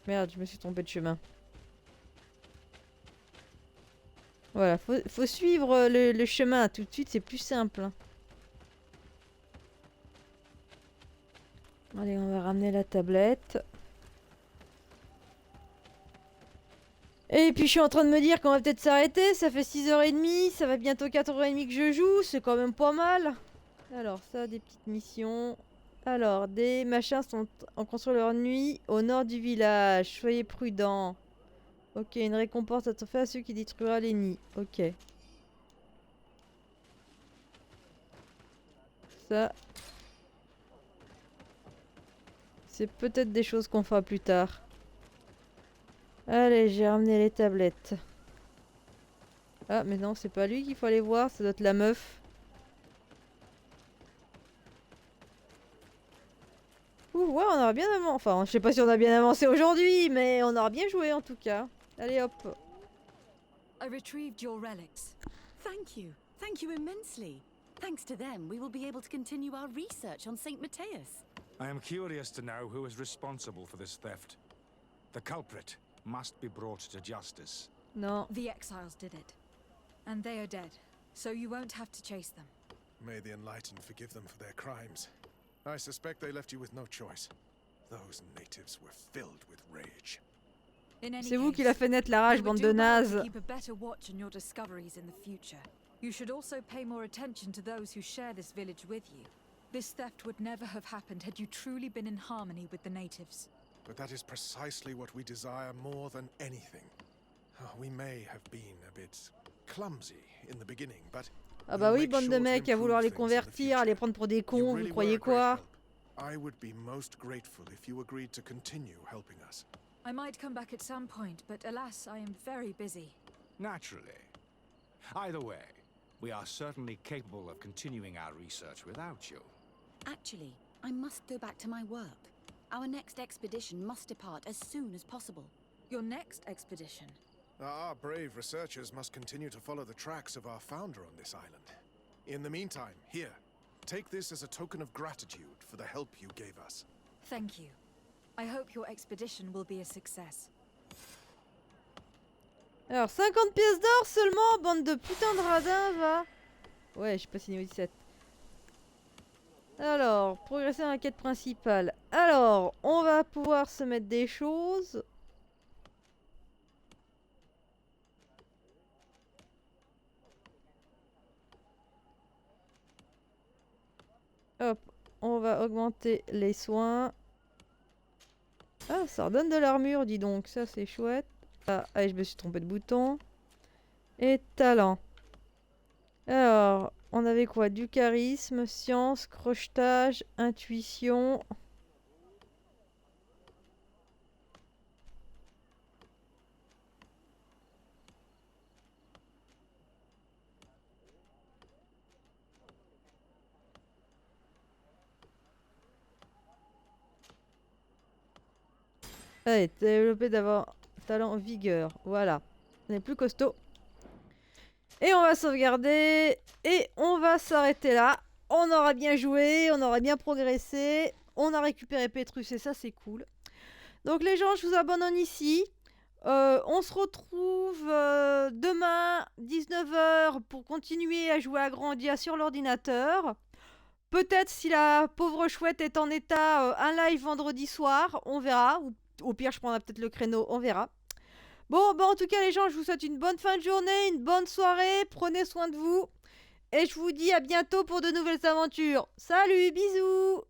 Merde, je me suis trompée de chemin. Voilà, faut suivre le chemin. Tout de suite, c'est plus simple. Hein. Allez, on va ramener la tablette. Et puis je suis en train de me dire qu'on va peut-être s'arrêter. Ça fait 6h30, ça va bientôt 4h30 que je joue. C'est quand même pas mal. Alors ça, des petites missions. Alors, des machins sont en construisant leur nuit au nord du village. Soyez prudents. Ok, une récompense à fait à ceux qui détruira les nids. Ok. Ça. C'est peut-être des choses qu'on fera plus tard. Allez, j'ai ramené les tablettes. Ah, mais non, c'est pas lui qu'il faut aller voir. Ça doit être la meuf. Ouh, ouais, on aura bien avancé. Enfin, je sais pas si on a bien avancé aujourd'hui, mais on aura bien joué en tout cas. Allez, hop. I retrieved your relics. Thank you. Thank you immensely. Thanks to them, we will be able to continue our research on St. Matthias. I am curious to know who is responsible for this theft. The culprit must be brought to justice. No. The exiles did it. And they are dead, so you won't have to chase them. May the Enlightened forgive them for their crimes. I suspect they left you with no choice. Those natives were filled with rage. C'est vous qui l'a fait naître la rage, bande de nazes. Keep a better watch on your discoveries in the future. You should also pay more attention to those who share this village with you. This theft would never have happened had you truly been in harmony with the natives. But that is precisely what we desire more than anything. We may have been a bit clumsy in the beginning, but ah bah oui, bande de mecs à vouloir les convertir, à les prendre pour des cons, vous croyez quoi? I would be most grateful if you agreed to continue helping us. I might come back at some point, but alas, I am very busy. Naturally. Either way, we are certainly capable of continuing our research without you. Actually, I must go back to my work. Our next expedition must depart as soon as possible. Your next expedition? Our brave researchers must continue to follow the tracks of our founder on this island. In the meantime, here, take this as a token of gratitude for the help you gave us. Thank you. I hope your expedition will be a success. Alors, 50 pièces d'or seulement, bande de putain de radins, va. Ouais, je suis passé niveau 17. Alors, progresser dans la quête principale. Alors, on va pouvoir se mettre des choses. Hop, on va augmenter les soins. Ah, ça redonne de l'armure, dis donc. Ça, c'est chouette. Ah, allez, je me suis trompé de bouton. Et talent. Alors, on avait quoi? Du charisme, science, crochetage, intuition. Allez, développer d'avoir talent vigueur. Voilà. On est plus costaud. Et on va sauvegarder. Et on va s'arrêter là. On aura bien joué. On aura bien progressé. On a récupéré Pétrus et ça, c'est cool. Donc les gens, je vous abandonne ici. On se retrouve demain, 19h, pour continuer à jouer à Grandia sur l'ordinateur. Peut-être si la pauvre chouette est en état, un live vendredi soir. On verra. Ou au pire, je prendrai peut-être le créneau. On verra. Bon, en tout cas, les gens, je vous souhaite une bonne fin de journée, une bonne soirée. Prenez soin de vous. Et je vous dis à bientôt pour de nouvelles aventures. Salut, bisous!